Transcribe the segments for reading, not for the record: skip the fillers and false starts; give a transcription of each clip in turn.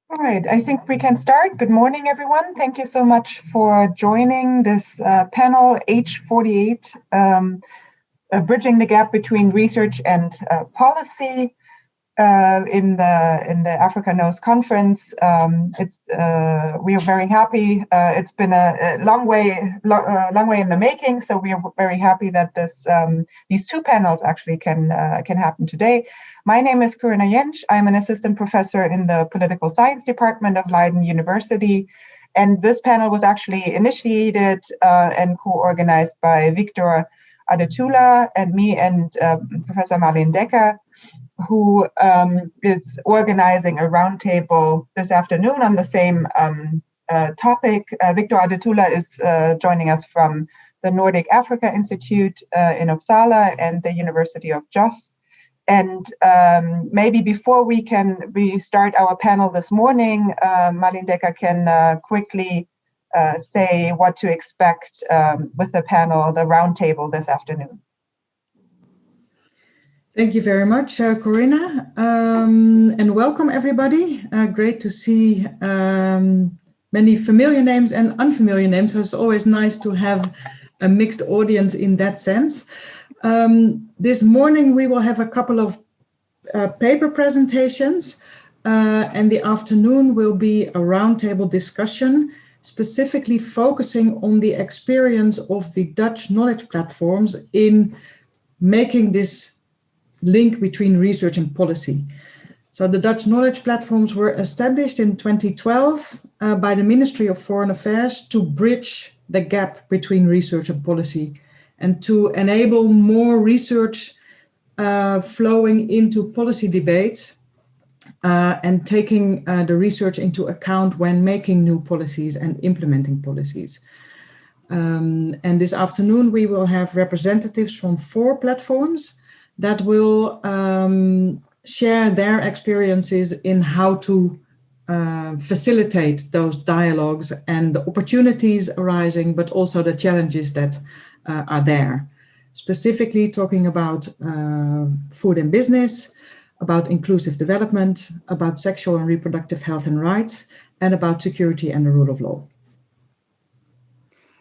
All right, I think we can start. Good morning, everyone. Thank you so much for joining this panel H48, Bridging the Gap Between Research and Policy in the Africa Knows Conference. We are very happy. It's been a long way in the making, so we are very happy that these two panels actually can happen today. My name is Corinna Jentsch. I'm an assistant professor in the political science department of Leiden University. And this panel was actually initiated and co-organized by Victor Adetula and me and Professor Marleen Dekker, who is organizing a roundtable this afternoon on the same topic. Victor Adetula is joining us from the Nordic Africa Institute in Uppsala and the University of Jos. And maybe before we start our panel this morning, Marleen Dekker can quickly say what to expect with the panel, the roundtable this afternoon. Thank you very much, Corinna, and welcome everybody. Great to see many familiar names and unfamiliar names. So it's always nice to have a mixed audience in that sense. This morning we will have a couple of paper presentations, and the afternoon will be a roundtable discussion, specifically focusing on the experience of the Dutch knowledge platforms in making this link between research and policy. So the Dutch knowledge platforms were established in 2012 by the Ministry of Foreign Affairs to bridge the gap between research and policy and to enable more research flowing into policy debates and taking the research into account when making new policies and implementing policies. And this afternoon we will have representatives from 4 platforms that will share their experiences in how to facilitate those dialogues and the opportunities arising, but also the challenges that are there. Specifically talking about food and business, about inclusive development, about sexual and reproductive health and rights, and about security and the rule of law.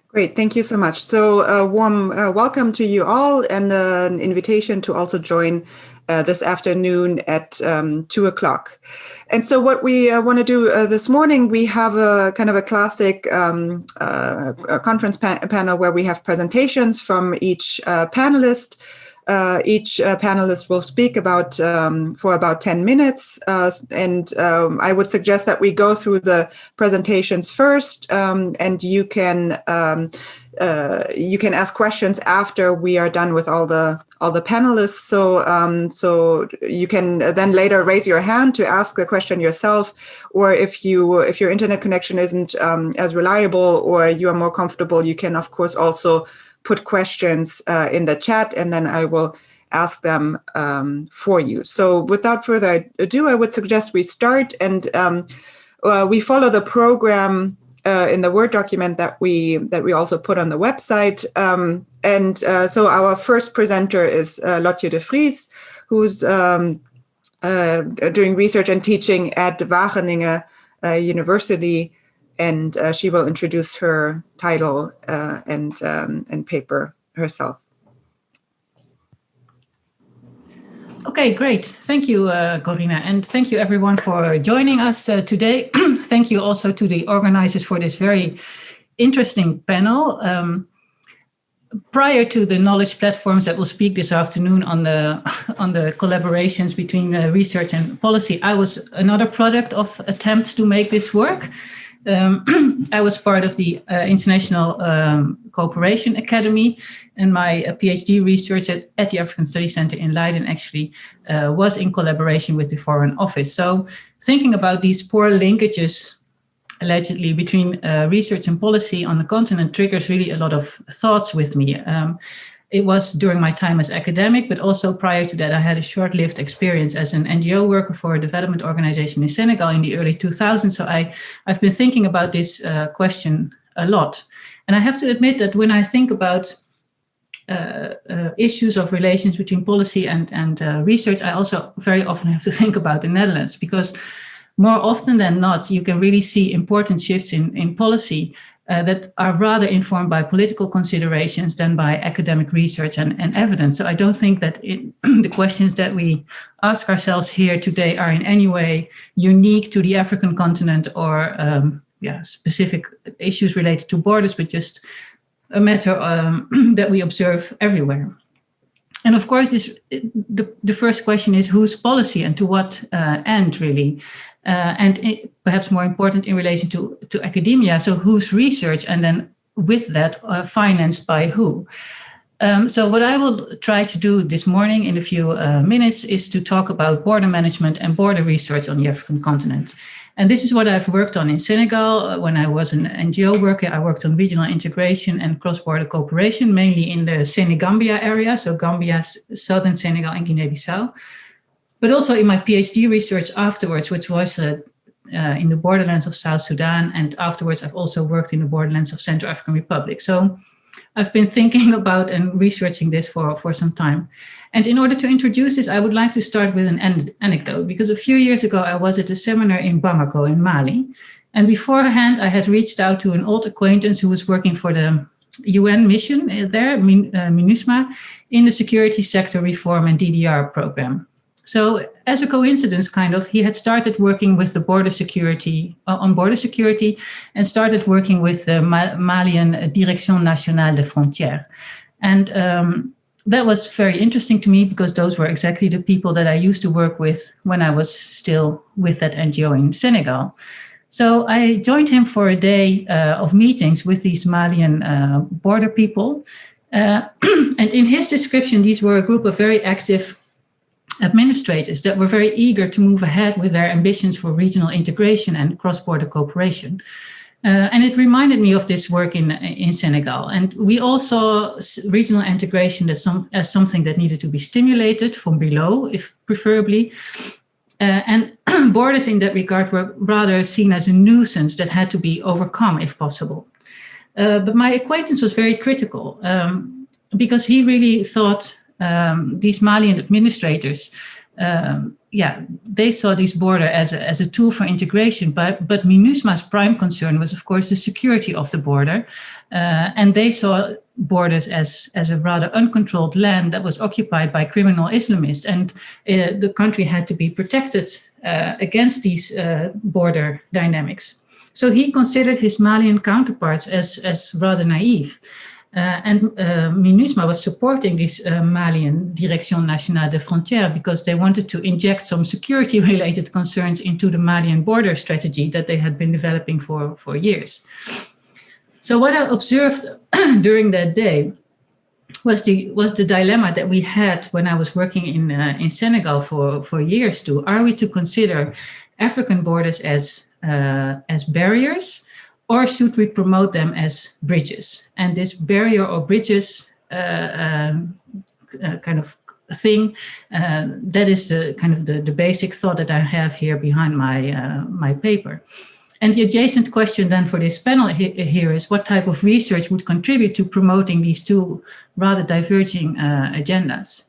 Great, thank you so much. So a warm welcome to you all, and an invitation to also join this afternoon at 2 o'clock. And so what we want to do this morning, we have a kind of a classic conference panel where we have presentations from each panelist. Each panelist will speak for about 10 minutes. And I would suggest that we go through the presentations first, and you can ask questions after we are done with all the panelists. So you can then later raise your hand to ask the question yourself, or if your internet connection isn't as reliable, or you are more comfortable, you can of course also put questions in the chat, and then I will ask them for you. So without further ado, I would suggest we start, and we follow the program in the Word document that we also put on the website. So our first presenter is Lotje de Vries, who's doing research and teaching at Wageningen University. And she will introduce her title and paper herself. Okay, great. Thank you, Corinna. And thank you everyone for joining us today. Thank you also to the organizers for this very interesting panel. Prior to the knowledge platforms that will speak this afternoon on the collaborations between research and policy, I was another product of attempts to make this work. I was part of the International Cooperation Academy, and my PhD research at the African Studies Center in Leiden actually was in collaboration with the Foreign Office. So thinking about these poor linkages allegedly between research and policy on the continent triggers really a lot of thoughts with me. It was during my time as academic, but also prior to that, I had a short-lived experience as an NGO worker for a development organization in Senegal in the early 2000s. So I've been thinking about this question a lot. And I have to admit that when I think about issues of relations between policy and research, I also very often have to think about the Netherlands, because more often than not, you can really see important shifts in policy that are rather informed by political considerations than by academic research and evidence. So I don't think that the questions that we ask ourselves here today are in any way unique to the African continent or specific issues related to borders, but just a matter that we observe everywhere. And of course, the first question is whose policy and to what end, really? Perhaps more important in relation to academia, so whose research, and then with that, financed by who? So what I will try to do this morning in a few minutes is to talk about border management and border research on the African continent. And this is what I've worked on in Senegal. When I was an NGO worker, I worked on regional integration and cross-border cooperation, mainly in the Senegambia area, so Gambia, southern Senegal, and Guinea-Bissau. But also in my PhD research afterwards, which was in the borderlands of South Sudan, and afterwards I've also worked in the borderlands of Central African Republic. So I've been thinking about and researching this for some time. And in order to introduce this, I would like to start with an anecdote, because a few years ago I was at a seminar in Bamako in Mali. And beforehand, I had reached out to an old acquaintance who was working for the UN mission there, MINUSMA, in the security sector reform and DDR program. So as a coincidence, he had started working with the border security, on border security, and started working with the Malian Direction Nationale des Frontières. And that was very interesting to me, because those were exactly the people that I used to work with when I was still with that NGO in Senegal. So I joined him for a day of meetings with these Malian border people. And in his description, these were a group of very active administrators that were very eager to move ahead with their ambitions for regional integration and cross-border cooperation. And it reminded me of this work in Senegal. And we all saw regional integration as something that needed to be stimulated from below, if preferably. And borders in that regard were rather seen as a nuisance that had to be overcome if possible. But my acquaintance was very critical because he really thought these Malian administrators, they saw this border as a tool for integration, but MINUSMA's prime concern was, of course, the security of the border. And they saw borders as a rather uncontrolled land that was occupied by criminal Islamists. And the country had to be protected against these border dynamics. So he considered his Malian counterparts as rather naive. And MINUSMA was supporting this Malian Direction Nationale des Frontières because they wanted to inject some security-related concerns into the Malian border strategy that they had been developing for years. So what I observed during that day was the dilemma that we had when I was working in Senegal for years too. Are we to consider African borders as barriers, or should we promote them as bridges? And this barrier or bridges kind of thing, that is the basic thought that I have here behind my paper. And the adjacent question then for this panel here is what type of research would contribute to promoting these two rather diverging agendas?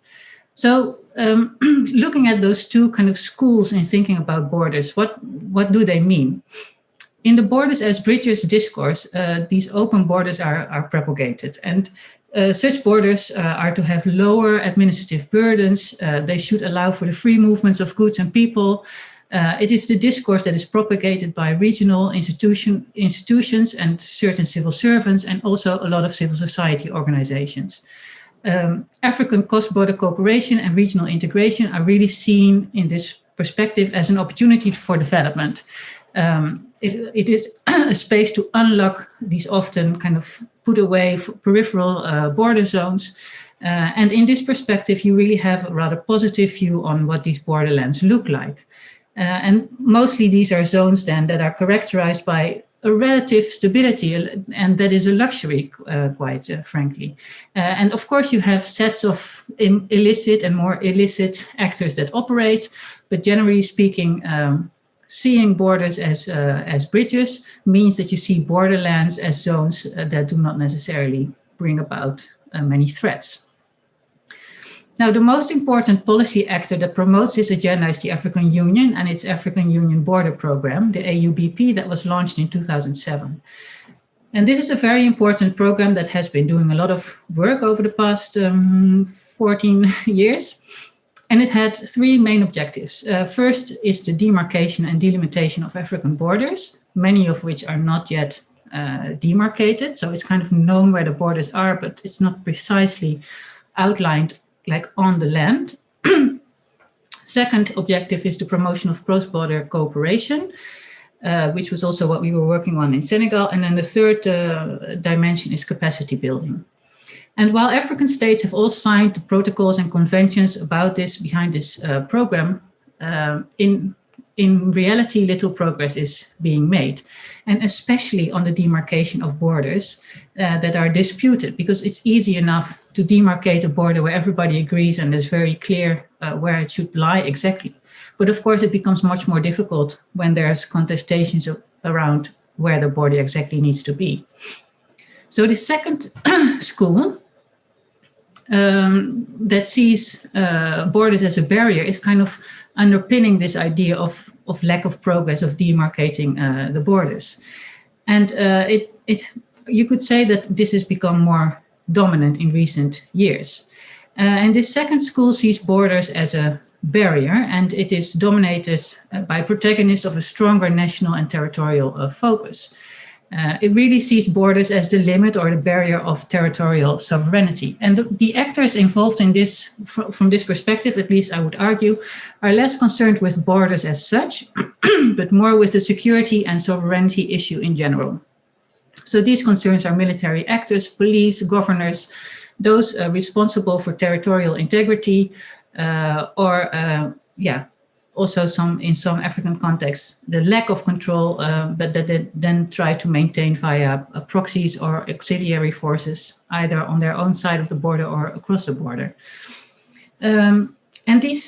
So looking at those two kind of schools in thinking about borders, what do they mean? In the borders as bridges discourse, these open borders are propagated, and such borders are to have lower administrative burdens. They should allow for the free movements of goods and people. It is the discourse that is propagated by regional institutions and certain civil servants, and also a lot of civil society organizations. African cross-border cooperation and regional integration are really seen in this perspective as an opportunity for development. It is a space to unlock these often kind of put away peripheral border zones. And in this perspective, you really have a rather positive view on what these borderlands look like. And mostly these are zones then that are characterized by a relative stability, and that is a luxury, quite frankly. And of course, you have sets of illicit and more illicit actors that operate, but generally speaking, seeing borders as bridges means that you see borderlands as zones that do not necessarily bring about many threats. Now, the most important policy actor that promotes this agenda is the African Union and its African Union Border Program, the AUBP, that was launched in 2007. And this is a very important program that has been doing a lot of work over the past 14 years. And it had three main objectives. First is the demarcation and delimitation of African borders, many of which are not yet demarcated. So it's kind of known where the borders are, but it's not precisely outlined like on the land. Second objective is the promotion of cross-border cooperation, which was also what we were working on in Senegal. And then the third dimension is capacity building. And while African states have all signed the protocols and conventions about this behind this program, in reality, little progress is being made, and especially on the demarcation of borders that are disputed, because it's easy enough to demarcate a border where everybody agrees and is very clear where it should lie exactly. But of course, it becomes much more difficult when there's contestations around where the border exactly needs to be. So the second school that sees borders as a barrier is kind of underpinning this idea of lack of progress of demarcating the borders. And you could say that this has become more dominant in recent years. And this second school sees borders as a barrier, and it is dominated by protagonists of a stronger national and territorial focus. It really sees borders as the limit or the barrier of territorial sovereignty. And the actors involved in this, from this perspective, at least I would argue, are less concerned with borders as such, but more with the security and sovereignty issue in general. So these concerns are military actors, police, governors, those responsible for territorial integrity, also in some African contexts, the lack of control, but that they then try to maintain via proxies or auxiliary forces, either on their own side of the border or across the border. And these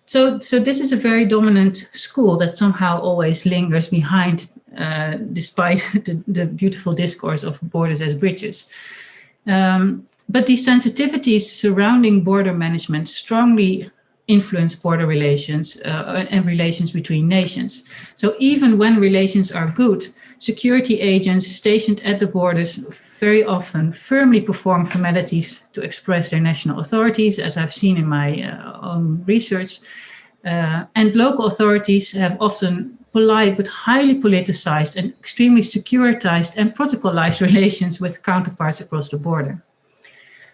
so this is a very dominant school that somehow always lingers behind, despite the beautiful discourse of borders as bridges. But these sensitivities surrounding border management strongly influence border relations and relations between nations. So even when relations are good, security agents stationed at the borders very often firmly perform formalities to express their national authorities, as I've seen in my own research. And local authorities have often polite but highly politicized and extremely securitized and protocolized relations with counterparts across the border.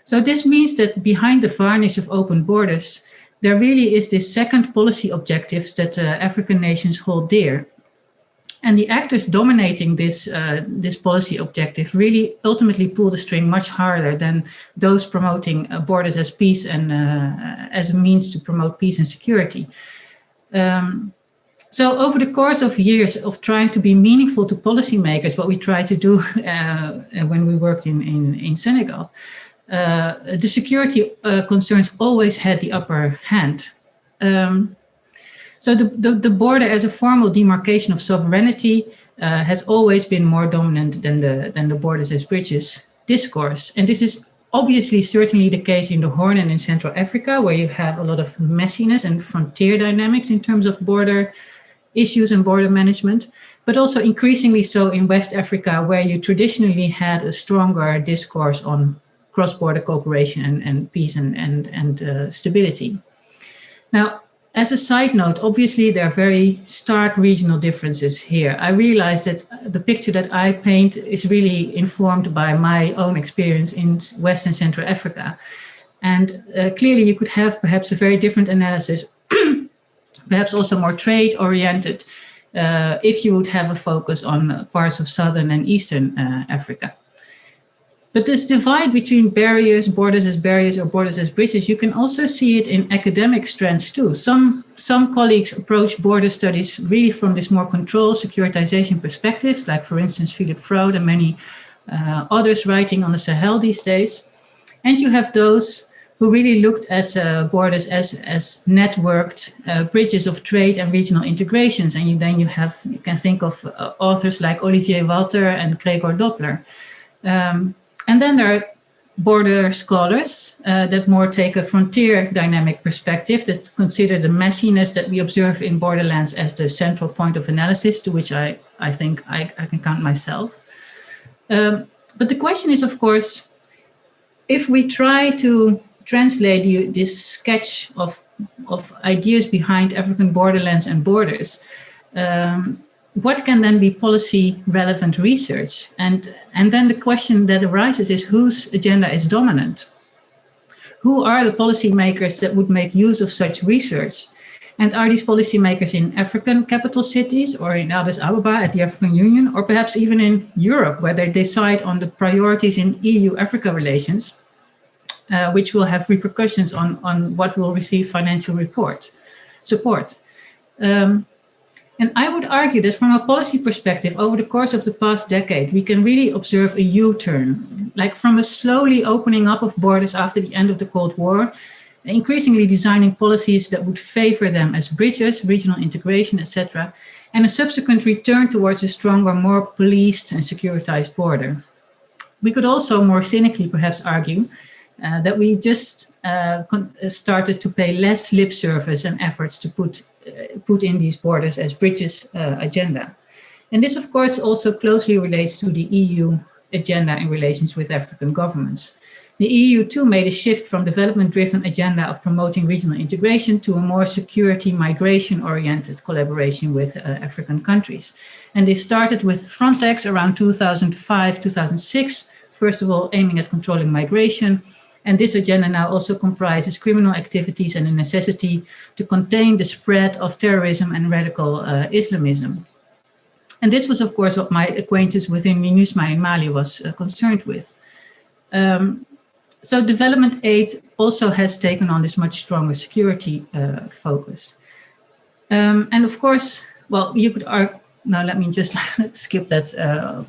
So this means that behind the varnish of open borders, there really is this second policy objectives that African nations hold dear. And the actors dominating this policy objective really ultimately pull the string much harder than those promoting borders as peace and as a means to promote peace and security. So over the course of years of trying to be meaningful to policymakers, what we tried to do when we worked in Senegal, the security concerns always had the upper hand. So the border as a formal demarcation of sovereignty has always been more dominant than the borders as bridges discourse. And this is obviously certainly the case in the Horn and in Central Africa, where you have a lot of messiness and frontier dynamics in terms of border issues and border management, but also increasingly so in West Africa, where you traditionally had a stronger discourse on cross-border cooperation and peace and stability. Now, as a side note, obviously there are very stark regional differences here. I realize that the picture that I paint is really informed by my own experience in West and Central Africa. And clearly you could have perhaps a very different analysis, perhaps also more trade-oriented, if you would have a focus on parts of Southern and Eastern Africa. But this divide between barriers, borders as barriers or borders as bridges, you can also see it in academic strands too. Some colleagues approach border studies really from this more control, securitization perspectives, like for instance, Philip Froude and many others writing on the Sahel these days. And you have those who really looked at borders as networked bridges of trade and regional integrations. And you can think of authors like Olivier Walter and Gregor Doppler. And then there are border scholars that more take a frontier dynamic perspective that consider the messiness that we observe in borderlands as the central point of analysis, to which I think I can count myself. But the question is, of course, if we try to translate this sketch of ideas behind African borderlands and borders, what can then be policy relevant research? And then the question that arises is whose agenda is dominant? Who are the policymakers that would make use of such research? And are these policymakers in African capital cities or in Addis Ababa at the African Union, or perhaps even in Europe, where they decide on the priorities in EU-Africa relations, which will have repercussions on what will receive financial support? And I would argue that from a policy perspective, over the course of the past decade, we can really observe a U-turn, like from a slowly opening up of borders after the end of the Cold War, increasingly designing policies that would favor them as bridges, regional integration, etc., and a subsequent return towards a stronger, more policed and securitized border. We could also more cynically perhaps argue that we just started to pay less lip service and efforts to put in these borders as bridges agenda. And this, of course, also closely relates to the EU agenda in relations with African governments. The EU too made a shift from development-driven agenda of promoting regional integration to a more security migration-oriented collaboration with African countries. And they started with Frontex around 2005, 2006, first of all aiming at controlling migration. And this agenda now also comprises criminal activities and the necessity to contain the spread of terrorism and radical Islamism. And this was, of course, what my acquaintance within MINUSMA in Mali was concerned with. So development aid also has taken on this much stronger security focus. And of course, well, you could argue, now let me just skip that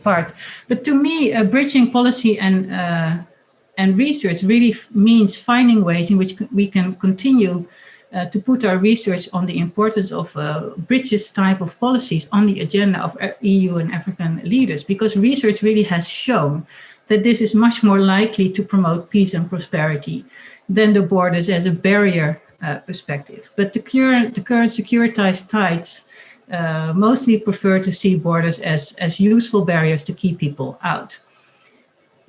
part. But to me, bridging policy and research really means finding ways in which we can continue to put our research on the importance of bridges type of policies on the agenda of EU and African leaders, because research really has shown that this is much more likely to promote peace and prosperity than the borders as a barrier perspective. But the current securitized tides mostly prefer to see borders as useful barriers to keep people out.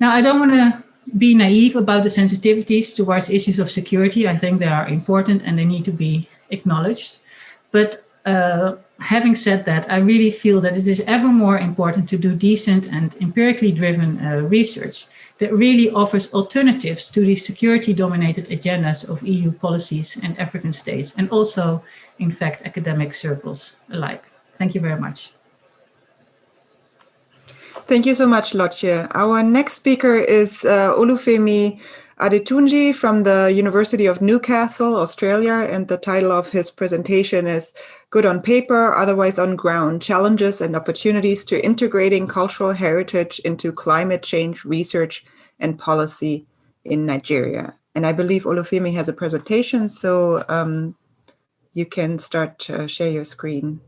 Now, I don't want to be naive about the sensitivities towards issues of security. I think they are important and they need to be acknowledged. But having said that, I really feel that it is ever more important to do decent and empirically driven research that really offers alternatives to the security-dominated agendas of EU policies and African states, and also, in fact, academic circles alike. Thank you very much. Thank you so much, Lotje. Our next speaker is Olufemi Adetunji from the University of Newcastle, Australia, and the title of his presentation is Good on Paper, Otherwise on Ground, Challenges and Opportunities to Integrating Cultural Heritage into Climate Change Research and Policy in Nigeria. And I believe Olufemi has a presentation, so you can start to share your screen.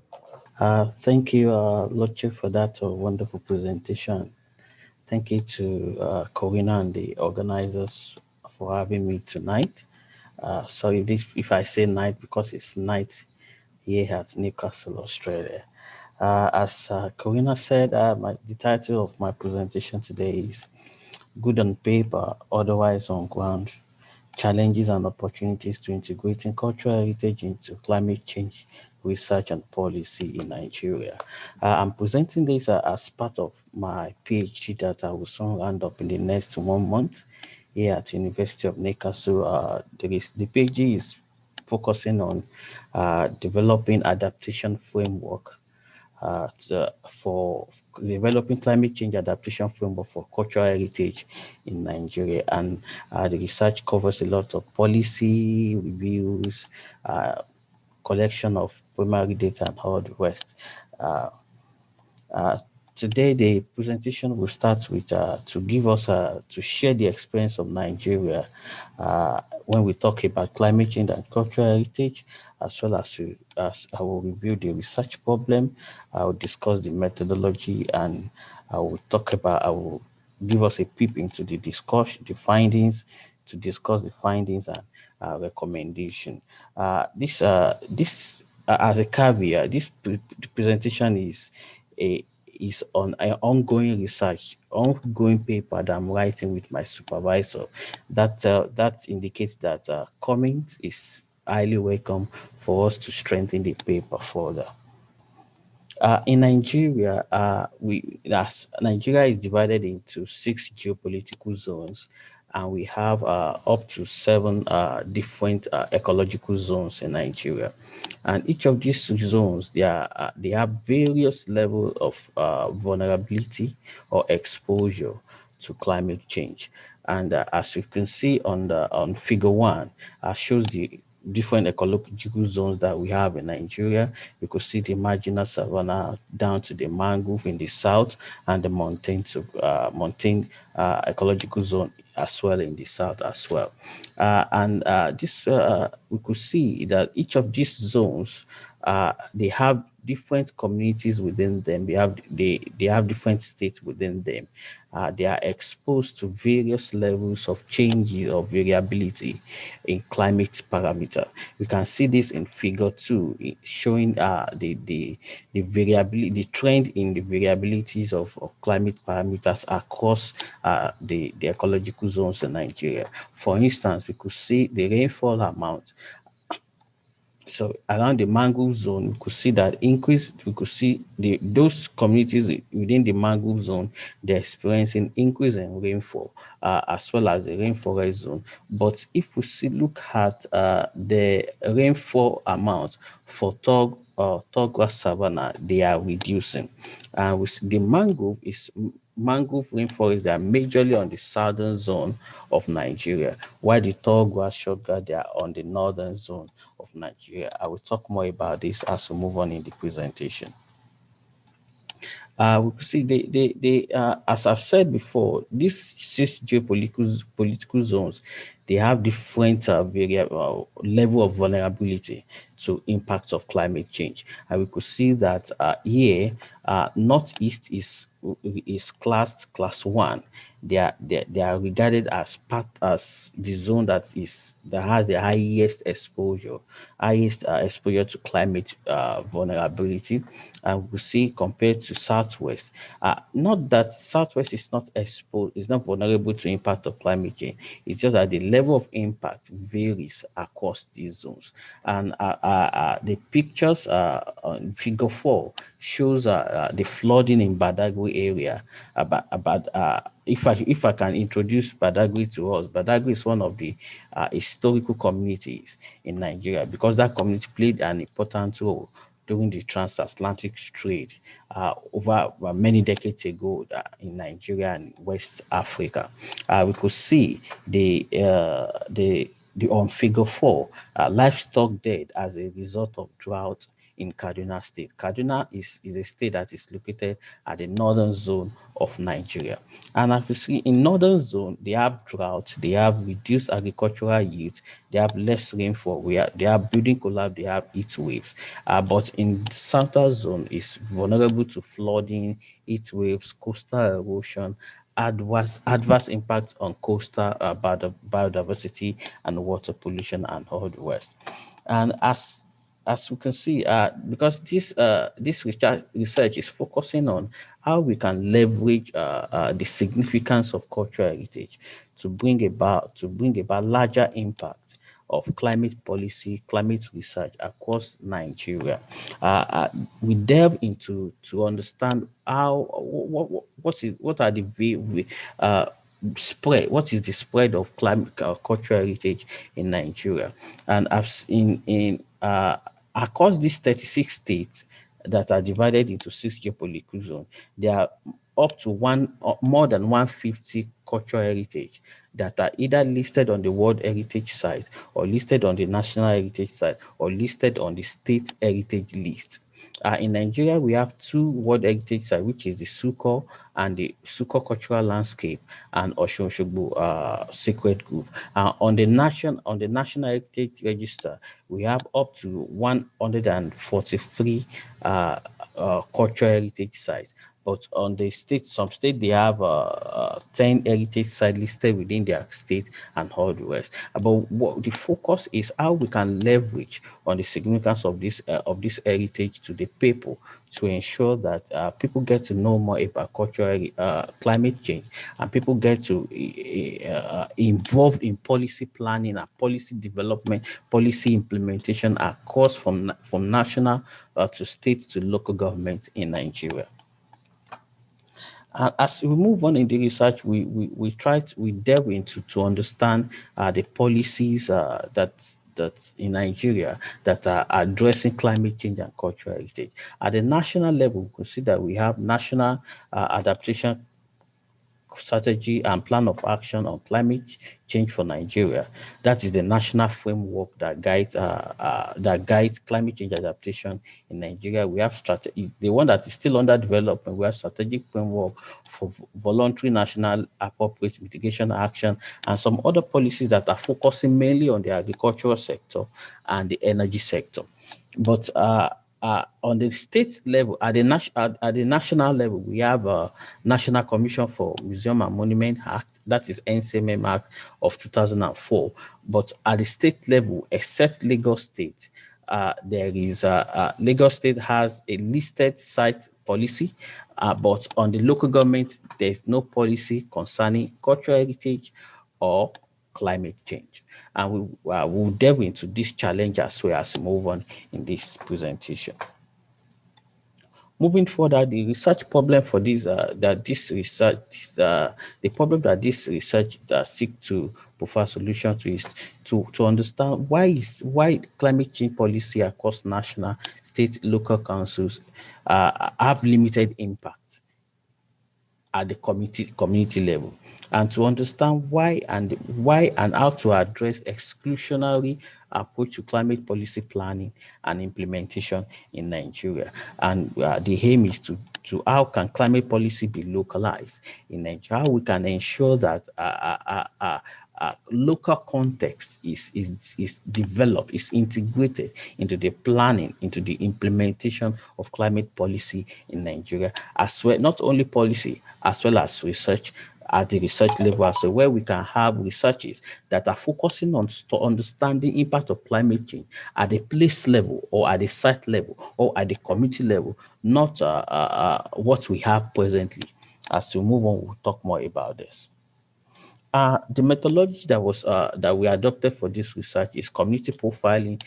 Thank you, Lotje, for that wonderful presentation. Thank you to Corina and the organizers for having me tonight. Sorry if I say night, because it's night here at Newcastle, Australia. As Corina said, the title of my presentation today is Good on Paper, Otherwise on Ground, Challenges and Opportunities to Integrating Cultural Heritage into Climate Change Research and Policy in Nigeria. I'm presenting this as part of my PhD that I will soon round up in the next 1 month here at University of Newcastle. The PhD is focusing on developing adaptation framework for developing climate change adaptation framework for cultural heritage in Nigeria. And the research covers a lot of policy reviews, collection of primary data and all the rest. Today, the presentation will start with to give us to share the experience of Nigeria when we talk about climate change and cultural heritage, as well as I will review the research problem. I will discuss the methodology, and I will give us a peep into the discussion, the findings, to discuss the findings and recommendation. This as a caveat, the presentation is on an ongoing research, ongoing paper that I'm writing with my supervisor. That indicates that comment is highly welcome for us to strengthen the paper further. In Nigeria, Nigeria is divided into 6 geopolitical zones, and we have up to 7 different ecological zones in Nigeria. And each of these zones, they have various levels of vulnerability or exposure to climate change. And as you can see on Figure 1, shows the different ecological zones that we have in Nigeria. You could see the marginal savanna down to the mangrove in the south, and the mountain ecological zone as well in the south as well. We could see that each of these zones, they have different communities within them. They have different states within them. They are exposed to various levels of changes or variability in climate parameter. We can see this in Figure 2, showing the variability, the trend in the variabilities of climate parameters across the ecological zones in Nigeria. For instance, we could see the rainfall amount. So around the mangrove zone, we could see that increase. We could see those communities within the mangrove zone, they're experiencing increase in rainfall, as well as the rainforest zone. But if we look at the rainfall amount for tallgrass savanna, they are reducing. The mangrove rainforests, they are majorly on the southern zone of Nigeria, while the tallgrass shortgrass, they are on the northern zone of Nigeria. I will talk more about this as we move on in the presentation. We could see as I've said before, these 6 geopolitical zones, they have different level of vulnerability to impacts of climate change. And we could see that here, Northeast is classed class 1. They are regarded as the zone that has the highest exposure to climate vulnerability. And we see compared to Southwest, not that Southwest is not exposed, is not vulnerable to impact of climate change. It's just that the level of impact varies across these zones. And the pictures on Figure 4 shows the flooding in Badagry area. If I can introduce Badagry to us, Badagry is one of the historical communities in Nigeria, because that community played an important role during the transatlantic trade over many decades ago in Nigeria and West Africa. We could see on Figure 4, livestock dead as a result of drought in Kaduna State. Kaduna is a state that is located at the northern zone of Nigeria. And as we see in northern zone, they have drought, they have reduced agricultural yields, they have less rainfall, they have building collapse, they have heat waves. But in the southern zone, is vulnerable to flooding, heat waves, coastal erosion, adverse impact on coastal biodiversity and water pollution and all the rest. And as we can see, because this research is focusing on how we can leverage the significance of cultural heritage to bring about larger impact of climate policy, climate research across Nigeria. We delve into to understand what are the spread. What is the spread of climate cultural heritage in Nigeria? And across these 36 states that are divided into 6 geopolitical zones, there are up to more than 150 cultural heritage that are either listed on the World Heritage Site, or listed on the National Heritage Site, or listed on the State Heritage List. In Nigeria, we have 2 World Heritage Sites, which is the Suko and the Suko Cultural Landscape and Osun Osogbo Sacred Grove. On the National Heritage Register, we have up to 143 cultural heritage sites. but on the state, some state they have 10 heritage sites listed within their state and all the rest. But what the focus is how we can leverage on the significance of this heritage to the people to ensure that people get to know more about cultural climate change, and people get to involved in policy planning and policy development, policy implementation across from national to state to local government in Nigeria. As we move on in the research, we delve into to understand the policies that in Nigeria that are addressing climate change and cultural heritage. At the national level, we consider we have national adaptation strategy and plan of action on climate change for Nigeria. That is the national framework that guides climate change adaptation in Nigeria. We have strategy, the one that is still under development. We have strategic framework for voluntary national appropriate mitigation action and some other policies that are focusing mainly on the agricultural sector and the energy sector. But on the state level, at the national level, we have a National Commission for Museum and Monument Act, that is NCMM Act of 2004. But at the state level, except Lagos State, there is Lagos State has a listed site policy, but on the local government, there's no policy concerning cultural heritage or climate change. And we will delve into this challenge as well as we move on in this presentation. Moving further, the research problem for this, the problem that this research seek to provide solution to is to understand why climate change policy across national, state, local councils have limited impact at the community level, and to understand why and how to address exclusionary approach to climate policy planning and implementation in Nigeria. And the aim is to how can climate policy be localized in Nigeria, how we can ensure that local context is developed, is integrated into the planning, into the implementation of climate policy in Nigeria, as well, not only policy, as well as research at the research level as well, where we can have researches that are focusing on understanding impact of climate change at the place level or at the site level or at the community level, not what we have presently. As we move on, we'll talk more about this. The methodology that we adopted for this research is community profiling.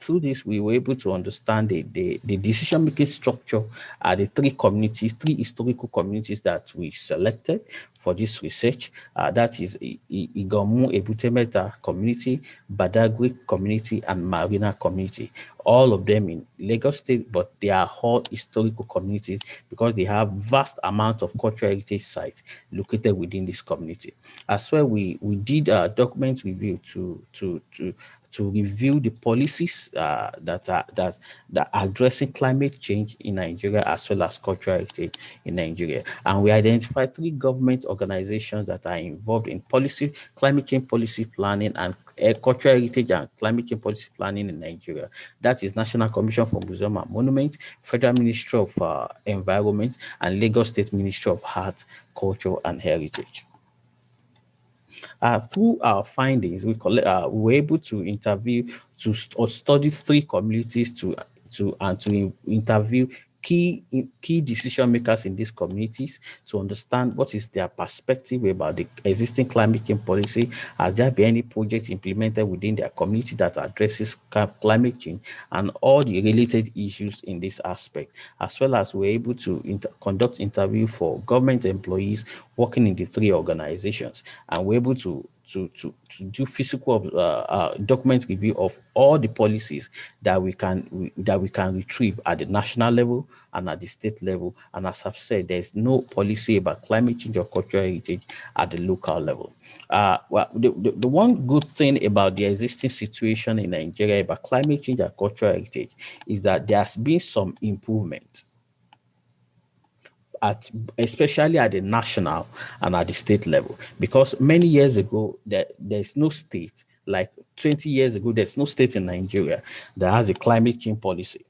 Through this, we were able to understand the decision-making structure at the three historical communities that we selected for this research. That is Igomu Ebutemeta community, Badagry community, and Marina community. All of them in Lagos State, but they are all historical communities because they have vast amount of cultural heritage sites located within this community. As well, we did a document review to review the policies that are addressing climate change in Nigeria as well as cultural heritage in Nigeria. And we identified 3 government organizations that are involved in climate change policy planning and cultural heritage and climate change policy planning in Nigeria. That is National Commission for Museum and Monument, Federal Ministry of Environment, and Lagos State Ministry of Art, Culture and Heritage. Through our findings, we were able to interview, study 3 communities to interview key decision makers in these communities to understand what is their perspective about the existing climate change policy. Has there been any project implemented within their community that addresses climate change and all the related issues in this aspect, as well as we're able to conduct interview for government employees working in the 3 organizations, and we're able to do physical document review of all the policies that we can retrieve at the national level and at the state level. And as I've said, there's no policy about climate change or cultural heritage at the local level. Well, the one good thing about the existing situation in Nigeria about climate change and cultural heritage is that there has been some improvement, especially at the national and at the state level, because many years ago there's no state, like 20 years ago, there's no state in Nigeria that has a climate change policy.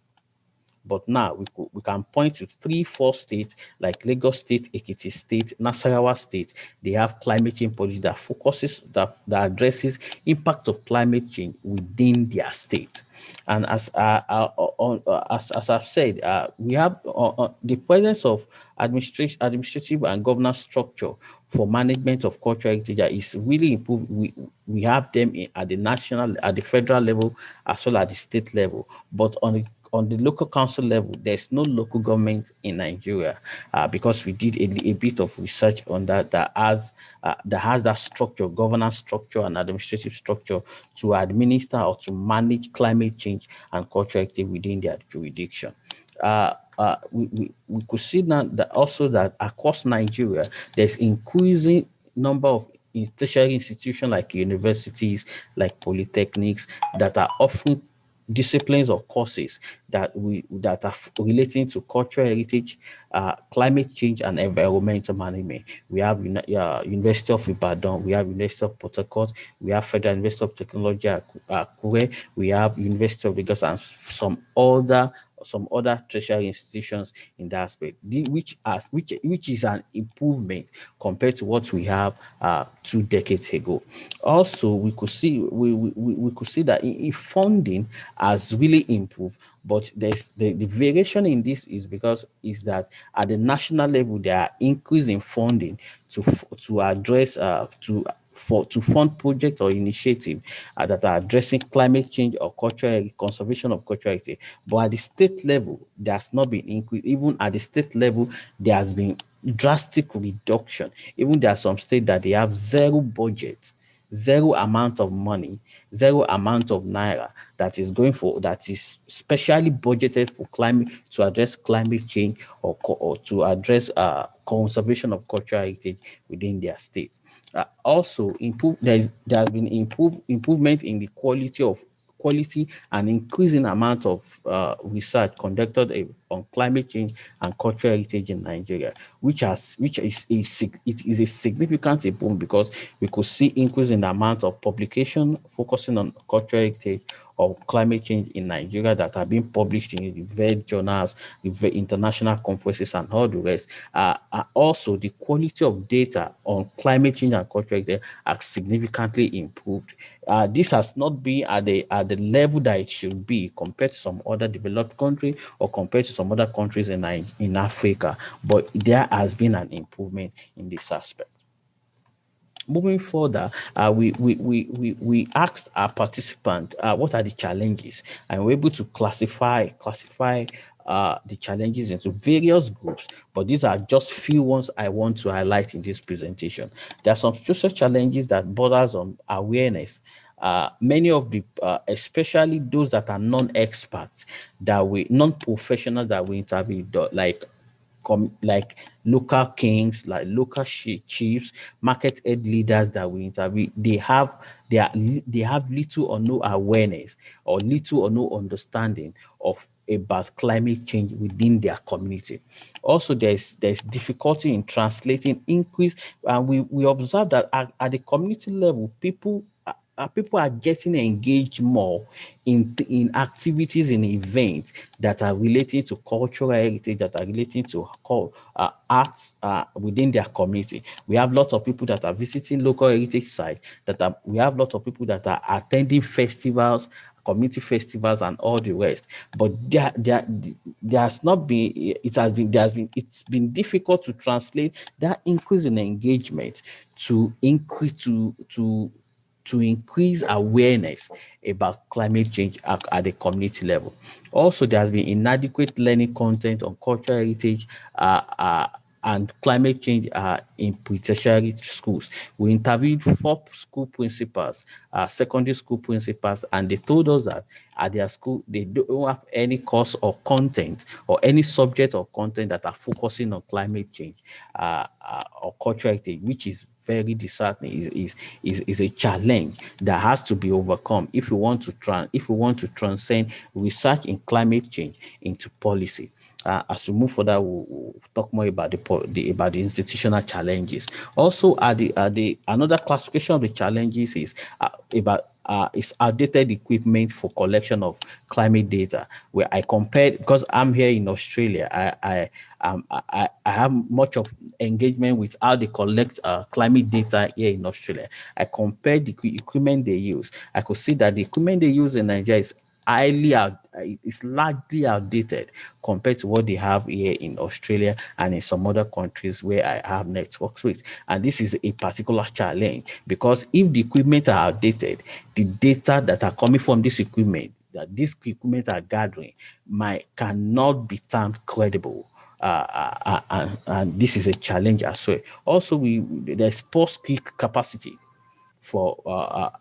But now we can point to 3-4 states like Lagos State, Ekiti State, Nasarawa State. They have climate change policy that focuses, that addresses impact of climate change within their state. And as I've said, we have the presence of administrative and governance structure for management of cultural heritage is really improved. We have them at the national, at the federal level, as well as the state level. But on the local council level, there's no local government in Nigeria, because we did a bit of research on that has that structure, governance structure and administrative structure to administer or to manage climate change and cultural heritage within their jurisdiction. We could see now that also that across Nigeria, there's increasing number of tertiary institutions like universities, like polytechnics, that are offering disciplines or courses that are relating to cultural heritage, climate change, and environmental management. We have University of Ibadan, we have University of Port Harcourt, we have Federal University of Technology Akure, we have University of Lagos, and some other tertiary institutions in that aspect, which is an improvement compared to what we have 2 decades ago. Also, we could see that if funding has really improved, but there's the variation in this is that at the national level there are increasing funding to address to fund projects or initiatives that are addressing climate change or cultural conservation of cultural heritage. But at the state level, there has not been increase. Even at the state level, there has been drastic reduction. Even there are some states that they have zero budget, zero amount of money, zero amount of naira that is specially budgeted for climate, to address climate change or to address conservation of cultural heritage within their state. Also, there has been improvement in the quality and increasing amount of research conducted on climate change and cultural heritage in Nigeria, which is a significant improvement, because we could see increase in the amount of publication focusing on cultural heritage or climate change in Nigeria that have been published in the various journals, the international conferences, and all the rest. Also, the quality of data on climate change and cultural heritage has significantly improved. This has not been at the level that it should be compared to some other developed countries or compared to some other countries in Africa, but there has been an improvement in this aspect. Moving further, we asked our participants what are the challenges, and we're able to classify the challenges into various groups, but these are just few ones I want to highlight in this presentation. There are some social challenges that borders on awareness. Many of the, especially those that are non-experts, non-professionals that we interview, like local kings, like local chiefs, market head leaders that we interview, they have little or no awareness or little or no understanding about climate change within their community. Also, there's difficulty in translating increase, and we observe that at the community level, people are getting engaged more in activities, in events that are relating to cultural heritage, that are relating to arts within their community. We have lots of people that are visiting local heritage sites, we have lots of people that are attending festivals, community festivals, and all the rest. But it's been difficult to translate that increase in engagement to increase awareness about climate change at the community level. Also, there has been inadequate learning content on cultural heritage and climate change in pre-tertiary schools. We interviewed 4 school principals, secondary school principals, and they told us that at their school, they don't have any course or content or any subject or content that are focusing on climate change or cultural heritage, which is very disheartening. Is a challenge that has to be overcome if we want to transcend research in climate change into policy. As we move further, we'll talk more about the institutional challenges. Also, another classification of the challenges is about is outdated equipment for collection of climate data. Where I compared, because I'm here in Australia, I have much of engagement with how they collect climate data here in Australia. I compared the equipment they use. I could see that the equipment they use in Nigeria is it's largely outdated compared to what they have here in Australia and in some other countries where I have networks with. And this is a particular challenge, because if the equipment are outdated, the data that are coming from this equipment, that these equipment are gathering, cannot be termed credible. And this is a challenge as well. Also, there's post-peak capacity.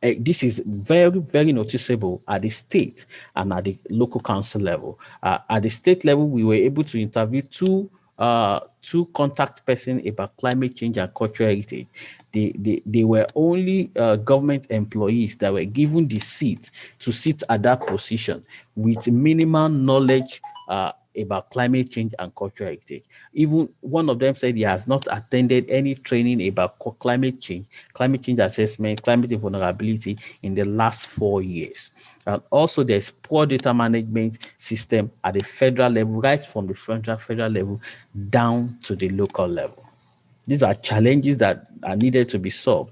This is very, very noticeable at the state and at the local council level. At the state level, we were able to interview two contact persons about climate change and cultural heritage. They were only government employees that were given the seat to sit at that position with minimal knowledge about climate change and cultural heritage. Even one of them said he has not attended any training about climate change assessment, climate vulnerability in the last 4 years. And also there's poor data management system at the federal level, right from the federal level down to the local level. These are challenges that are needed to be solved.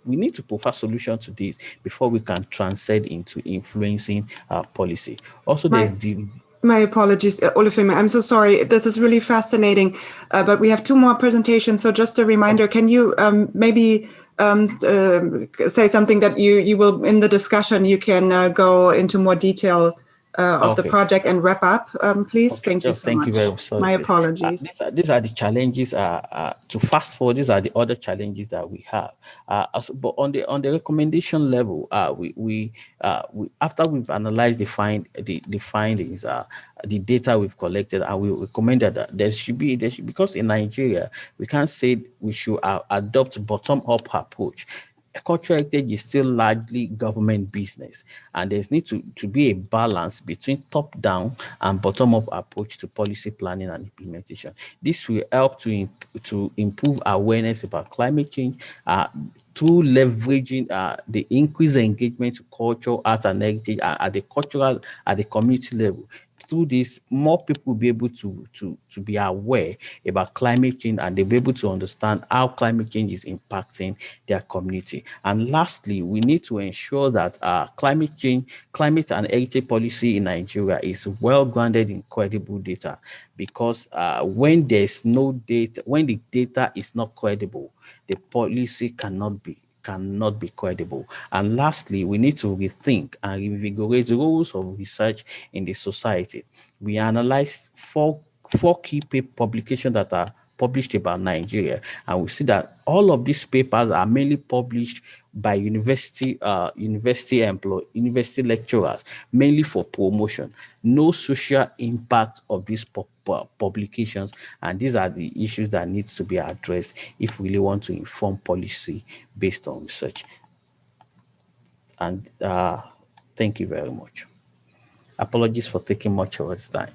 We need to provide solutions to this before we can transcend into influencing our policy. Also, my apologies, Olufemi. I'm so sorry. This is really fascinating, but we have 2 more presentations. So just a reminder, can you maybe say something that you will, in the discussion, you can go into more detail of the project and wrap up, please? Okay. Thank you so much. Thank you very much. My apologies. These are the challenges. To fast forward, these are the other challenges that we have. But on the recommendation level, we after we've analyzed the findings, the data we've collected, and we recommended that there should be because in Nigeria we can't say we should adopt bottom-up approach. Cultural heritage is still largely government business, and there's need to be a balance between top-down and bottom-up approach to policy planning and implementation. This will help to improve awareness about climate change through leveraging the increased engagement to culture, arts, and heritage at the community level. Through this, more people will be able to be aware about climate change, and they'll be able to understand how climate change is impacting their community. And lastly, we need to ensure that climate and heritage policy in Nigeria is well grounded in credible data, because when there's no data, when the data is not credible, the policy cannot be credible. And lastly, we need to rethink and reinvigorate the roles of research in the society. We analyzed four key publications that are published about Nigeria, and we see that all of these papers are mainly published by university lecturers, mainly for promotion. No social impact of these publications, and these are the issues that needs to be addressed if we really want to inform policy based on research. And thank you very much. Apologies for taking much of its time.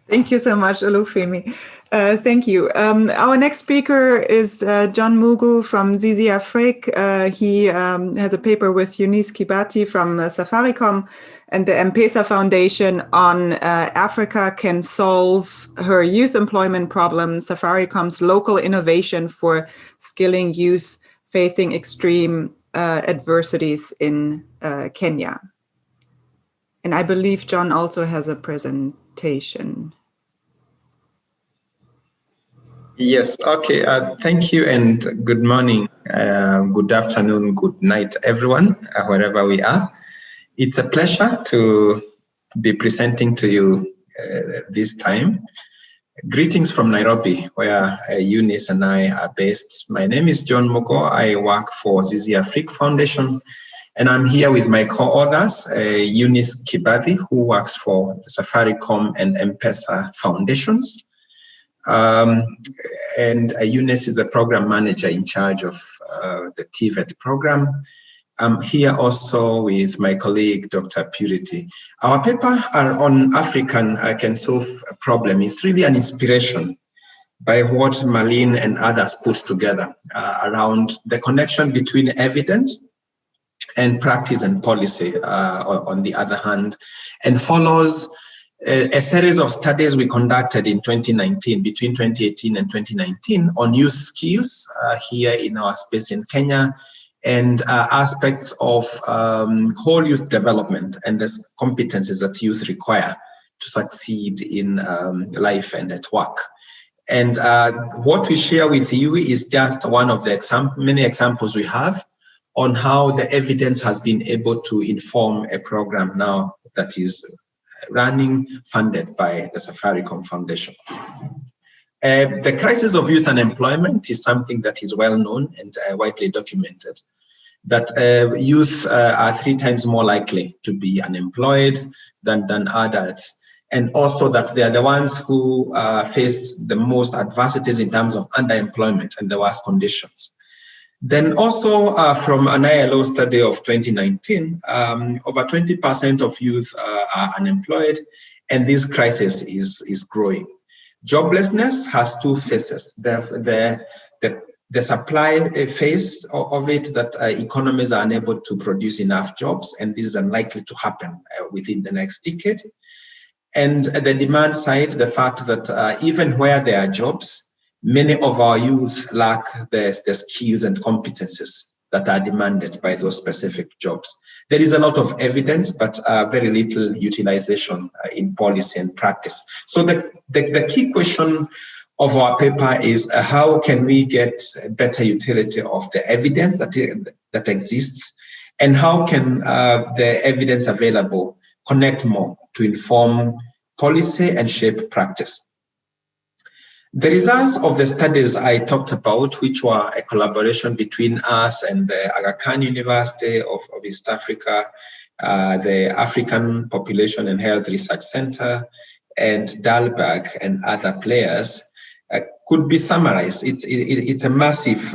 Thank you so much, Olufemi. Thank you. Our next speaker is John Mugu from Zizi Afrique. He has a paper with Eunice Kibati from Safaricom and the M-Pesa Foundation on Africa can solve her youth employment problem, Safaricom's local innovation for skilling youth facing extreme adversities in Kenya. And I believe John also has a presentation. Yes, okay. Thank you and good morning, good afternoon, good night, everyone, wherever we are. It's a pleasure to be presenting to you this time. Greetings from Nairobi, where Eunice and I are based. My name is John Mugo. I work for Zizi Afrique Foundation, and I'm here with my co-authors, Eunice Kibati, who works for the Safaricom and M-Pesa Foundations. And Eunice is a program manager in charge of the TVET program. I'm here also with my colleague, Dr. Purity. Our paper on African can solve a problem. It's really an inspiration by what Marlene and others put together around the connection between evidence and practice and policy on the other hand, and follows a series of studies we conducted in 2019, between 2018 and 2019, on youth skills here in our space in Kenya, and aspects of whole youth development and the competencies that youth require to succeed in life and at work. And what we share with you is just one of the many examples we have on how the evidence has been able to inform a program now that is running, funded by the Safaricom Foundation. The crisis of youth unemployment is something that is well known and widely documented, that youth are 3 times more likely to be unemployed than adults, and also that they are the ones who face the most adversities in terms of underemployment and the worst conditions. Then also from an ILO study of 2019, over 20% of youth are unemployed, and this crisis is growing. Joblessness has 2 phases. The supply phase of it, that economies are unable to produce enough jobs, and this is unlikely to happen within the next decade. And the demand side, the fact that even where there are jobs, many of our youth lack the skills and competencies that are demanded by those specific jobs. There is a lot of evidence, but very little utilization in policy and practice. So the key question of our paper is how can we get better utility of the evidence that exists, and how can the evidence available connect more to inform policy and shape practice. The results of the studies I talked about, which were a collaboration between us and the Aga Khan University of East Africa, the African Population and Health Research Center, and Dalberg and other players, could be summarized. It's a massive,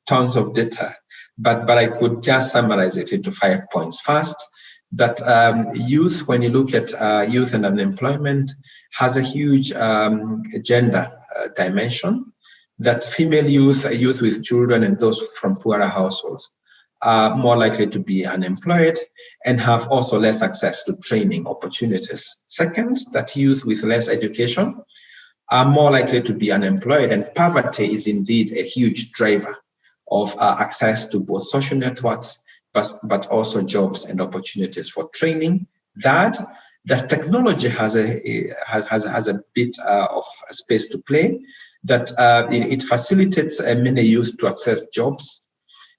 tons of data, but I could just summarize it into 5 points. First, that youth, when you look at youth and unemployment, has a huge gender dimension, that female youth with children and those from poorer households are more likely to be unemployed and have also less access to training opportunities. Second, that youth with less education are more likely to be unemployed, and poverty is indeed a huge driver of access to both social networks, but also jobs and opportunities for training. That technology has a bit of a space to play, that it facilitates many youth to access jobs,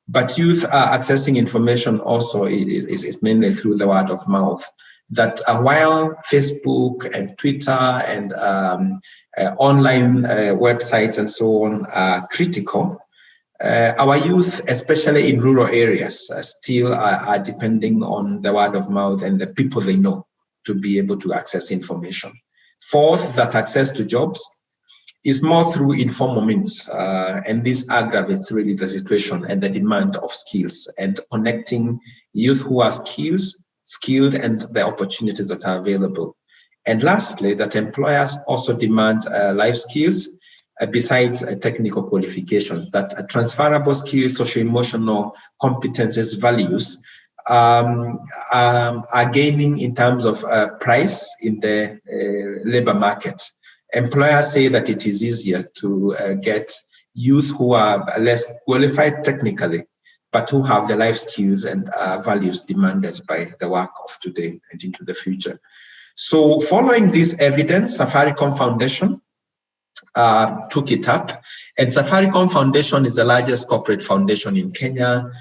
but youth are accessing information also is mainly through the word of mouth. That while Facebook and Twitter and online websites and so on are critical, our youth, especially in rural areas, still are depending on the word of mouth and the people they know to be able to access information. Fourth, that access to jobs is more through informal means, and this aggravates really the situation and the demand of skills, and connecting youth who are skilled and the opportunities that are available. And lastly, that employers also demand life skills besides technical qualifications, that transferable skills, socio-emotional competences, values are gaining in terms of price in the labor market. Employers say that it is easier to get youth who are less qualified technically, but who have the life skills and values demanded by the work of today and into the future. So following this evidence, Safaricom Foundation took it up, and Safaricom Foundation is the largest corporate foundation in Kenya,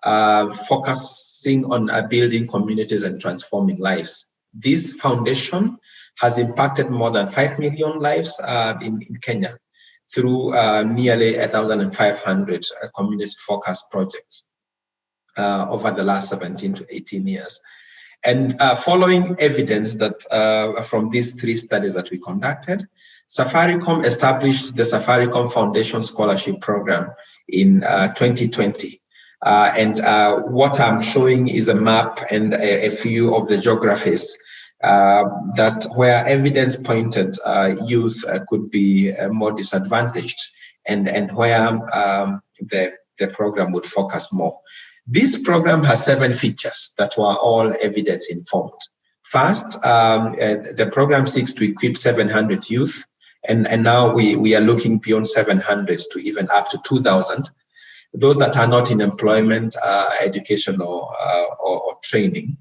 focusing on building communities and transforming lives. This foundation has impacted more than 5 million lives in Kenya through nearly 1,500 community-focused projects over the last 17 to 18 years. And following evidence that from these 3 studies that we conducted, Safaricom established the Safaricom Foundation Scholarship Program in 2020. And what I'm showing is a map and a few of the geographies that where evidence pointed youth could be more disadvantaged, and where the program would focus more. This program has 7 features that were all evidence-informed. First, the program seeks to equip 700 youth, and now we are looking beyond 700 to even up to 2,000. Those that are not in employment, education, or training,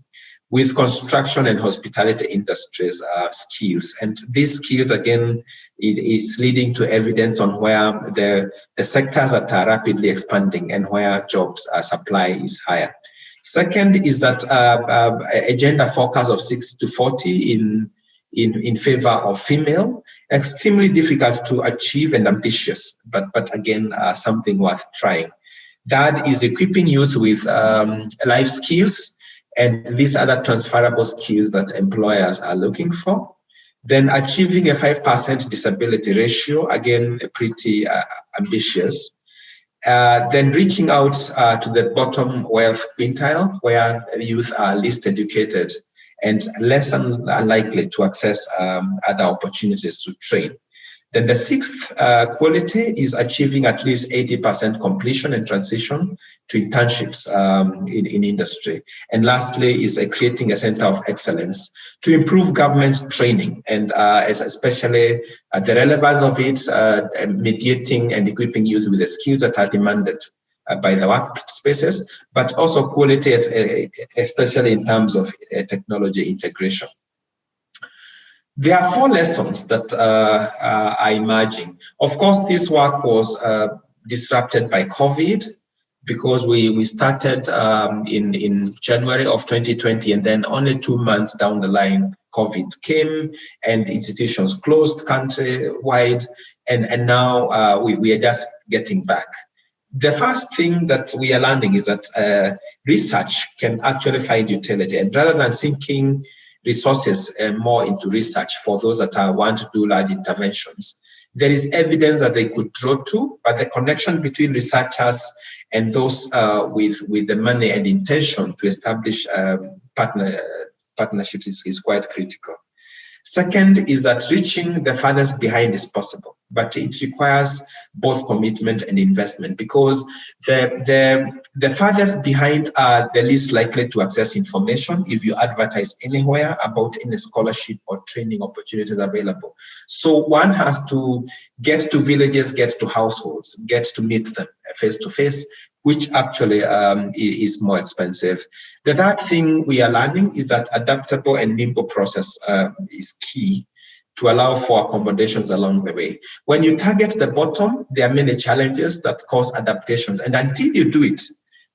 with construction and hospitality industries skills. And these skills, again, it is leading to evidence on where the sectors that are rapidly expanding and where jobs supply is higher. Second is that a gender focus of 60-40 in favor of female, extremely difficult to achieve and ambitious, but again, something worth trying. That is equipping youth with life skills and these other transferable skills that employers are looking for. Then achieving a 5% disability ratio, again, pretty ambitious. Then reaching out to the bottom wealth quintile, where youth are least educated and less likely to access other opportunities to train. Then the 6th quality is achieving at least 80% completion and transition to internships in industry. And lastly is creating a center of excellence to improve government training, and especially the relevance of it, mediating and equipping youth with the skills that are demanded by the workspaces, but also quality, especially in terms of technology integration. There are 4 lessons that are emerging. Of course, this work was disrupted by COVID, because we started in January of 2020, and then only 2 months down the line, COVID came and institutions closed countrywide, and now we are just getting back. The first thing that we are learning is that research can actually find utility, and rather than sinking resources more into research for those that want to do large interventions, there is evidence that they could draw to, but the connection between researchers and those with the money and intention to establish partnerships is quite critical. Second is that reaching the farthest behind is possible, but it requires both commitment and investment, because the farthest behind are the least likely to access information if you advertise anywhere about any scholarship or training opportunities available. So one has to get to villages, get to households, get to meet them face to face, which actually is more expensive. The third thing we are learning is that adaptable and nimble process is key to allow for accommodations along the way. When you target the bottom, there are many challenges that cause adaptations. And until you do it,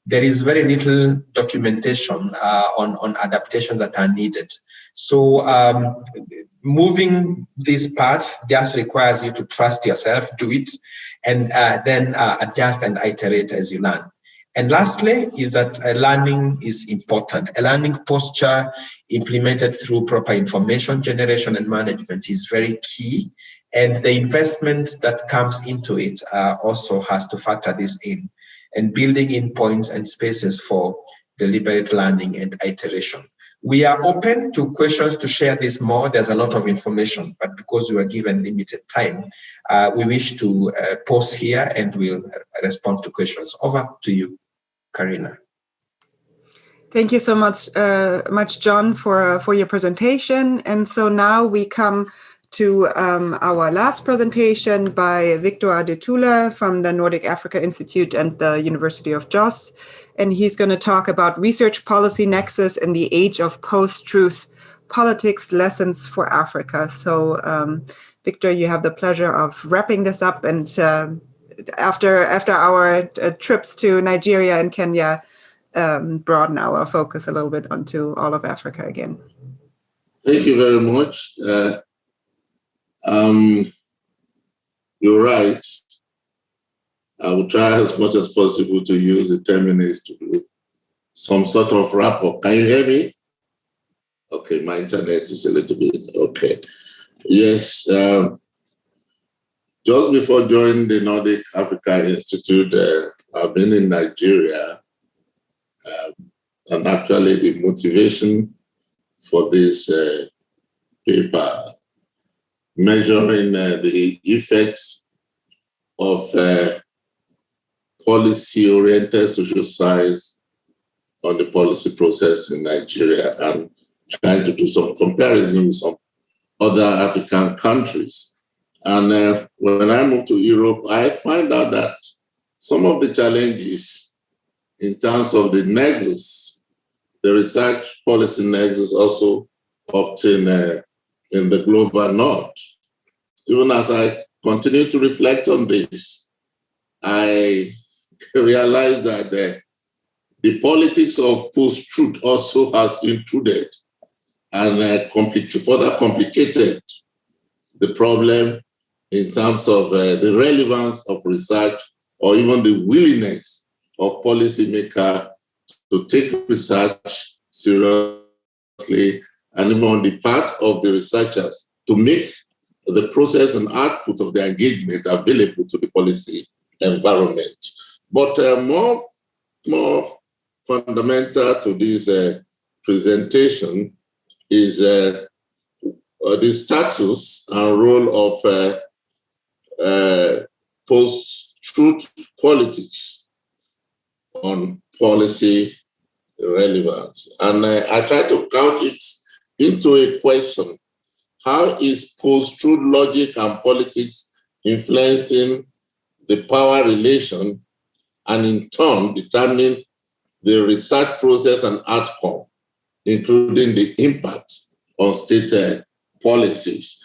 there is very little documentation on adaptations that are needed. So moving this path just requires you to trust yourself, do it, and then adjust and iterate as you learn. And lastly is that learning is important. A learning posture implemented through proper information generation and management is very key. And the investment that comes into it also has to factor this in, and building in points and spaces for deliberate learning and iteration. We are open to questions to share this more. There's a lot of information, but because we are given limited time, we wish to pause here and we'll respond to questions. Over to you, Karina. Thank you so much, John, for your presentation. And so now we come to our last presentation by Victor Adetula from the Nordic Africa Institute and the University of Jos. And he's going to talk about research policy nexus in the age of post-truth politics, lessons for Africa. So Victor, you have the pleasure of wrapping this up. And after our trips to Nigeria and Kenya, broaden our focus a little bit onto all of Africa again. Thank you very much. You're right. I will try as much as possible to use the 10 minutes to do some sort of wrap-up. Can you hear me? Okay, my internet is a little bit okay. Yes, just before joining the Nordic Africa Institute, I've been in Nigeria, and actually the motivation for this paper, measuring the effects of policy-oriented social science on the policy process in Nigeria and trying to do some comparison with some other African countries. And when I moved to Europe, I find out that some of the challenges in terms of the nexus, the research policy nexus also obtained in the global north. Even as I continue to reflect on this, I realized that the politics of post-truth also has intruded and further complicated the problem in terms of the relevance of research or even the willingness of policymakers to take research seriously, and even on the part of the researchers to make the process and output of their engagement available to the policy environment. But more fundamental to this presentation is the status and role of post-truth politics on policy relevance. And I try to count it into a question. How is post-truth logic and politics influencing the power relation and in turn determining the research process and outcome, including the impact on state policies?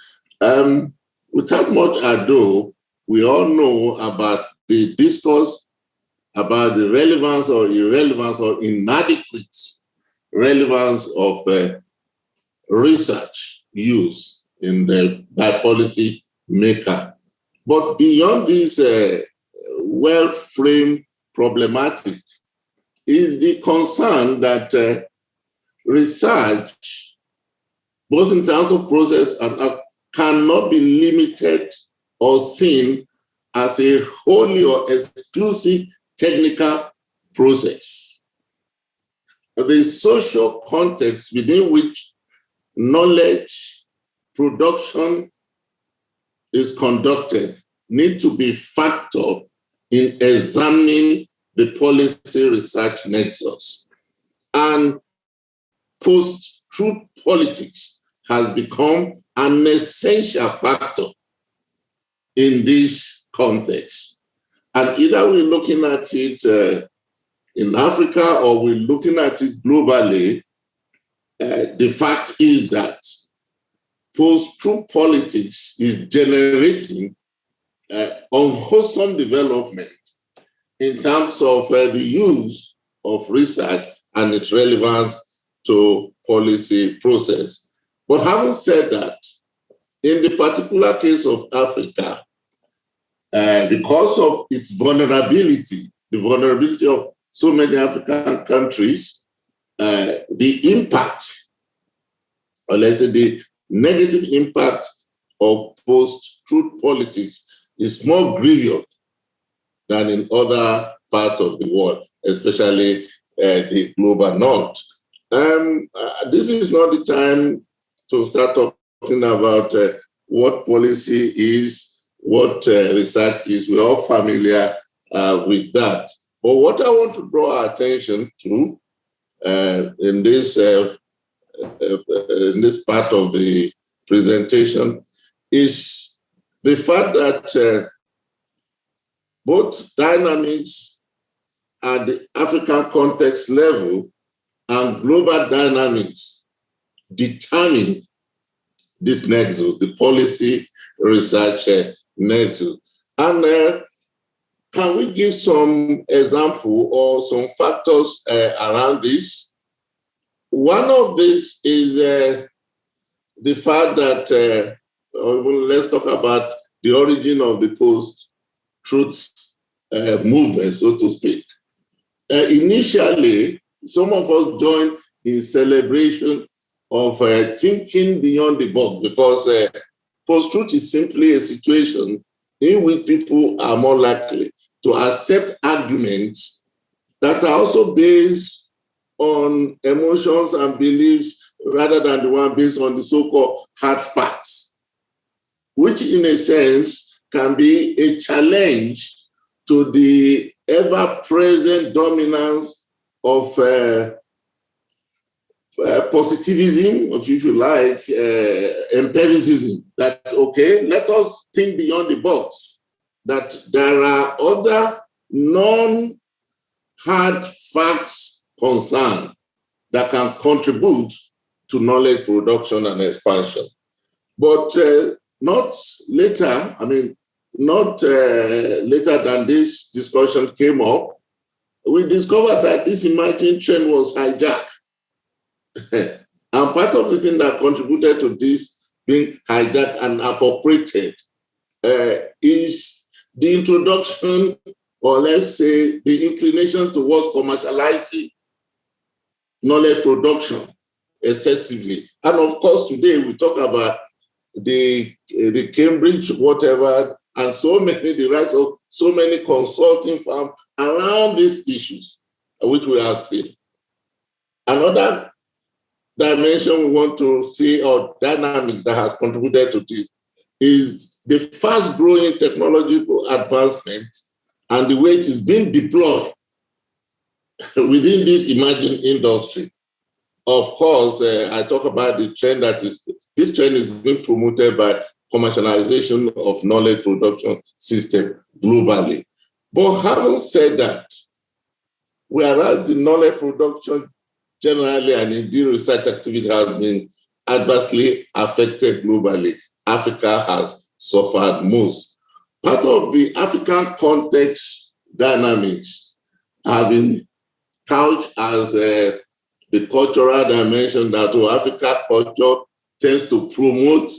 Without much ado, we all know about the discourse about the relevance or irrelevance or inadequate relevance of research use by policy maker. But beyond this well-framed problematic is the concern that research, both in terms of process and cannot be limited or seen as a wholly or exclusive technical process. The social context within which knowledge production is conducted need to be factored in examining the policy research nexus. And post-truth politics has become an essential factor in this context. And either we're looking at it in Africa or we're looking at it globally, the fact is that post-truth politics is generating unwholesome development in terms of the use of research and its relevance to policy process. But having said that, in the particular case of Africa, because of its vulnerability, the vulnerability of so many African countries, the impact, or let's say the negative impact of post-truth politics is more grievous than in other parts of the world, especially the global north. This is not the time to start talking about what policy is, what research is. We're all familiar with that. But what I want to draw our attention to in this part of the presentation is the fact that both dynamics at the African context level and global dynamics determine this nexus, the policy research nexus. And can we give some example or some factors around this? One of this is the fact that, let's talk about the origin of the post-truth movement, so to speak. Initially, some of us joined in celebration of thinking beyond the box, because post-truth is simply a situation in which people are more likely to accept arguments that are also based on emotions and beliefs rather than the one based on the so-called hard facts, which in a sense can be a challenge to the ever-present dominance of positivism, if you like, empiricism, that, okay, let us think beyond the box, that there are other non-hard facts concern that can contribute to knowledge production and expansion. But not later than this discussion came up, we discovered that this emerging trend was hijacked. And part of the thing that contributed to this being hijacked and appropriated is the introduction, or let's say the inclination towards commercializing knowledge production excessively. And of course, today we talk about the Cambridge whatever, and the rise of so many consulting firms around these issues, which we have seen. Another dimension we want to see, or dynamics that has contributed to this, is the fast-growing technological advancement and the way it is being deployed within this emerging industry. Of course, I talk about the trend this trend is being promoted by commercialization of knowledge production system globally. But having said that, whereas the knowledge production generally and indeed research activity has been adversely affected globally, Africa has suffered most. Part of the African context dynamics have been couched as the cultural dimension that Africa culture tends to promote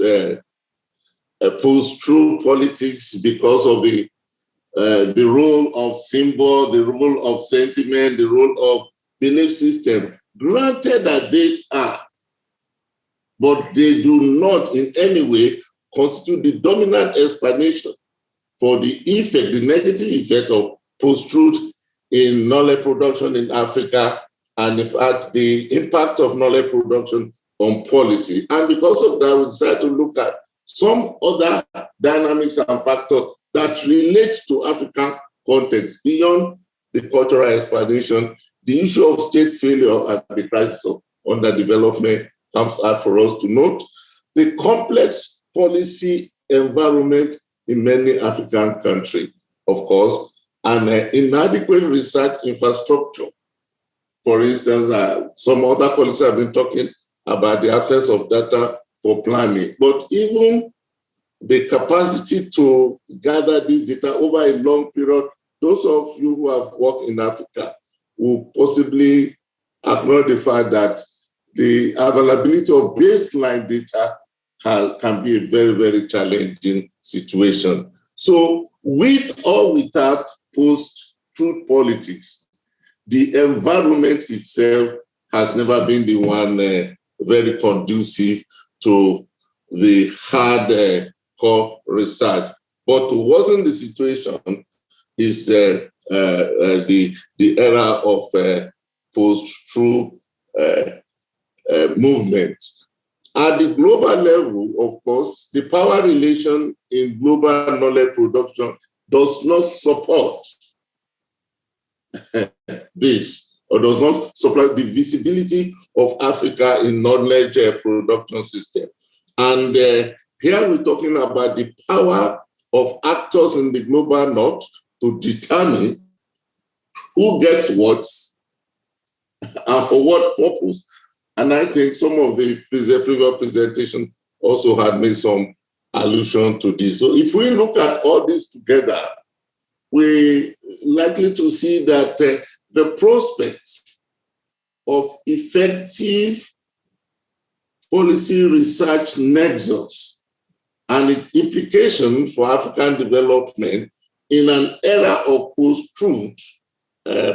post-truth politics because of the role of symbol, the role of sentiment, the role of belief system. Granted that these are, but they do not in any way constitute the dominant explanation for the effect, the negative effect of post-truth in knowledge production in Africa, and in fact, the impact of knowledge production on policy. And because of that, we decided to look at some other dynamics and factors that relate to African context beyond the cultural explanation. The issue of state failure and the crisis of underdevelopment comes out for us to note. The complex policy environment in many African countries, of course, and inadequate research infrastructure. For instance, some other colleagues have been talking about the absence of data for planning, but even the capacity to gather this data over a long period, those of you who have worked in Africa will possibly acknowledge the fact that the availability of baseline data can be a very, very challenging situation. So with or without post-truth politics, the environment itself has never been the one very conducive to the hard research. But wasn't the situation is the era of post-truth movement. At the global level, of course, the power relation in global knowledge production does not support this, or does not support the visibility of Africa in knowledge production system. And here we're talking about the power of actors in the global north to determine who gets what and for what purpose. And I think some of the previous presentation also had made some allusion to this. So if we look at all this together, we're likely to see that the prospects of effective policy research nexus and its implication for African development in an era of post-truth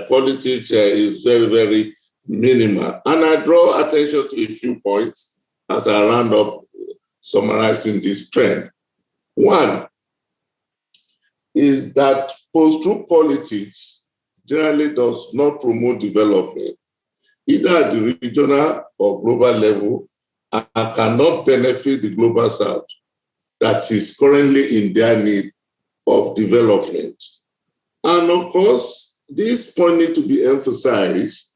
politics is very, very minimal. And I draw attention to a few points as I round up summarizing this trend. One is that post-truth politics generally does not promote development, either at the regional or global level, and cannot benefit the global south that is currently in their need of development. And of course, this point needs to be emphasized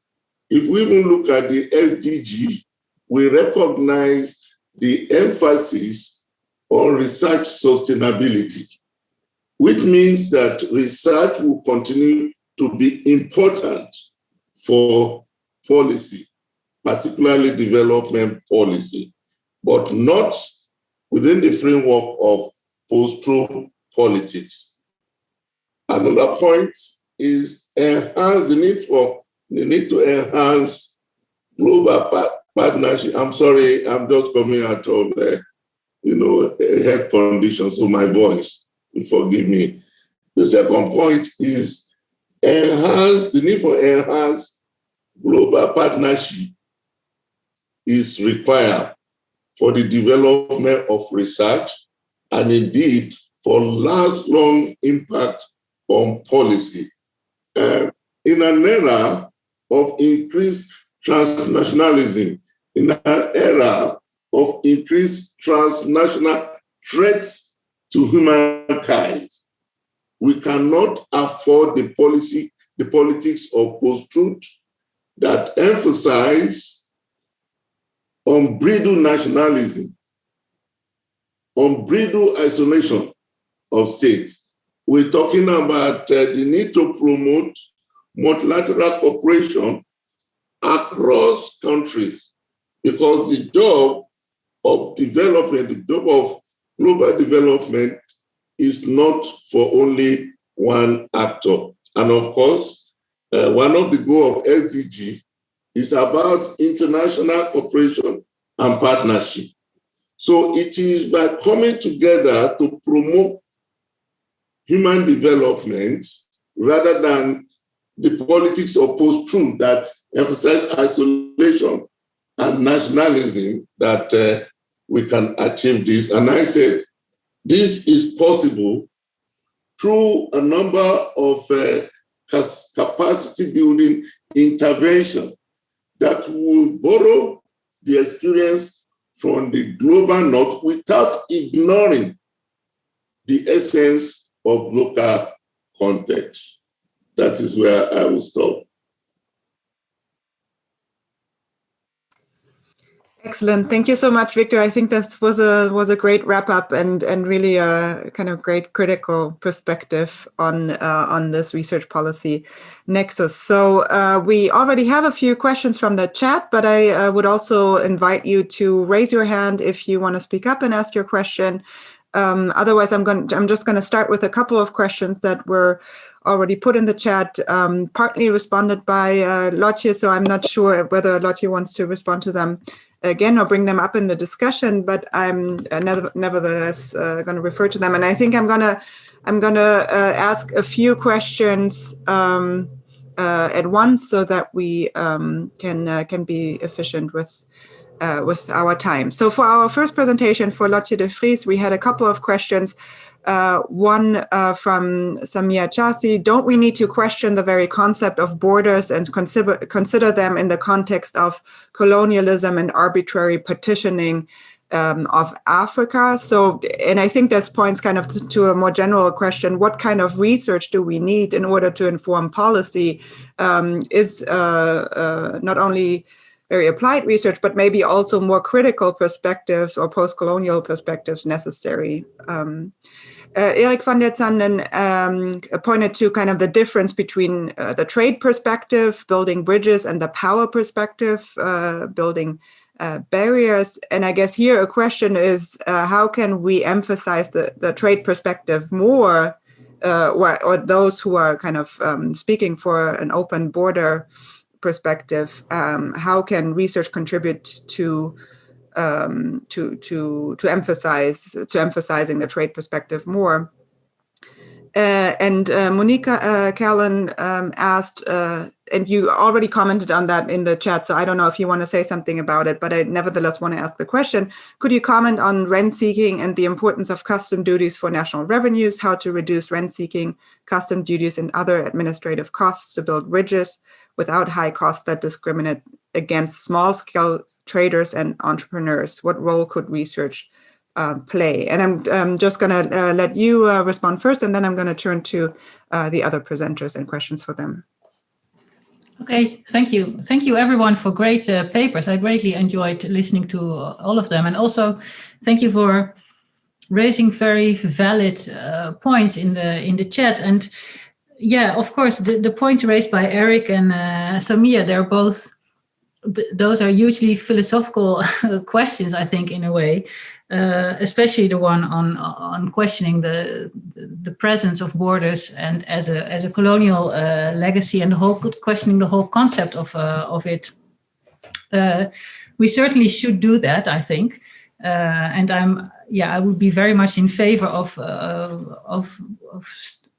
if we even look at the SDG, we recognize the emphasis on research sustainability, which means that research will continue to be important for policy, particularly development policy, but not within the framework of post-truth politics. Another point is the need to enhance global partnership. I'm sorry, I'm just coming out of a health condition, so my voice, forgive me. The second point is the need for enhanced global partnership is required for the development of research and indeed for long impact on policy. In an era of increased transnationalism, in an era of increased transnational threats to humankind, we cannot afford the politics of post-truth that emphasize unbridled nationalism, unbridled isolation of states. We're talking about the need to promote multilateral cooperation across countries, because the job of development, the job of global development is not for only one actor. And of course, one of the goals of SDG is about international cooperation and partnership. So it is by coming together to promote human development rather than the politics of post-truth that emphasize isolation and nationalism that we can achieve this. And I said, this is possible through a number of capacity building intervention that will borrow the experience from the global north without ignoring the essence of local context. That is where I will stop. Excellent. Thank you so much, Victor. I think this was a great wrap up and really a kind of great critical perspective on this research policy nexus. So we already have a few questions from the chat, but I would also invite you to raise your hand if you want to speak up and ask your question. Otherwise, I'm just going to start with a couple of questions that were already put in the chat, partly responded by Lotje, so I'm not sure whether Lotje wants to respond to them again or bring them up in the discussion, but I'm nevertheless going to refer to them. And I think I'm gonna ask a few questions at once so that we can be efficient with our time. So for our first presentation for Lotje de Vries, we had a couple of questions. One from Samia Chasi: don't we need to question the very concept of borders and consider them in the context of colonialism and arbitrary partitioning of Africa? So, and I think this points kind of to a more general question: what kind of research do we need in order to inform policy? Is not only very applied research, but maybe also more critical perspectives or post-colonial perspectives necessary? Erik van der Zanden pointed to kind of the difference between the trade perspective, building bridges, and the power perspective, building barriers. And I guess here a question is, how can we emphasize the trade perspective more, or those who are kind of speaking for an open border perspective? How can research contribute to emphasizing the trade perspective more? And Monica Callan asked, and you already commented on that in the chat, so I don't know if you want to say something about it, but I nevertheless want to ask the question: could you comment on rent seeking and the importance of custom duties for national revenues, how to reduce rent seeking, custom duties, and other administrative costs to build bridges without high costs that discriminate against small-scale traders and entrepreneurs? What role could research play? And I'm just going to let you respond first, and then I'm going to turn to the other presenters and questions for them. Okay, thank you. Thank you everyone for great papers. I greatly enjoyed listening to all of them. And also thank you for raising very valid points in the chat. And yeah, of course, the points raised by Eric and Samia, they're both, those are hugely philosophical questions, I think, in a way, especially the one on questioning the presence of borders and as a colonial legacy, and questioning the whole concept of it. We certainly should do that, I think, and I would be very much in favor of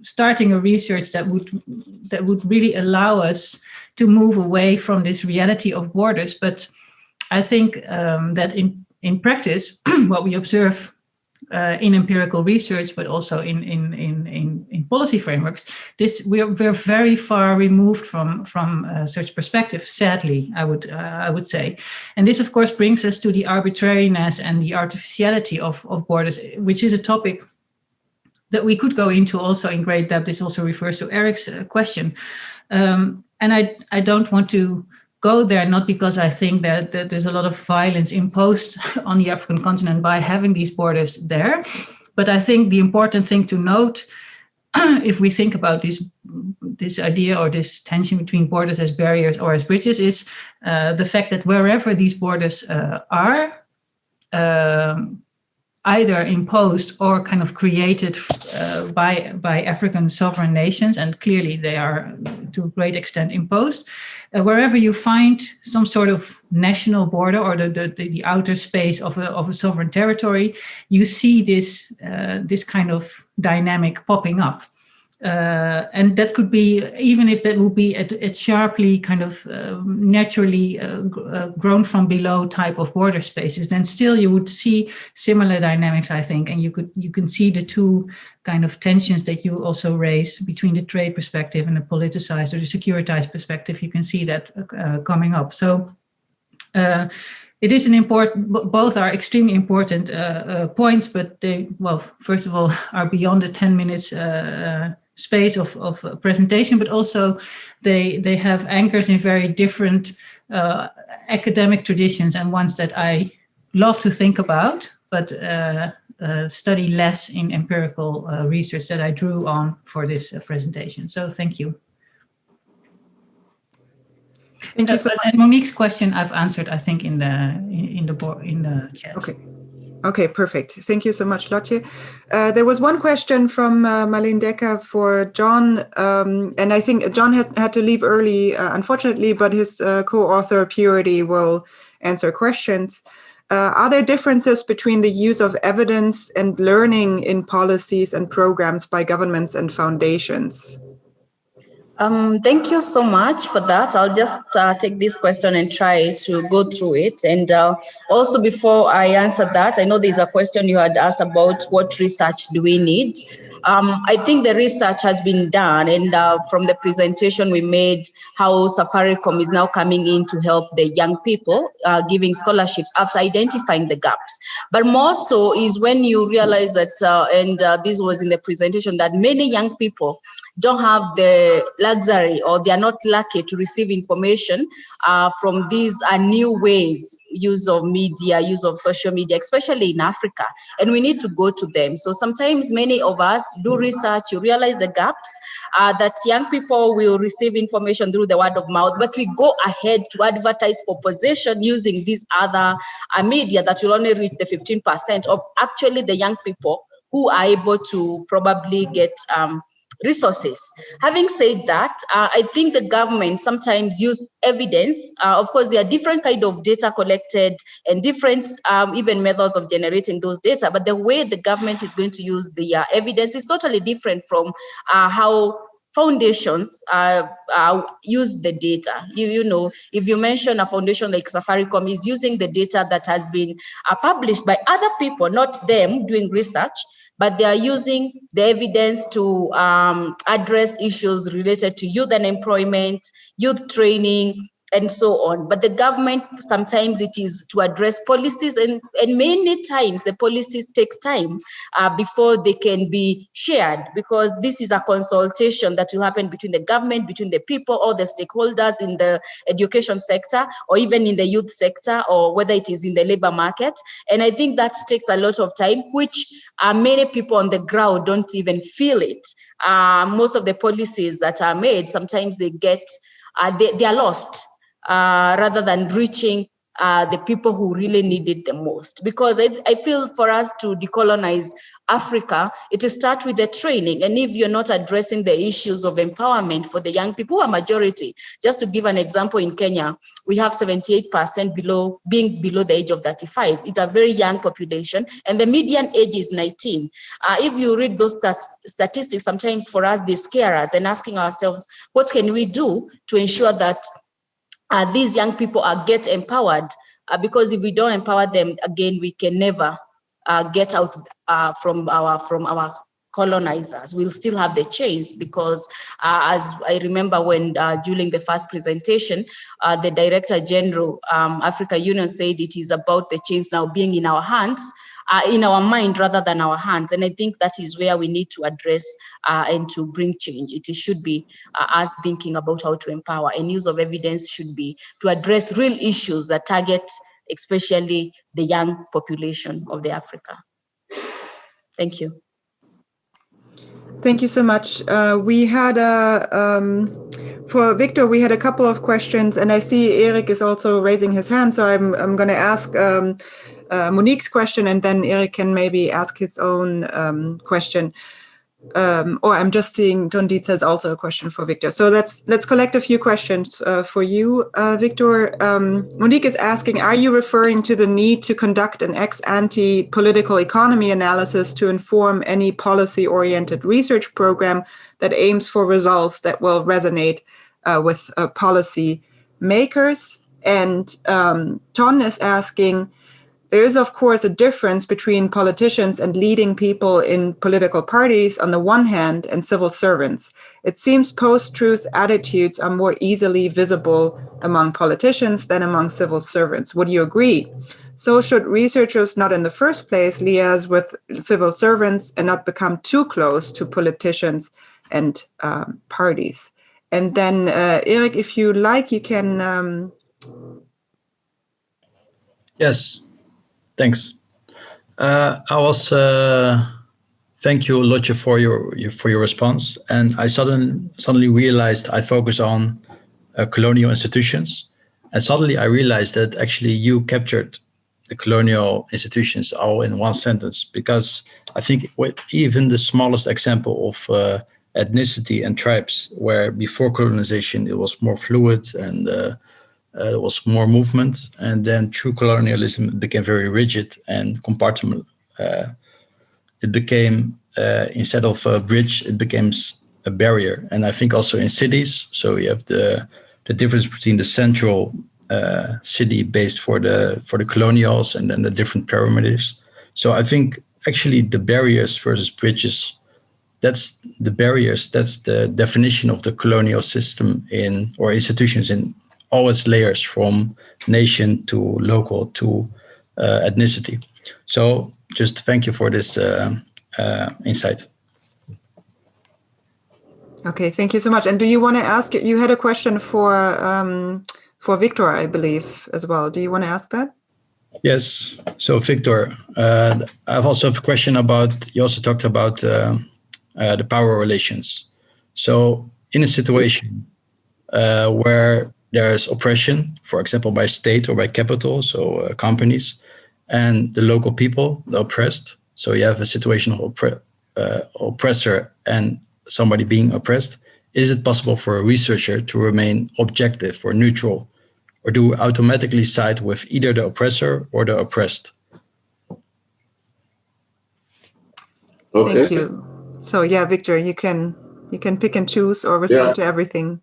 starting a research that would really allow us to move away from this reality of borders. But I think that in practice, what we observe in empirical research, but also in policy frameworks, we're very far removed from such perspective. Sadly, I would say, and this of course brings us to the arbitrariness and the artificiality of borders, which is a topic that we could go into also in great depth. This also refers to Eric's question. And I don't want to go there, not because I think that there's a lot of violence imposed on the African continent by having these borders there. But I think the important thing to note, if we think about this idea or this tension between borders as barriers or as bridges, is the fact that wherever these borders are, either imposed or kind of created by African sovereign nations, and clearly they are to a great extent imposed. Wherever you find some sort of national border or the outer space of a sovereign territory, you see this kind of dynamic popping up. And that could be, even if that would be at sharply kind of naturally grown from below type of border spaces, then still you would see similar dynamics, I think. And you can see the two kind of tensions that you also raise between the trade perspective and the politicized or the securitized perspective. You can see that coming up. So it is an important, both are extremely important points, but they, well, first of all, are beyond the 10 minutes space of presentation, but also they have anchors in very different academic traditions, and ones that I love to think about, but study less in empirical research that I drew on for this presentation. So thank you. Thank you so much. And Monique's question I've answered, I think, in the chat. Okay. Okay, perfect. Thank you so much, Lotje. There was one question from Marlene Decker for John, and I think John has had to leave early, unfortunately, but his co-author Purity will answer questions. Are there differences between the use of evidence and learning in policies and programs by governments and foundations? Thank you so much for that. I'll just take this question and try to go through it. And also, before I answer that, I know there's a question you had asked about what research do we need. I think the research has been done, and from the presentation we made, how Safaricom is now coming in to help the young people, giving scholarships after identifying the gaps. But more so is when you realize that, and this was in the presentation, that many young people don't have the luxury, or they are not lucky to receive information from these new ways, use of media, use of social media, especially in Africa, and we need to go to them. So sometimes many of us do research, you realize the gaps, that young people will receive information through the word of mouth, but we go ahead to advertise for possession using these other media that will only reach the 15% of actually the young people who are able to probably get resources. Having said that, I think the government sometimes use evidence. Of course, there are different kind of data collected and different even methods of generating those data, but the way the government is going to use the evidence is totally different from how foundations use the data. You know, if you mention a foundation like Safaricom is using the data that has been published by other people, not them doing research, but they are using the evidence to address issues related to youth unemployment, youth training, and so on. But the government, sometimes it is to address policies, and many times the policies take time before they can be shared, because this is a consultation that will happen between the government, between the people, all the stakeholders in the education sector, or even in the youth sector, or whether it is in the labor market. And I think that takes a lot of time, which many people on the ground don't even feel it. Most of the policies that are made, sometimes they get, they are lost rather than reaching the people who really need it the most. Because I feel for us to decolonize Africa, it starts with the training. And if you're not addressing the issues of empowerment for the young people, who are majority, just to give an example, in Kenya, we have 78% being below the age of 35. It's a very young population, and the median age is 19. If you read those statistics, sometimes for us, they scare us, and asking ourselves, what can we do to ensure that these young people get empowered? Because if we don't empower them, again, we can never get out from our colonizers. We'll still have the chains, because as I remember when during the first presentation, the Director General, Africa Union, said it is about the chains now being in our hands, in our mind rather than our hands. And I think that is where we need to address and to bring change. It should be us thinking about how to empower, and use of evidence should be to address real issues that target especially the young population of the Africa. Thank you. Thank you so much. We had for Victor, we had a couple of questions, and I see Eric is also raising his hand. So I'm going to ask Monique's question, and then Eric can maybe ask his own question. Or I'm just seeing John Dietz has also a question for Victor. So let's collect a few questions for you, Victor. Monique is asking, are you referring to the need to conduct an ex-ante political economy analysis to inform any policy-oriented research program that aims for results that will resonate with policy makers? And Ton is asking, there is, of course, a difference between politicians and leading people in political parties on the one hand and civil servants. It seems post-truth attitudes are more easily visible among politicians than among civil servants. Would you agree? So should researchers not in the first place liaise with civil servants and not become too close to politicians and parties? And then, Eric, if you like, you can... Yes. Thanks. I was thank you, Lotje, for your response. And I suddenly realized I focus on colonial institutions, and suddenly I realized that actually you captured the colonial institutions all in one sentence, because I think with even the smallest example of ethnicity and tribes, where before colonization it was more fluid and there was more movement, and then through colonialism it became very rigid and compartmental. It became instead of a bridge, it becomes a barrier. And I think also in cities, so you have the difference between the central city based for the colonials and then the different parameters. So I think actually the barriers versus bridges, that's the barriers, that's the definition of the colonial system or institutions in all its layers, from nation to local to ethnicity. So just thank you for this insight. Okay, thank you so much. And do you want to ask, you had a question for Victor, I believe, as well. Do you want to ask that? Yes. So Victor, I also have a question about, you also talked about the power relations. So in a situation where there's oppression, for example, by state or by capital, so companies, and the local people, the oppressed. So you have a situation of oppressor and somebody being oppressed. Is it possible for a researcher to remain objective or neutral, or do we automatically side with either the oppressor or the oppressed? Okay. Thank you. So yeah, Victor, you can pick and choose or respond to everything.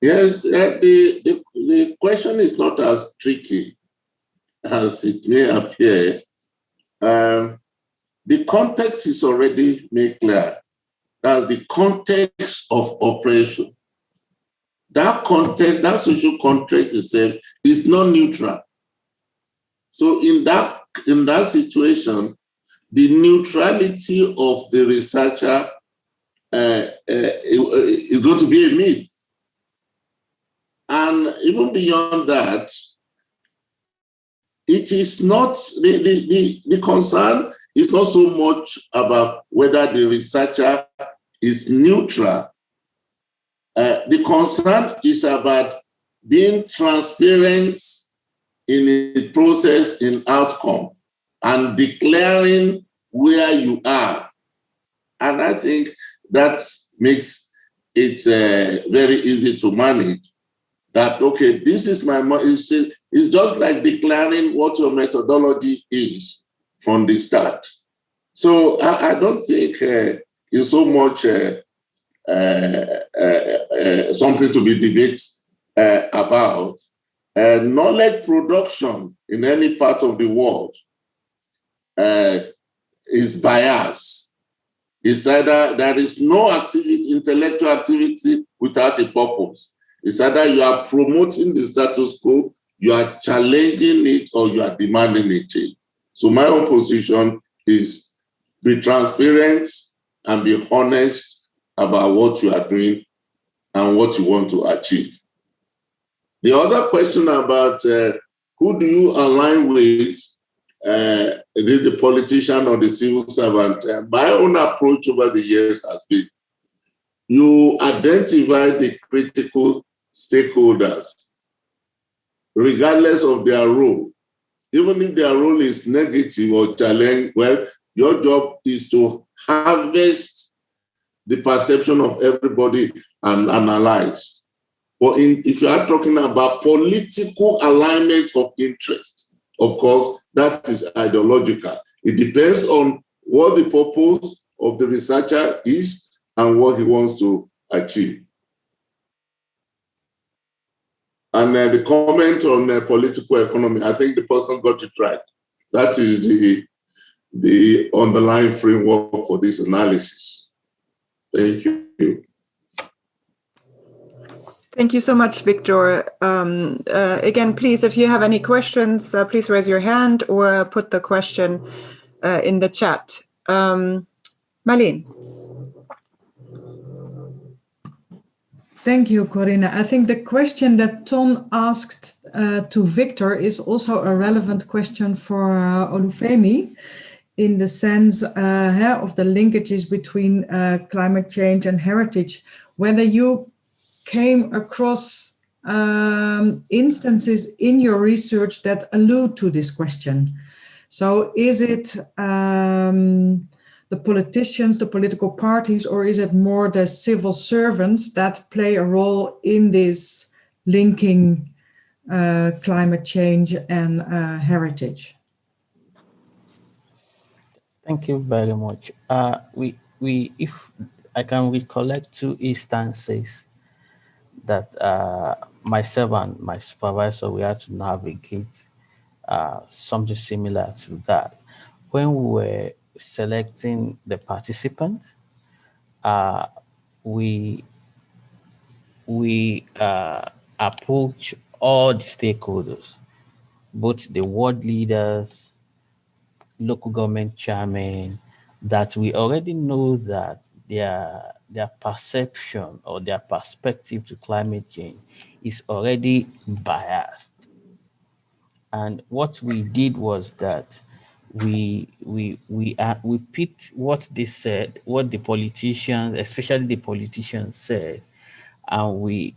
Yes, the question is not as tricky as it may appear. The context is already made clear. That's the context of operation. that context, that social context itself is not neutral. So in that situation, the neutrality of the researcher is going to be a myth. And even beyond that, it is not, the concern is not so much about whether the researcher is neutral. The concern is about being transparent in the process, in outcome, and declaring where you are. And I think that makes it very easy to manage. That, okay, this is my, it's just like declaring what your methodology is from the start. So I don't think it's so much something to be debated about. Knowledge production in any part of the world is biased. It's either there is no activity, intellectual activity without a purpose. It's either you are promoting the status quo, you are challenging it, or you are demanding a change. So my own position is be transparent and be honest about what you are doing and what you want to achieve. The other question about who do you align with, the politician or the civil servant? My own approach over the years has been, you identify the critical stakeholders, regardless of their role. Even if their role is negative or challenge, well, your job is to harvest the perception of everybody and analyze. But if you are talking about political alignment of interest, of course, that is ideological. It depends on what the purpose of the researcher is and what he wants to achieve. And the comment on political economy, I think the person got it right. That is the underlying framework for this analysis. Thank you. Thank you so much, Victor. Again, please, if you have any questions, please raise your hand or put the question in the chat. Marlene. Thank you, Corinna. I think the question that Tom asked to Victor is also a relevant question for Olufemi, in the sense of the linkages between climate change and heritage. Whether you came across instances in your research that allude to this question. So is it the politicians, the political parties, or is it more the civil servants that play a role in this linking climate change and heritage? Thank you very much. If I can recollect two instances that myself and my supervisor, we had to navigate something similar to that. When we were selecting the participants, we approach all the stakeholders, both the world leaders, local government chairmen, that we already know that their perception or their perspective to climate change is already biased. And what we did was that we picked what they said, what the politicians, especially the politicians, said, and we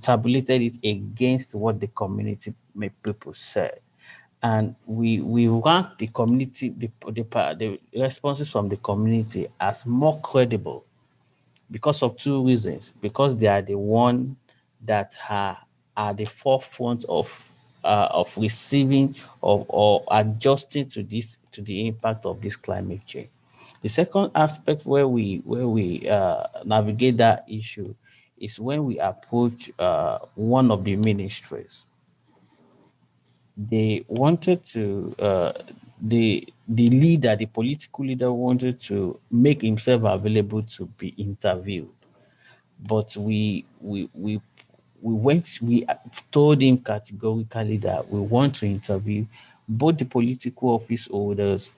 tabulated it against what the community people said. And we ranked the community, the responses from the community as more credible because of two reasons. Because they are the one that are the forefront of receiving or adjusting to the impact of this climate change. The second aspect where we navigate that issue is when we approach one of the ministries. They wanted to the leader, the political leader, wanted to make himself available to be interviewed, but we we told him categorically that we want to interview both the political office holders,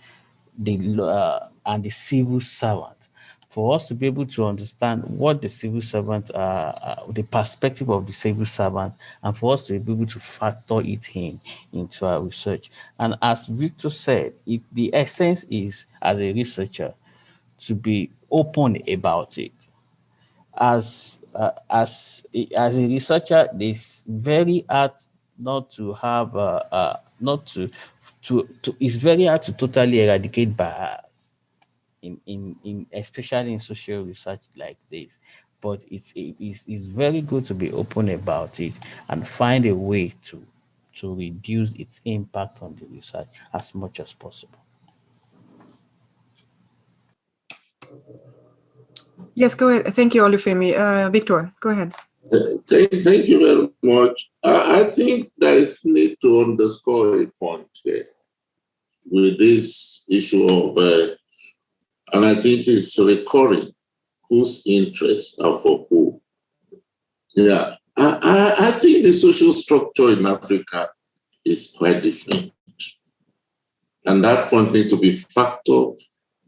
and the civil servant, for us to be able to understand what the civil servant, the perspective of the civil servant, and for us to be able to factor it into our research. And as Victor said, the essence is, as a researcher, to be open about it. As a researcher, it's very hard not to have not to it's very hard to totally eradicate bias in especially in social research like this. But it's very good to be open about it and find a way to reduce its impact on the research as much as possible. Yes, go ahead. Thank you, Olufemi. Victor, go ahead. Thank you very much. I think there is need to underscore a point here with this issue of, and I think it's recurring, whose interests are for who. Yeah, I think the social structure in Africa is quite different. And that point needs to be factored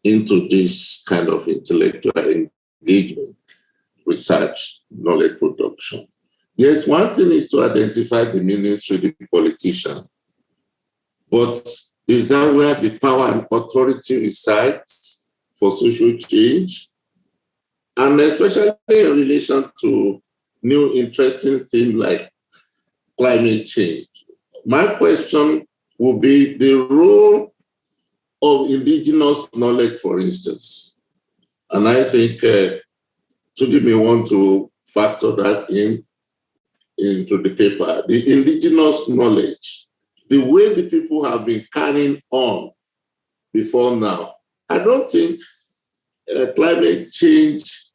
into this kind of intellectual engagement, research, knowledge production. Yes, one thing is to identify the ministry, the politician, but is that where the power and authority resides for social change? And especially in relation to new interesting things like climate change. My question would be the role of indigenous knowledge, for instance. And I think Tuji may want to factor that into the paper. The indigenous knowledge, the way the people have been carrying on before now. I don't think climate change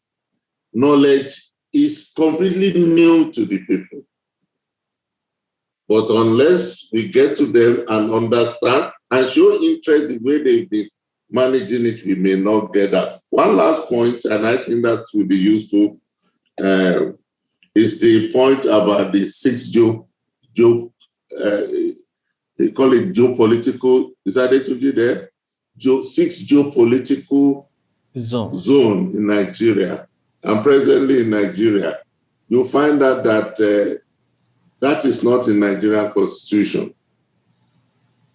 knowledge is completely new to the people. But unless we get to them and understand and show interest the way they've been managing it, we may not get that. One last point, and I think that will be useful, is the point about the six they call it geopolitical, is that it to be there? Six geopolitical zone in Nigeria. And presently in Nigeria, you'll find out that that is not in Nigerian constitution.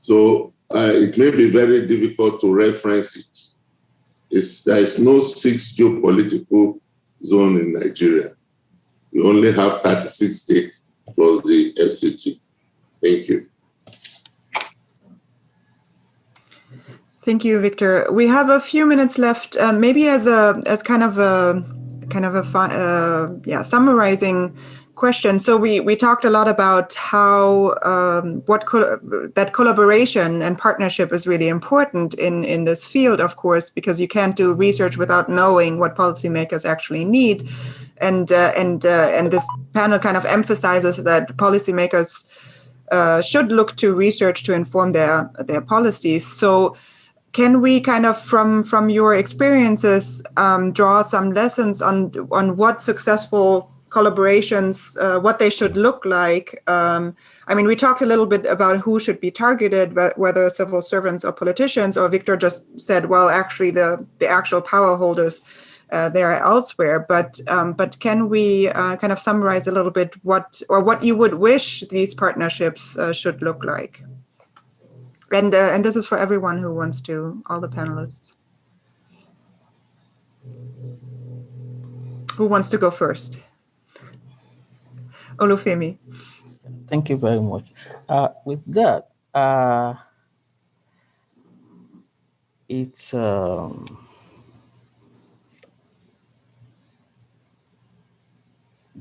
So it may be very difficult to reference it. There is no six geopolitical zone in Nigeria. We only have 36 states plus the FCT. Thank you. Thank you, Victor. We have a few minutes left. Maybe as kind of a summarizing question. So we talked a lot about how that collaboration and partnership is really important in this field, of course, because you can't do research without knowing what policymakers actually need, and this panel kind of emphasizes that policymakers should look to research to inform their policies. So can we kind of, from your experiences, draw some lessons on what successful collaborations, what they should look like? I mean, we talked a little bit about who should be targeted, whether civil servants or politicians, or Victor just said, well, actually the actual power holders, they are elsewhere. But can we kind of summarize a little bit what you would wish these partnerships should look like? And this is for everyone who wants to, all the panelists. Who wants to go first? Olufemi. Thank you very much. With that, it's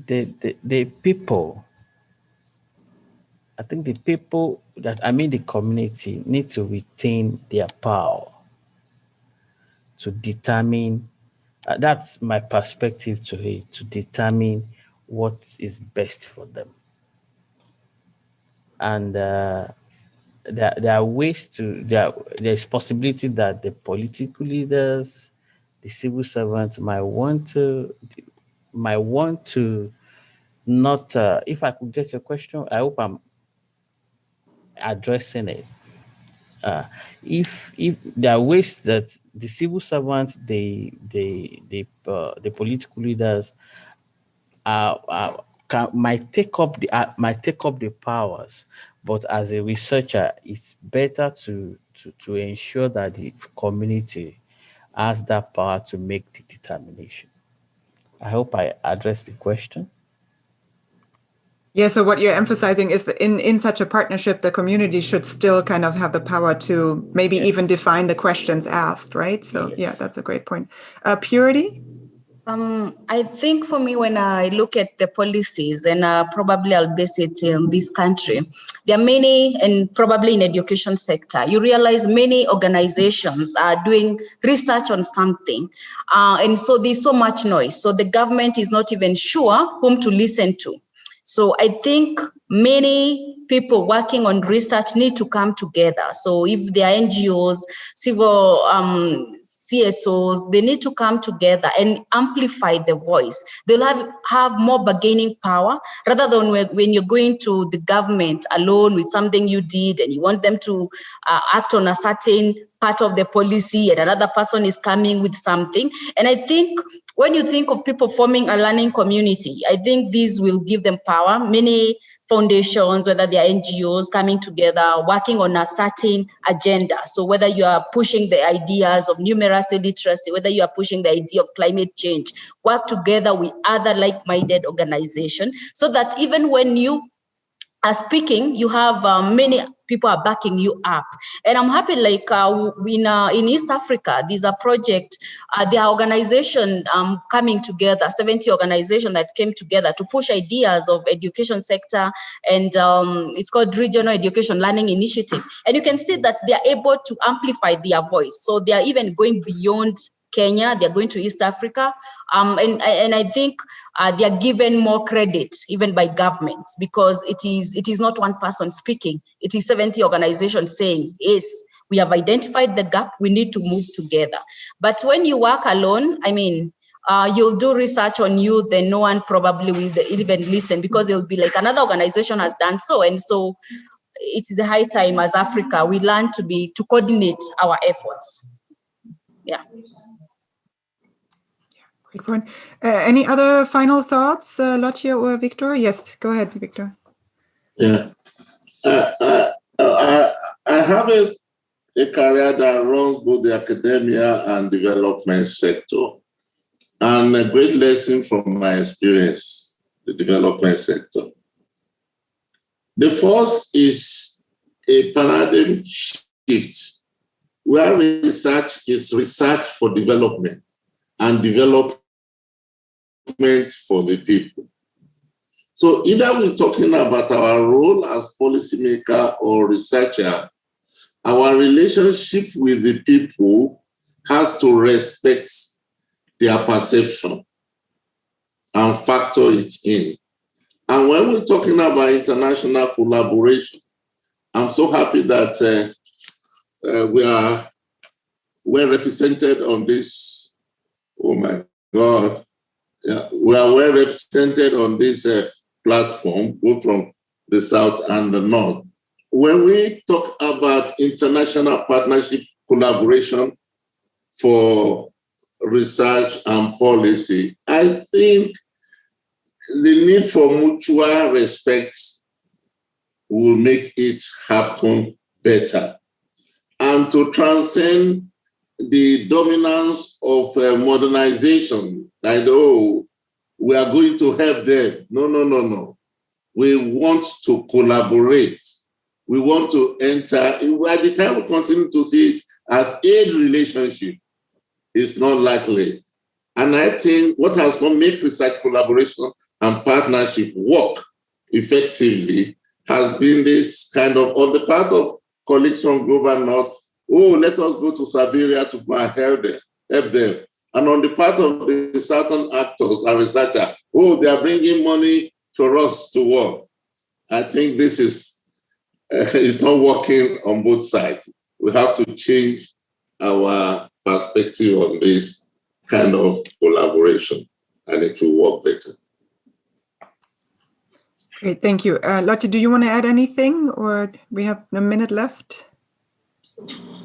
the people. I think the people the community need to retain their power to determine, that's my perspective to it, to determine what is best for them. And there are ways there's possibility that the political leaders, the civil servants might want to not, if I could get your question, I hope I'm addressing it. If there are ways that the civil servants, the political leaders might take up the powers, but as a researcher, it's better to ensure that the community has that power to make the determination. I hope I addressed the question. Yeah, so what you're emphasizing is that in such a partnership, the community should still kind of have the power to maybe even define the questions asked, right? So yeah, that's a great point. Purity? I think for me, when I look at the policies, and probably I'll base it in this country, there are many, and probably in education sector, you realize many organizations are doing research on something. And so there's so much noise. So the government is not even sure whom to listen to. So I think many people working on research need to come together. So if there are NGOs, civil CSOs, they need to come together and amplify the voice. They'll have more bargaining power rather than when you're going to the government alone with something you did and you want them to act on a certain part of the policy and another person is coming with something. And I think when you think of people forming a learning community, I think this will give them power. Many foundations, whether they are NGOs coming together, working on a certain agenda. So whether you are pushing the ideas of numeracy literacy, whether you are pushing the idea of climate change, work together with other like-minded organizations so that even when you are speaking, you have many people are backing you up. And I'm happy, like in East Africa, there's a project, there are organizations coming together, 70 organizations that came together to push ideas of education sector, and it's called Regional Education Learning Initiative. And you can see that they are able to amplify their voice. So they are even going beyond Kenya, they're going to East Africa. And I think they are given more credit even by governments because it is not one person speaking. It is 70 organizations saying, yes, we have identified the gap, we need to move together. But when you work alone, I mean, you'll do research on you, then no one probably will even listen because it'll be like another organization has done so. And so it's the high time as Africa, we learn to coordinate our efforts. Yeah. Great point. Any other final thoughts, Lotje or Victor? Yes, go ahead, Victor. Yeah. I have a career that runs both the academia and development sector. And a great lesson from my experience, the development sector. The first is a paradigm shift where research is research for development and development for the people. So either we're talking about our role as policymaker or researcher, our relationship with the people has to respect their perception and factor it in. And when we're talking about international collaboration, I'm so happy that we're represented on this. Oh my God. Yeah, we are well represented on this platform, both from the South and the North. When we talk about international partnership collaboration for research and policy, I think the need for mutual respect will make it happen better. And to transcend the dominance of modernization, like, oh, we are going to help them. No. We want to collaborate. We want to enter. By the time we continue to see it as aid relationship, it's not likely. And I think what has going to make research collaboration and partnership work effectively has been this kind of, on the part of colleagues from Global North, oh, let us go to Siberia to help them. And on the part of the Southern actors and researchers, oh, they are bringing money for us to work. I think this is it's not working on both sides. We have to change our perspective on this kind of collaboration, and it will work better. Great, thank you. Lotte, do you want to add anything, or we have a minute left?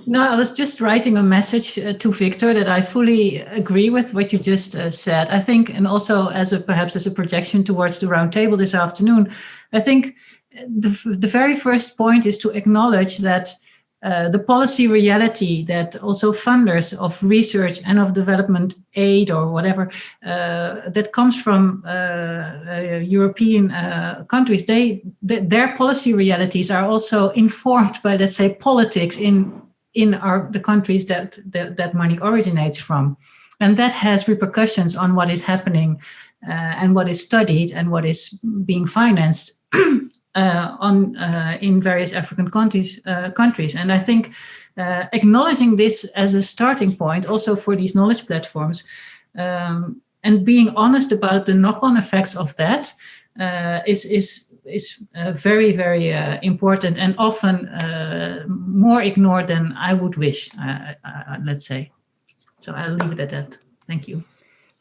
No, I was just writing a message to Victor that I fully agree with what you just said. I think, and also perhaps as a projection towards the roundtable this afternoon, I think the very first point is to acknowledge that the policy reality that also funders of research and of development aid or whatever that comes from European countries, their policy realities are also informed by, let's say, politics in the countries that money originates from. And that has repercussions on what is happening and what is studied and what is being financed in various African countries. And I think acknowledging this as a starting point also for these knowledge platforms and being honest about the knock-on effects of that is very, very important, and often more ignored than I would wish, let's say. So I'll leave it at that. Thank you.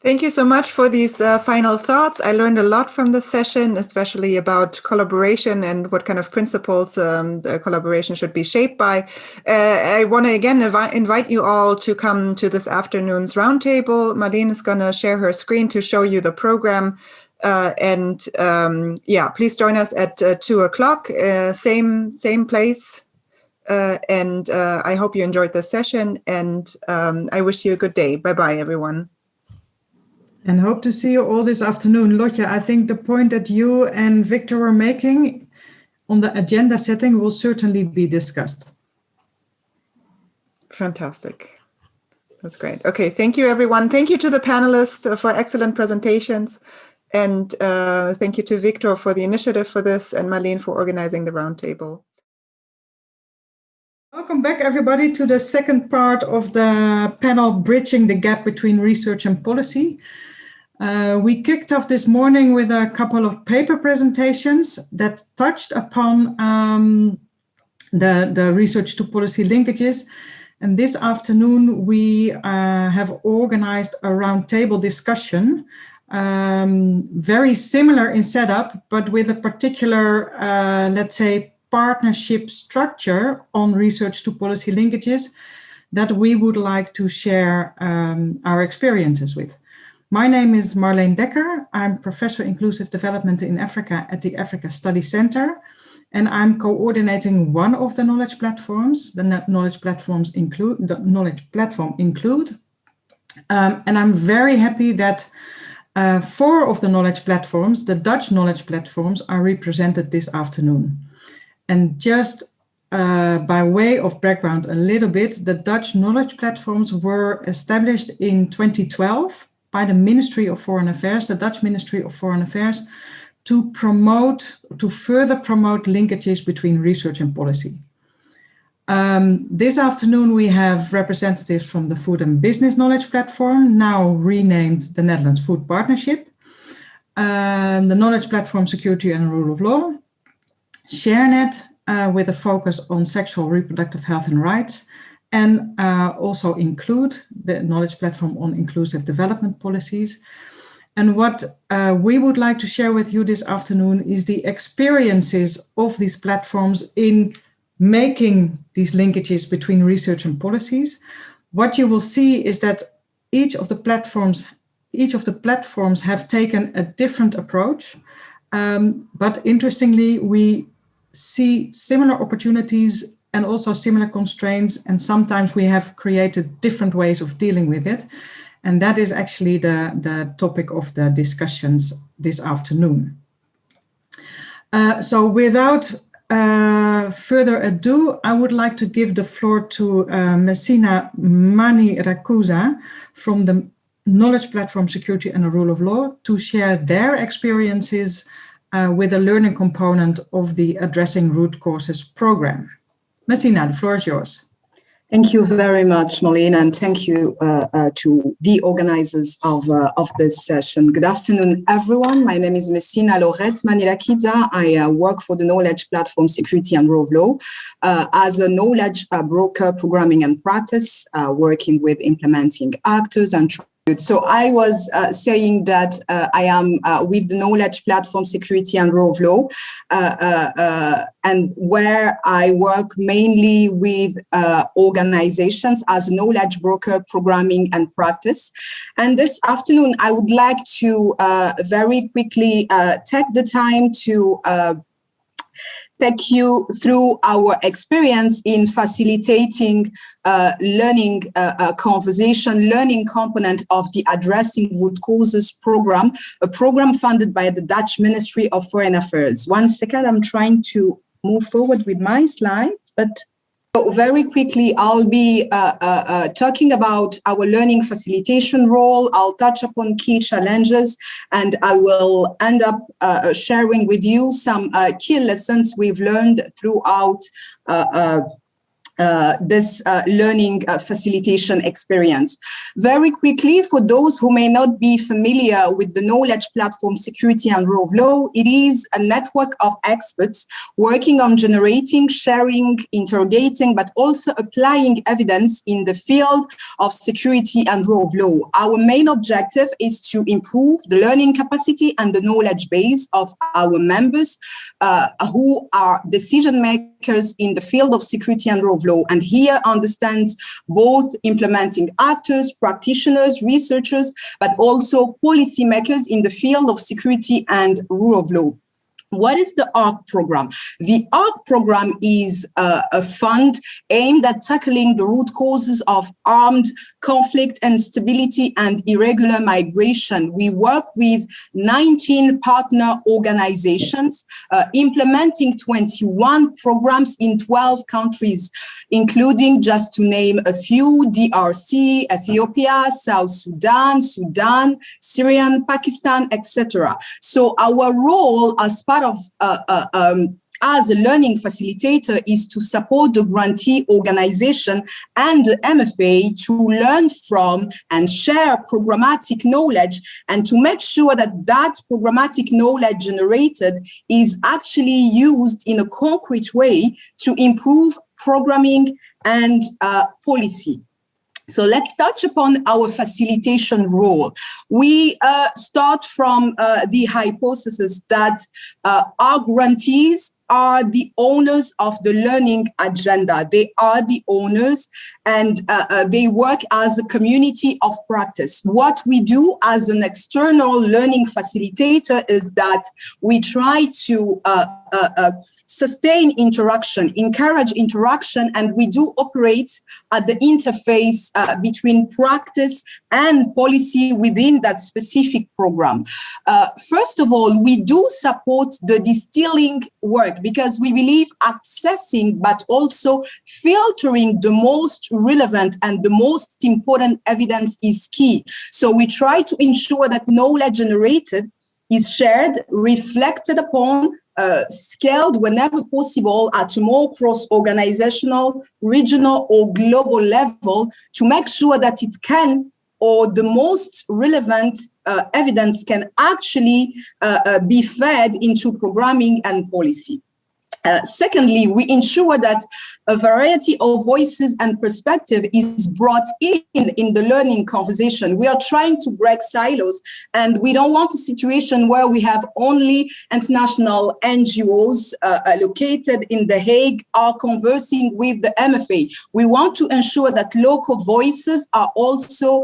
Thank you so much for these final thoughts. I learned a lot from this session, especially about collaboration and what kind of principles the collaboration should be shaped by. I want to again invite you all to come to this afternoon's roundtable. Marlene is going to share her screen to show you the program. Please join us at 2:00, same place. I hope you enjoyed this session, and I wish you a good day. Bye-bye, everyone. And hope to see you all this afternoon. Lotte, I think the point that you and Victor were making on the agenda setting will certainly be discussed. Fantastic. That's great. Okay, thank you, everyone. Thank you to the panelists for excellent presentations. And thank you to Victor for the initiative for this, and Marlene for organizing the roundtable. Welcome back, everybody, to the second part of the panel, Bridging the Gap Between Research and Policy. We kicked off this morning with a couple of paper presentations that touched upon the research to policy linkages. And this afternoon, we have organized a roundtable discussion, very similar in setup, but with a particular, let's say, partnership structure on research to policy linkages that we would like to share our experiences with. My name is Marleen Dekker. I'm Professor Inclusive Development in Africa at the Africa Study Center, and I'm coordinating one of the knowledge platforms. The knowledge platform Include. And I'm very happy that 4 of the knowledge platforms, the Dutch knowledge platforms, are represented this afternoon. And just by way of background a little bit, the Dutch knowledge platforms were established in 2012 by the Ministry of Foreign Affairs, the Dutch Ministry of Foreign Affairs, to further promote linkages between research and policy. This afternoon, we have representatives from the Food and Business Knowledge Platform, now renamed the Netherlands Food Partnership, the Knowledge Platform Security and Rule of Law, ShareNet, with a focus on sexual reproductive health and rights, and also Include, the knowledge platform on inclusive development policies. And what we would like to share with you this afternoon is the experiences of these platforms in making these linkages between research and policies. What you will see is that each of the platforms have taken a different approach. But interestingly, we see similar opportunities and also similar constraints, and sometimes we have created different ways of dealing with it. And that is actually the topic of the discussions this afternoon. So without further ado, I would like to give the floor to Messina Manirakusa from the Knowledge Platform Security and the Rule of Law to share their experiences with a learning component of the Addressing Root Causes program. Messina, the floor is yours. Thank you very much, Marlene, and thank you to the organizers of this session. Good afternoon, everyone. My name is Messina Laurette Manirakiza. I work for the Knowledge Platform Security and Rule of Law as a knowledge broker, programming and practice, working with implementing actors and So I was saying that I am with the Knowledge Platform Security and Rule of Law, and where I work mainly with organizations as a knowledge broker, programming and practice. And this afternoon, I would like to very quickly take the time to take you through our experience in facilitating learning conversation, learning component of the Addressing Root Causes program, a program funded by the Dutch Ministry of Foreign Affairs. 1 second, I'm trying to move forward with my slides, but very quickly, I'll be talking about our learning facilitation role. I'll touch upon key challenges, and I will end up sharing with you some key lessons we've learned throughout this learning facilitation experience. Very quickly, for those who may not be familiar with the Knowledge Platform Security and Rule of Law, it is a network of experts working on generating, sharing, interrogating, but also applying evidence in the field of security and rule of law. Our main objective is to improve the learning capacity and the knowledge base of our members who are decision makers in the field of security and rule of law, and here understands both implementing actors, practitioners, researchers, but also policymakers in the field of security and rule of law. What is the ARC program? The ARC program is a fund aimed at tackling the root causes of armed conflict, instability, and irregular migration. We work with 19 partner organizations, implementing 21 programs in 12 countries, including, just to name a few, DRC, Ethiopia, South Sudan, Syria, Pakistan, etc. So our role as part of as a learning facilitator is to support the grantee organization and the MFA to learn from and share programmatic knowledge, and to make sure that that programmatic knowledge generated is actually used in a concrete way to improve programming and policy. So let's touch upon our facilitation role. We start from the hypothesis that our grantees are the owners of the learning agenda. They are the owners, and they work as a community of practice. What we do as an external learning facilitator is that we try to sustain interaction, encourage interaction, and we do operate at the interface between practice and policy within that specific program. First of all, we do support the distilling work because we believe accessing but also filtering the most relevant and the most important evidence is key. So we try to ensure that knowledge generated is shared, reflected upon, scaled whenever possible at a more cross-organizational, regional or global level to make sure that it can, or the most relevant evidence can actually be fed into programming and policy. Secondly, we ensure that a variety of voices and perspective is brought in the learning conversation. We are trying to break silos, and we don't want a situation where we have only international NGOs located in The Hague are conversing with the MFA. We want to ensure that local voices are also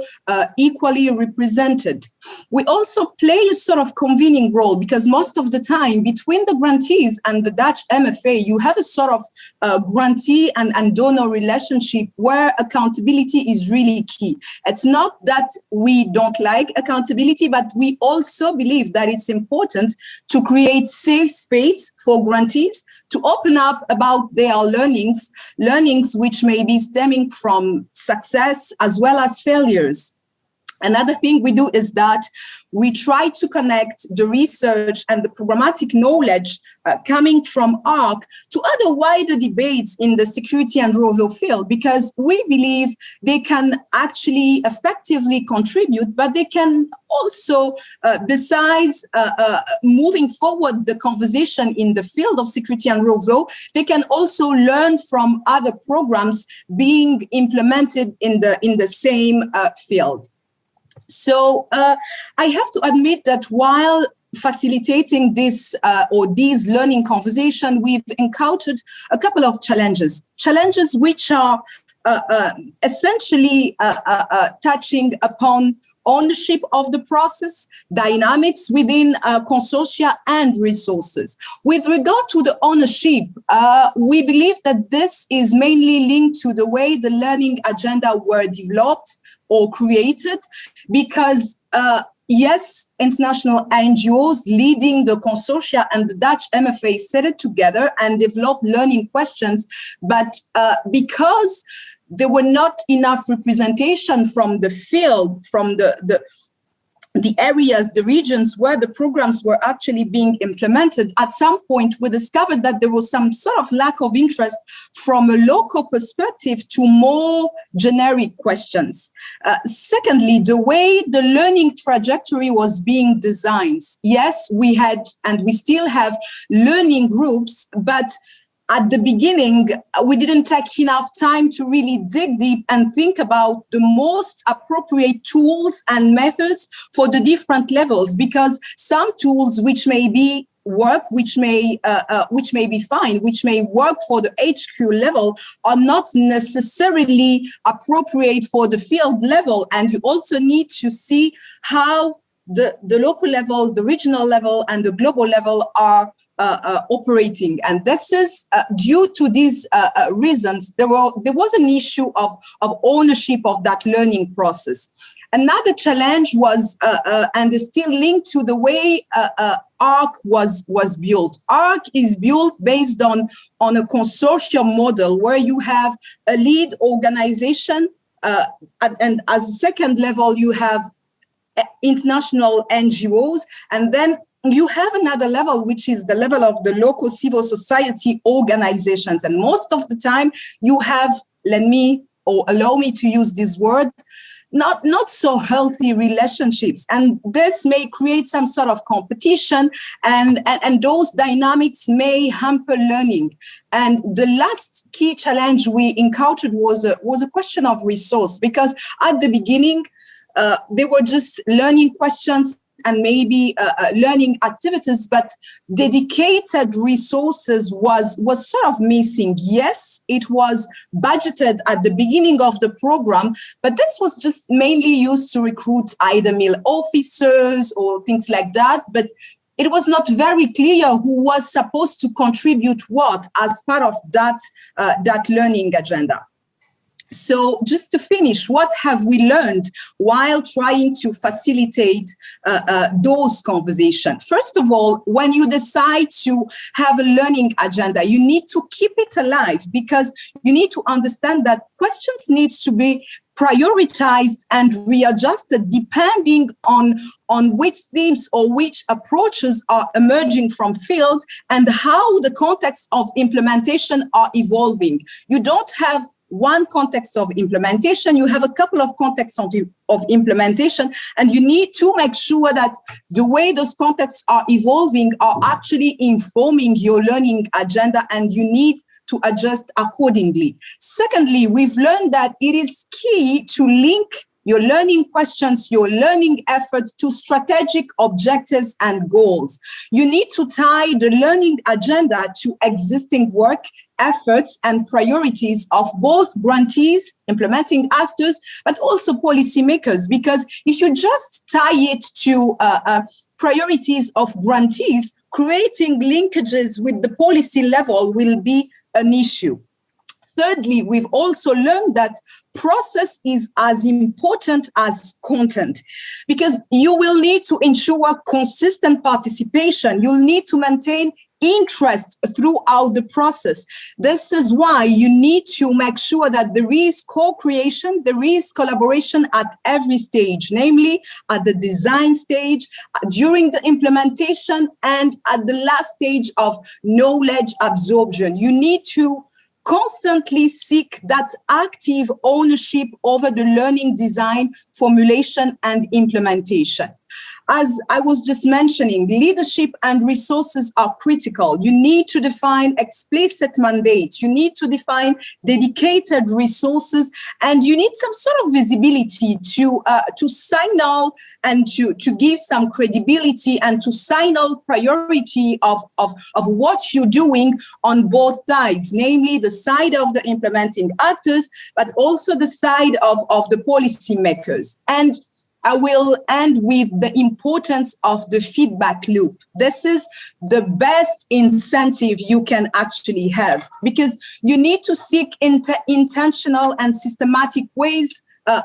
equally represented. We also play a sort of convening role because most of the time between the grantees and the Dutch MFA, you have a sort of grantee and donor relationship where accountability is really key. It's not that we don't like accountability, but we also believe that it's important to create safe space for grantees to open up about their learnings which may be stemming from success as well as failures. Another thing we do is that we try to connect the research and the programmatic knowledge coming from ARC to other wider debates in the security and rule of law field, because we believe they can actually effectively contribute, but they can also, besides moving forward the conversation in the field of security and rule of law, they can also learn from other programs being implemented in the same field. So I have to admit that while facilitating this or these learning conversation, we've encountered a couple of challenges which are essentially touching upon ownership of the process, dynamics within consortia, and resources. With regard to the ownership, we believe that this is mainly linked to the way the learning agenda were developed or created, because yes, international NGOs leading the consortia and the Dutch MFA set it together and developed learning questions, but because there were not enough representation from the field, from the areas, the regions where the programs were actually being implemented, at some point we discovered that there was some sort of lack of interest from a local perspective to more generic questions. Secondly, the way the learning trajectory was being designed. Yes, we had and we still have learning groups, but at the beginning, we didn't take enough time to really dig deep and think about the most appropriate tools and methods for the different levels, because some tools which may be which may be fine, which may work for the HQ level, are not necessarily appropriate for the field level. And you also need to see how the local level, the regional level, and the global level are operating. And this is due to these reasons, there was an issue of ownership of that learning process. Another challenge was, and is still linked to the way ARC was built. ARC is built based on a consortium model where you have a lead organization, and as a second level, you have international NGOs, and then you have another level, which is the level of the local civil society organizations. And most of the time you have, allow me to use this word, not so healthy relationships. And this may create some sort of competition, and those dynamics may hamper learning. And the last key challenge we encountered was a question of resource, because at the beginning, they were just learning questions and maybe learning activities, but dedicated resources was sort of missing. Yes, it was budgeted at the beginning of the program, but this was just mainly used to recruit either male officers or things like that. But it was not very clear who was supposed to contribute what as part of that learning agenda. So just to finish, what have we learned while trying to facilitate those conversations? First of all, when you decide to have a learning agenda, you need to keep it alive, because you need to understand that questions need to be prioritized and readjusted depending on which themes or which approaches are emerging from field and how the context of implementation are evolving. You don't have one context of implementation, you have a couple of contexts of implementation, and you need to make sure that the way those contexts are evolving are actually informing your learning agenda, and you need to adjust accordingly. Secondly, we've learned that it is key to link your learning questions, your learning effort to strategic objectives and goals. You need to tie the learning agenda to existing work, efforts, and priorities of both grantees, implementing actors, but also policymakers. Because if you just tie it to priorities of grantees, creating linkages with the policy level will be an issue. Thirdly, we've also learned that process is as important as content, because you will need to ensure consistent participation. You'll need to maintain interest throughout the process. This is why you need to make sure that there is co-creation, there is collaboration at every stage, namely at the design stage, during the implementation, and at the last stage of knowledge absorption. You need to constantly seek that active ownership over the learning design, formulation, and implementation. As I was just mentioning, leadership and resources are critical. You need to define explicit mandates. You need to define dedicated resources, and you need some sort of visibility to signal and to give some credibility and to signal priority of what you're doing on both sides, namely the side of the implementing actors, but also the side of the policy makers. And I will end with the importance of the feedback loop. This is the best incentive you can actually have, because you need to seek intentional and systematic ways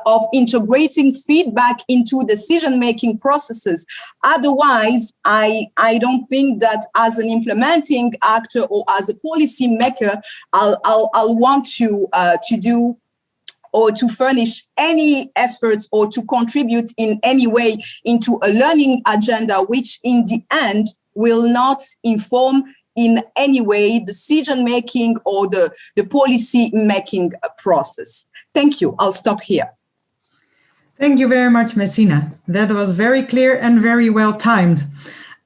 of integrating feedback into decision-making processes. Otherwise, I don't think that as an implementing actor or as a policy maker, I'll want to do or to furnish any efforts or to contribute in any way into a learning agenda, which in the end will not inform in any way decision-making or the policy-making process. Thank you. I'll stop here. Thank you very much, Messina. That was very clear and very well timed.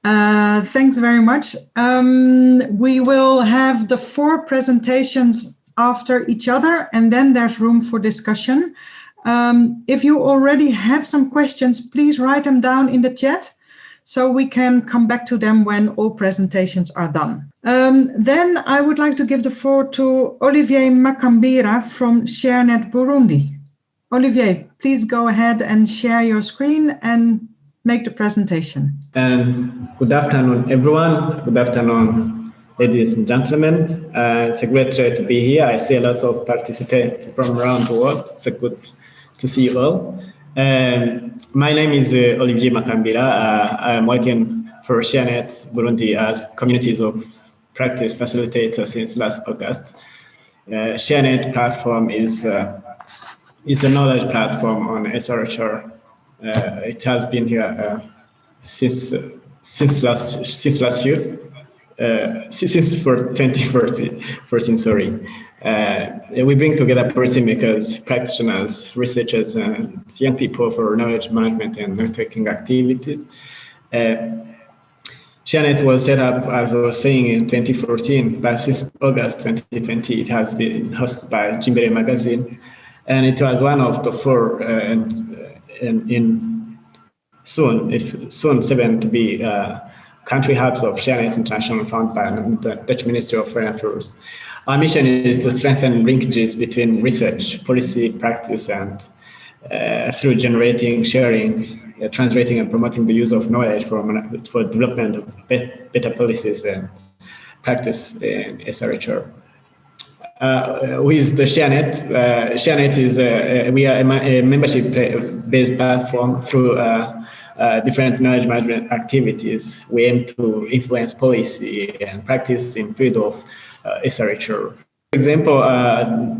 Thanks very much. We will have the 4 presentations after each other, and then there's room for discussion. If you already have some questions, please write them down in the chat so we can come back to them when all presentations are done. Then I would like to give the floor to Olivier Makambira from ShareNet Burundi. Olivier, please go ahead and share your screen and make the presentation. Good afternoon, everyone. Good afternoon, ladies and gentlemen. It's a great pleasure to be here. I see lots of participants from around the world. It's good to see you all. My name is Olivier Makambira. I'm working for ShareNet Burundi as Communities of Practice Facilitator since last August. ShareNet platform is a knowledge platform on SRHR. It has been here since last year. Since for 2014, sorry. We bring together policymakers, practitioners, researchers, and young people for knowledge management and networking activities. ShareNet was set up, as I was saying, in 2014, but since August 2020, it has been hosted by Jimbere Magazine, and it was one of the 4 in soon 7 to be country hubs of ShareNet International Fund by the Dutch Ministry of Foreign Affairs. Our mission is to strengthen linkages between research, policy, practice, and through generating, sharing, translating, and promoting the use of knowledge for development of better policies and practice in SRHR. With the ShareNet, ShareNet is we are a membership-based platform through different knowledge management activities. We aim to influence policy and practice in field of SRHR. For example,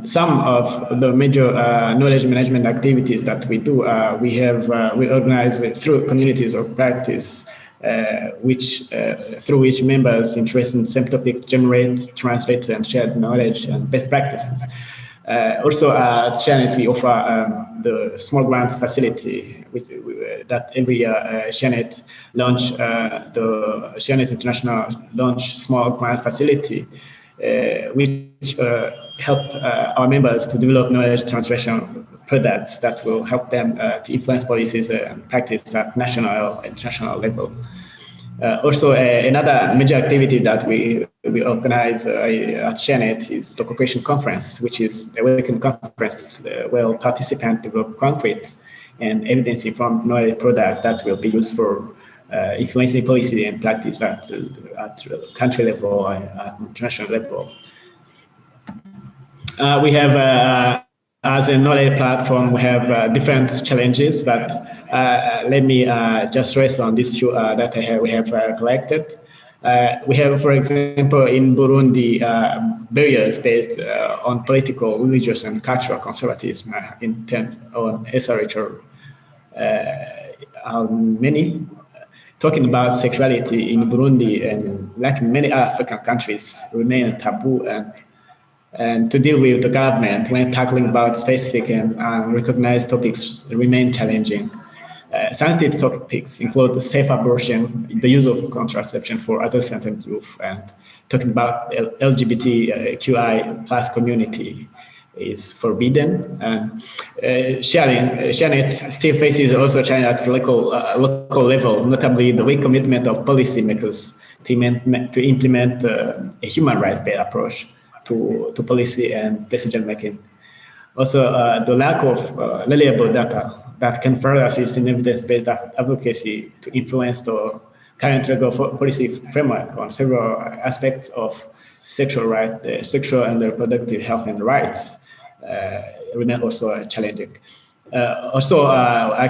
some of the major knowledge management activities that we do, we organize through communities of practice, through which members interested in same topic generate, translate, and share knowledge and best practices. Also at ShareNet, we offer the small grants facility that every year ShareNet launch the ShareNet International launch small grant facility, which help our members to develop knowledge translation products that will help them to influence policies and practice at national and international level. Also, another major activity that we organize at ShareNet is the Co-Creation Conference, which is a weekend conference where participants develop concrete and evidence-informed knowledge product that will be used for influencing policy and practice at country level and at international level. We have, as a knowledge platform, we have different challenges, but let me just rest on this issue that we have collected. We have, for example, in Burundi, barriers based on political, religious, and cultural conservatism intent on SRHR. Many. Talking about sexuality in Burundi and like many African countries remain taboo, and to deal with the government when tackling about specific and recognized topics remain challenging. sensitive topics include the safe abortion, the use of contraception for adolescents and youth, and talking about LGBTQI plus community is forbidden. And ShareNet still faces also challenge at local level, notably the weak commitment of policymakers to implement a human rights-based approach to policy and decision making. Also, the lack of reliable data that can further assist in evidence-based advocacy to influence the current legal policy framework on several aspects of sexual rights, sexual and reproductive health and rights remain also challenging. I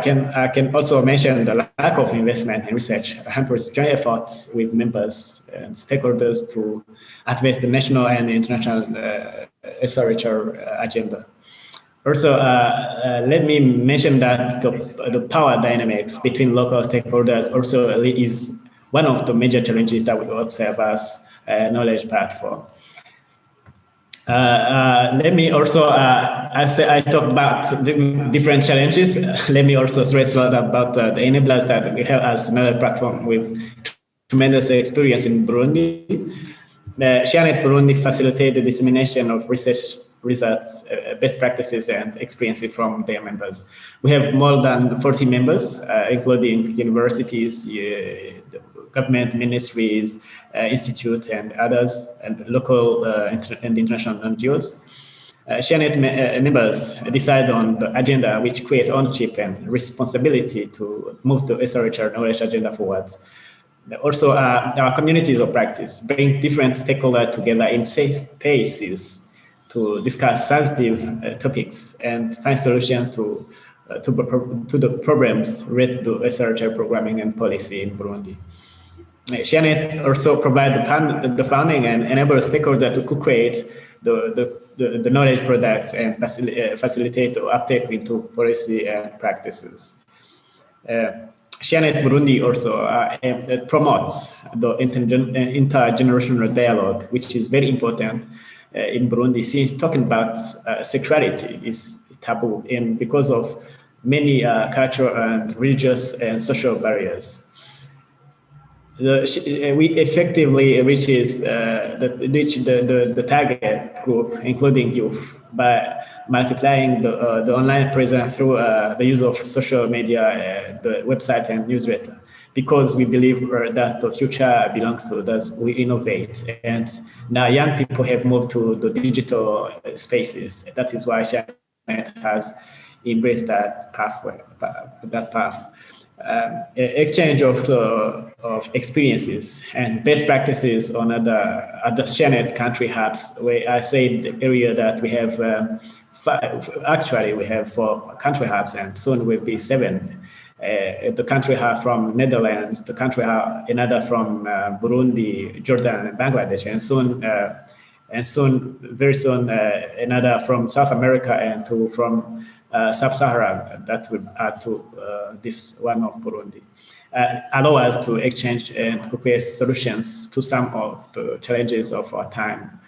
can also mention the lack of investment in research hampers joint efforts with members and stakeholders to advance the national and international SRHR agenda. Also, let me mention that the power dynamics between local stakeholders also is one of the major challenges that we observe as a knowledge platform. Let me also, as I talked about different challenges, let me also stress a lot about the enablers that we have as another platform with tremendous experience in Burundi. ShareNet Burundi facilitates the dissemination of research results, best practices, and experiences from their members. We have more than 40 members, including universities, government ministries, institutes, and others, and local and international NGOs. ShareNet members decide on the agenda, which creates ownership and responsibility to move the SRHR knowledge agenda forward. Also, our communities of practice bring different stakeholders together in safe spaces to discuss sensitive topics and find solutions to the problems related to SRHR programming and policy in Burundi. ShareNet also provides the funding and enables stakeholders to co-create the knowledge products and facilitate the uptake into policy and practices. ShareNet Burundi also promotes the intergenerational dialogue, which is very important in Burundi, since talking about sexuality is taboo, and because of many cultural and religious and social barriers. We effectively reach the target group, including youth, by multiplying the online presence through the use of social media, the website and newsletter, because we believe that the future belongs to us. We innovate, and now young people have moved to the digital spaces. That is why ShareNet has embraced that pathway, that path. Exchange of experiences and best practices on other ShareNet country hubs. I say the area that we have. Actually, we have 4 country hubs, and soon will be 7. The country hub from Netherlands, the country hub another from Burundi, Jordan, and Bangladesh, and very soon another from South America and 2 from Sub-Saharan. That will add to this one of Burundi. Allow us to exchange and prepare solutions to some of the challenges of our time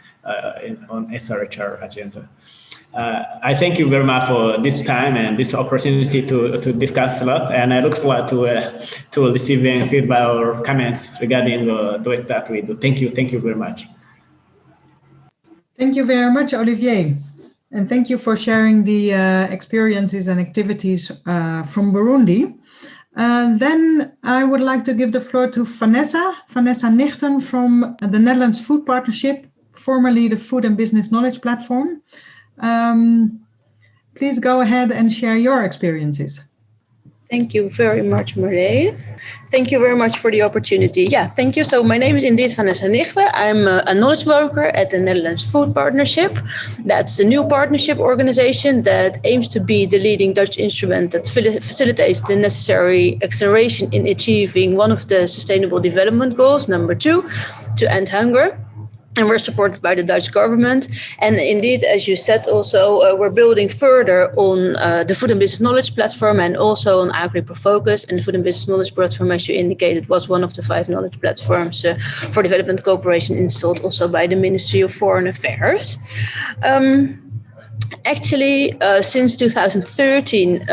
on SRHR agenda. I thank you very much for this time and this opportunity to discuss a lot, and I look forward to receiving feedback or comments regarding the work that we do. Thank you very much. Thank you very much, Olivier, and thank you for sharing the experiences and activities from Burundi. Then I would like to give the floor to Vanessa Nichten from the Netherlands Food Partnership, formerly the Food and Business Knowledge Platform. Please go ahead and share your experiences. Thank you very much, Marleen. Thank you very much for the opportunity. Yeah, thank you. So my name is indeed Vanessa Nichten. I'm a knowledge broker at the Netherlands Food Partnership. That's a new partnership organization that aims to be the leading Dutch instrument that facilitates the necessary acceleration in achieving one of the Sustainable Development Goals, number 2, to end hunger. And we're supported by the Dutch government. And indeed, as you said, also, we're building further on the Food and Business Knowledge Platform and also on AgriProFocus. And the Food and Business Knowledge Platform, as you indicated, was one of the 5 knowledge platforms for development cooperation installed also by the Ministry of Foreign Affairs. Actually, since 2013,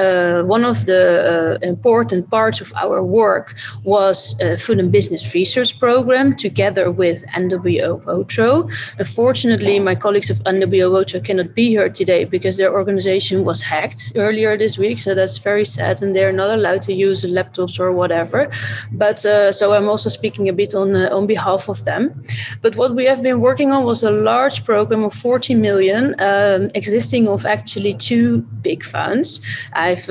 one of the important parts of our work was a Food and Business Research Program together with NWO WOTRO. Unfortunately, my colleagues of NWO WOTRO cannot be here today because their organization was hacked earlier this week. So that's very sad, and they're not allowed to use laptops or whatever. But so I'm also speaking a bit on behalf of them. But what we have been working on was a large program of 40 million existing of actually two big funds. I've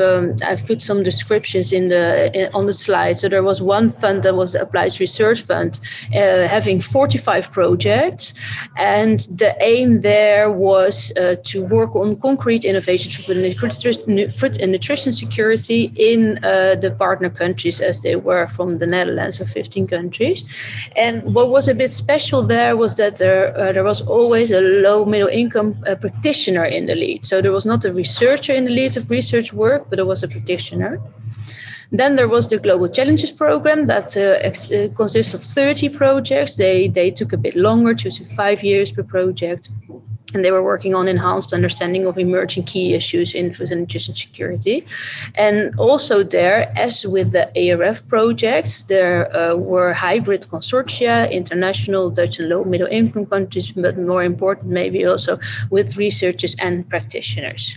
put some descriptions on the slide. So there was one fund that was the Applied Research Fund, having 45 projects, and the aim there was to work on concrete innovations for food and nutrition security in the partner countries, as they were from the Netherlands, so 15 countries. And what was a bit special there was that there was always a low middle income practitioner in the lead. So there was not a researcher in the lead of research work, but there was a practitioner. Then there was the Global Challenges Program that consists of 30 projects. They took a bit longer, 2 to 5 years per project. And they were working on enhanced understanding of emerging key issues in food and nutrition security. And also there, as with the ARF projects, there were hybrid consortia, international, Dutch and low middle income countries, but more important, maybe also with researchers and practitioners.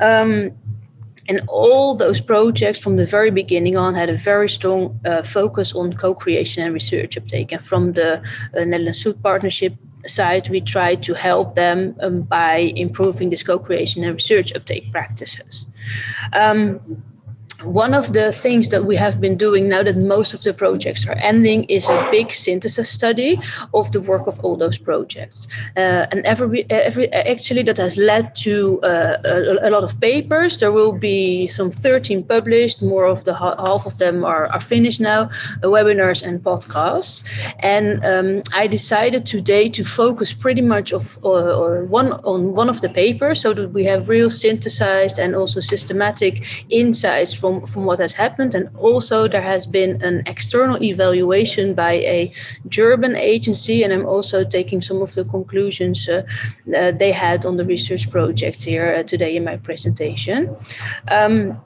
And all those projects from the very beginning on had a very strong focus on co-creation and research uptake. And from the Netherlands Food Partnership side, we tried to help them by improving this co-creation and research uptake practices. One of the things that we have been doing now that most of the projects are ending is a big synthesis study of the work of all those projects. And actually that has led to a lot of papers. There will be some 13 published, more of the half of them are finished now, webinars and podcasts. And I decided today to focus pretty much on one of the papers so that we have real synthesized and also systematic insights from what has happened. And also there has been an external evaluation by a German agency, and I'm also taking some of the conclusions they had on the research project here today in my presentation. And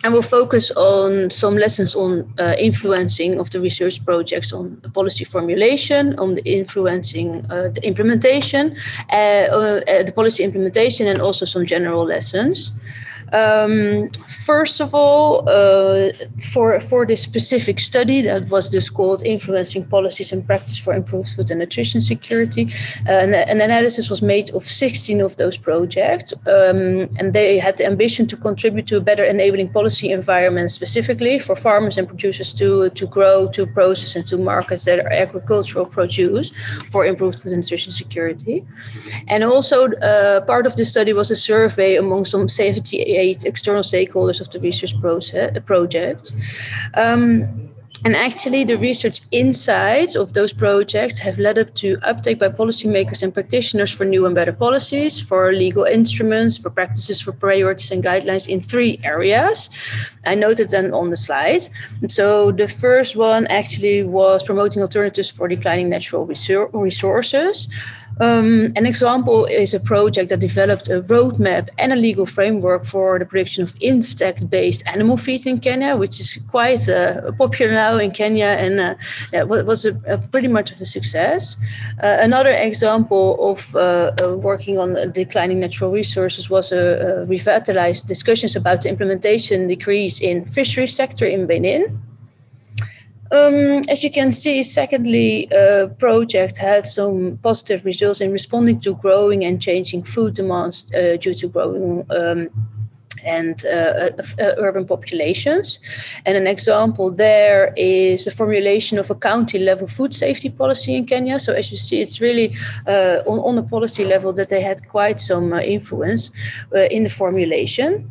we'll focus on some lessons on influencing of the research projects on policy formulation, on the influencing the implementation, the policy implementation, and also some general lessons. First of all, for this specific study that was just called Influencing Policies and Practice for Improved Food and Nutrition Security, an analysis was made of 16 of those projects, and they had the ambition to contribute to a better enabling policy environment specifically for farmers and producers to grow, to process, and to market their agricultural produce for improved food and nutrition security. And also part of the study was a survey among some 78 external stakeholders of the research project. And actually the research insights of those projects have led up to uptake by policymakers and practitioners for new and better policies, for legal instruments, for practices, for priorities and guidelines in 3 areas. I noted them on the slide. So the first one actually was promoting alternatives for declining natural resources. An example is a project that developed a roadmap and a legal framework for the production of insect-based animal feed in Kenya, which is quite popular now in Kenya, and was pretty much of a success. Another example of working on declining natural resources was revitalized discussions about the implementation decrees in fisheries sector in Benin. As you can see, secondly, project had some positive results in responding to growing and changing food demands due to growing and urban populations. And an example there is the formulation of a county-level food safety policy in Kenya. So as you see, it's really on a policy level that they had quite some influence in the formulation.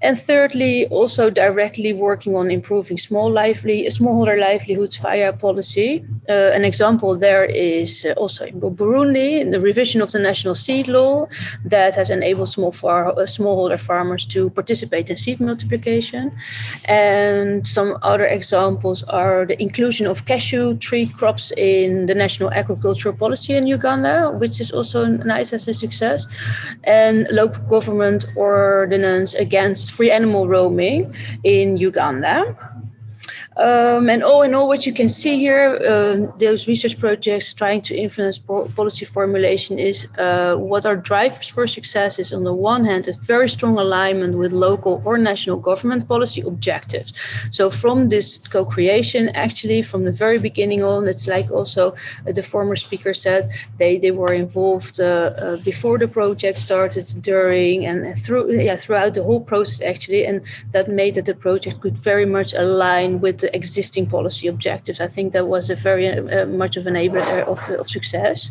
And thirdly, also directly working on improving smallholder livelihoods via policy. An example there is also in Burundi, the revision of the national seed law that has enabled smallholder farmers to participate in seed multiplication. And some other examples are the inclusion of cashew tree crops in the national agricultural policy in Uganda, which is also nice as a success, and local government ordinance against free animal roaming in Uganda. And all in all, what you can see here, those research projects trying to influence policy formulation is what are drivers for success is on the one hand, a very strong alignment with local or national government policy objectives. So from this co-creation, actually from the very beginning on, it's like also the former speaker said, they were involved before the project started, during and throughout the whole process actually, and that made that the project could very much align with the existing policy objectives. I think that was a very much of an enabler of success.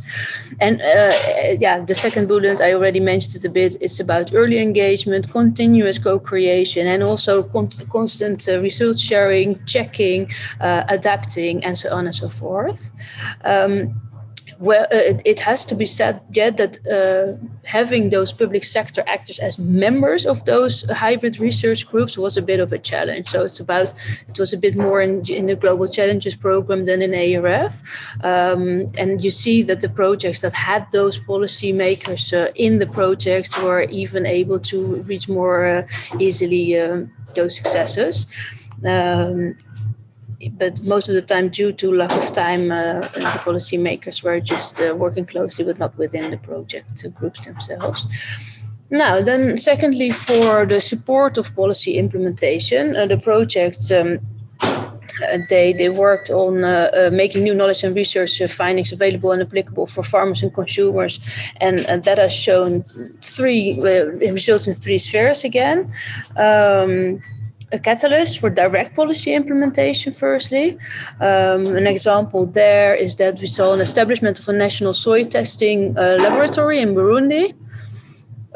And the second bullet, I already mentioned it a bit, it's about early engagement, continuous co-creation, and also constant results sharing, checking, adapting, and so on and so forth. Well, it has to be said yet that having those public sector actors as members of those hybrid research groups was a bit of a challenge. So it was a bit more in the Global Challenges program than in ARF. And you see that the projects that had those policy makers in the projects were even able to reach more easily those successes. But most of the time, due to lack of time, the policymakers were just working closely, but not within the project groups themselves. Now, then secondly, for the support of policy implementation, the projects, they worked on making new knowledge and research findings available and applicable for farmers and consumers. And that has shown results in three spheres again. A catalyst for direct policy implementation, firstly. An example there is that we saw an establishment of a national soy testing laboratory in Burundi.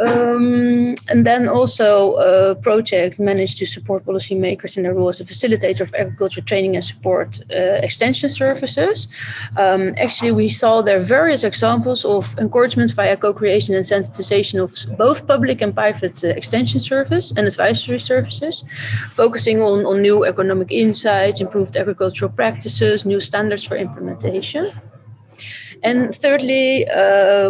And then also a project managed to support policymakers in their role as a facilitator of agriculture training and support extension services. Actually, we saw there various examples of encouragement via co-creation and sensitization of both public and private extension service and advisory services, focusing on new economic insights, improved agricultural practices, new standards for implementation. And thirdly,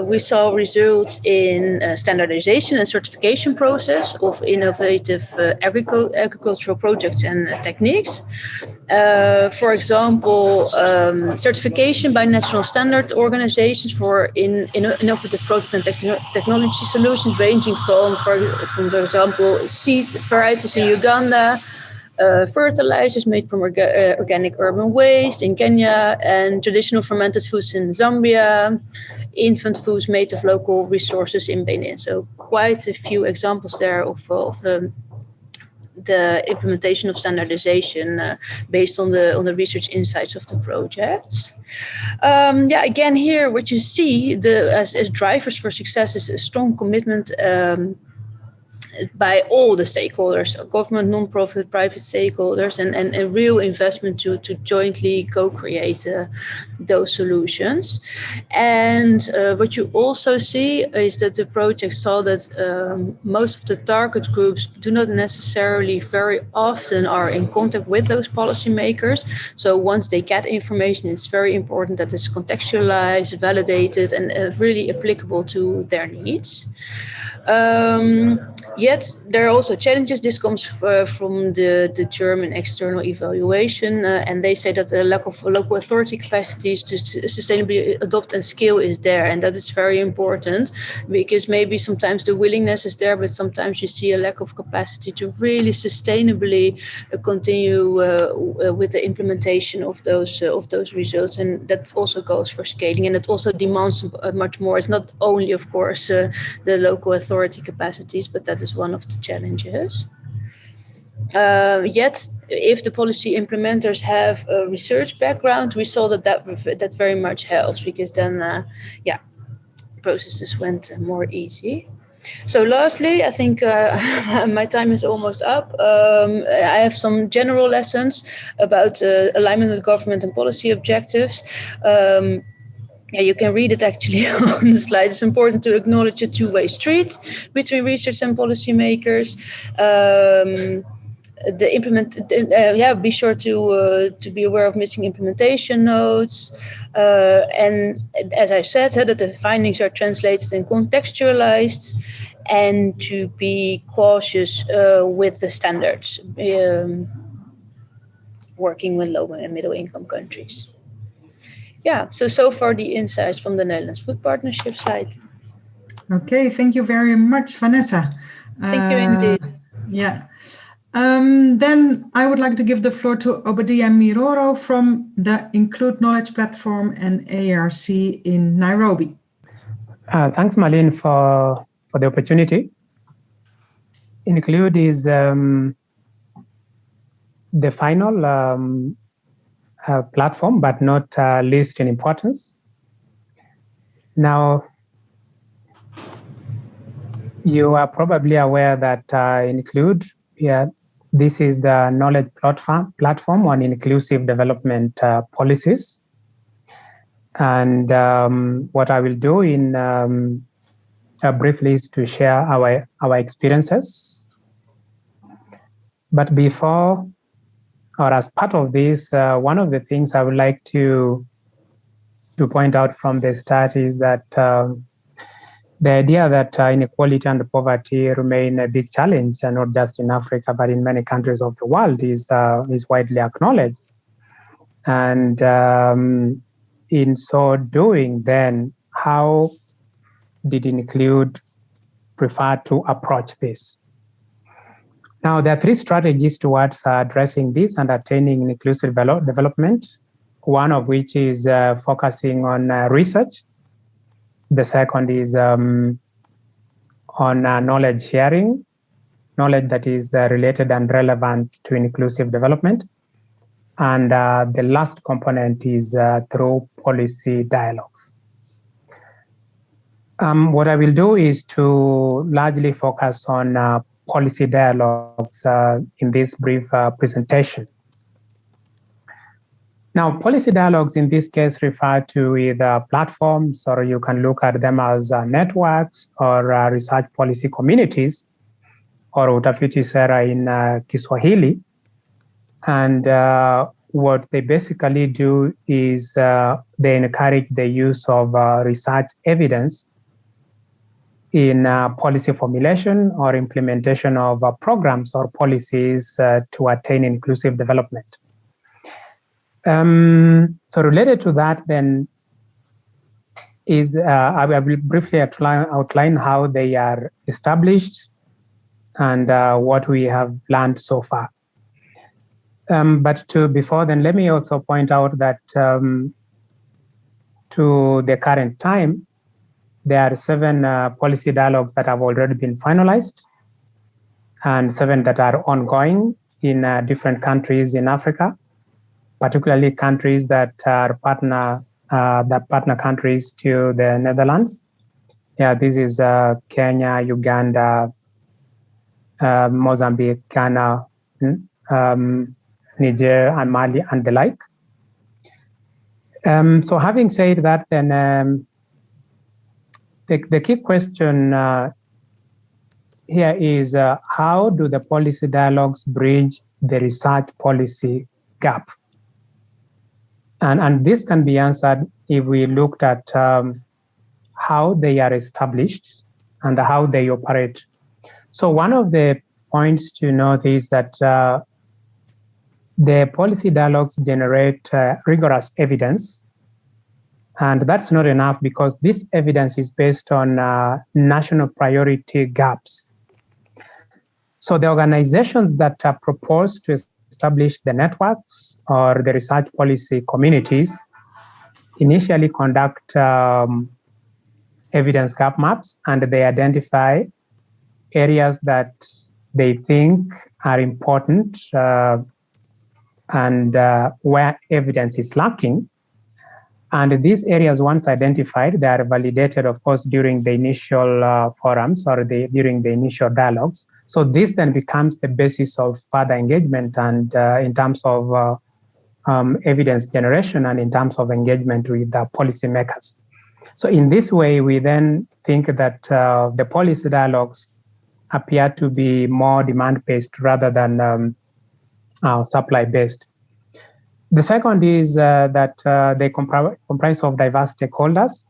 we saw results in standardization and certification process of innovative agricultural projects and techniques. For example, certification by national standard organizations for innovative product and technology solutions, ranging from, for example, seed varieties in Uganda, fertilizers made from organic urban waste in Kenya, and traditional fermented foods in Zambia, infant foods made of local resources in Benin. So quite a few examples there of the implementation of standardization based on the research insights of the projects. Again, here what you see as drivers for success is a strong commitment by all the stakeholders, government, non-profit, private stakeholders, and a real investment to jointly co-create those solutions. And what you also see is that the project saw that most of the target groups do not necessarily very often are in contact with those policymakers. So once they get information, it's very important that it's contextualized, validated, and really applicable to their needs. Yet there are also challenges. This comes from the German external evaluation, and they say that the lack of local authority capacities to sustainably adopt and scale is there, and that is very important because maybe sometimes the willingness is there, but sometimes you see a lack of capacity to really sustainably continue with the implementation of those results, and that also goes for scaling, and it also demands much more. It's not only, of course, the local authority capacities, but that is one of the challenges. Yet, if the policy implementers have a research background, we saw that very much helps, because then, processes went more easy. So lastly, I think my time is almost up. I have some general lessons about alignment with government and policy objectives. Yeah, you can read it actually on the slide. It's important to acknowledge a two-way street between research and policymakers. Be sure to be aware of missing implementation notes, and as I said, that the findings are translated and contextualized, and to be cautious with the standards, working with low and middle income countries. Yeah, so far the insights from the Netherlands Food Partnership side. Okay, thank you very much, Vanessa. Thank you indeed. Yeah. Then I would like to give the floor to Obadiah Miroro from the Include Knowledge Platform and ARC in Nairobi. Thanks, Marlene, for the opportunity. Include is the final platform, but not least in importance. Now, you are probably aware that Include, this is the knowledge platform on inclusive development policies. And what I will do in briefly is to share our experiences. But before, or as part of this, one of the things I would like to point out from the start is that the idea that inequality and poverty remain a big challenge, and not just in Africa, but in many countries of the world, is widely acknowledged. And in so doing, then how did Include prefer to approach this? Now, there are three strategies towards addressing this and attaining inclusive development, one of which is focusing on research. The second is on knowledge sharing, knowledge that is related and relevant to inclusive development. And the last component is through policy dialogues. What I will do is to largely focus on policy dialogues in this brief presentation. Now, policy dialogues in this case refer to either platforms, or you can look at them as networks or research policy communities, or utafiti sera in Kiswahili. And what they basically do is they encourage the use of research evidence in policy formulation or implementation of programs or policies to attain inclusive development. So related to that, then, is I will briefly outline how they are established and what we have learned so far. But before then, let me also point out that to the current time, there are 7 policy dialogues that have already been finalized, and 7 that are ongoing in different countries in Africa, particularly countries that are partner countries to the Netherlands. Yeah, this is Kenya, Uganda, Mozambique, Ghana, Niger, and Mali, and the like. So having said that, then the key question here is how do the policy dialogues bridge the research policy gap? And this can be answered if we looked at how they are established and how they operate. So one of the points to note is that the policy dialogues generate rigorous evidence. And that's not enough, because this evidence is based on national priority gaps. So the organizations that are proposed to establish the networks or the research policy communities initially conduct evidence gap maps, and they identify areas that they think are important and where evidence is lacking. And these areas, once identified, they are validated, of course, during the initial forums or during the initial dialogues. So this then becomes the basis of further engagement and in terms of evidence generation and in terms of engagement with the policymakers. So in this way, we then think that the policy dialogues appear to be more demand-based rather than supply-based. The second is that they comprise of diverse stakeholders.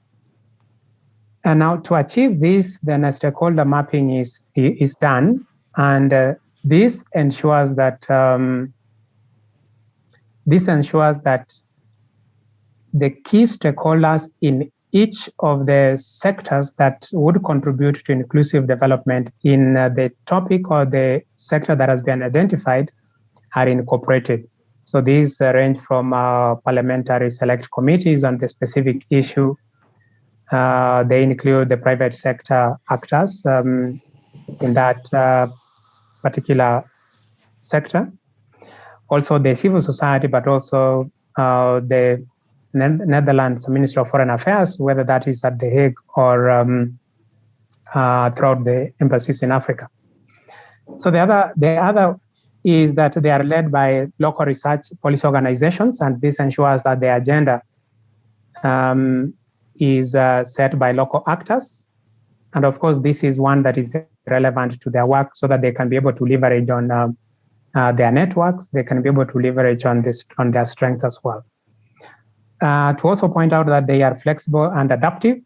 And now to achieve this, then a stakeholder mapping is done. And this ensures that the key stakeholders in each of the sectors that would contribute to inclusive development in the topic or the sector that has been identified are incorporated. So these range from parliamentary select committees on the specific issue. They include the private sector actors in that particular sector. Also the civil society, but also the Netherlands Ministry of Foreign Affairs, whether that is at The Hague or throughout the embassies in Africa. So the other is that they are led by local research policy organizations, and this ensures that the agenda is set by local actors. And of course, this is one that is relevant to their work so that they can be able to leverage on their networks, they can be able to leverage on their strength as well. To also point out that they are flexible and adaptive.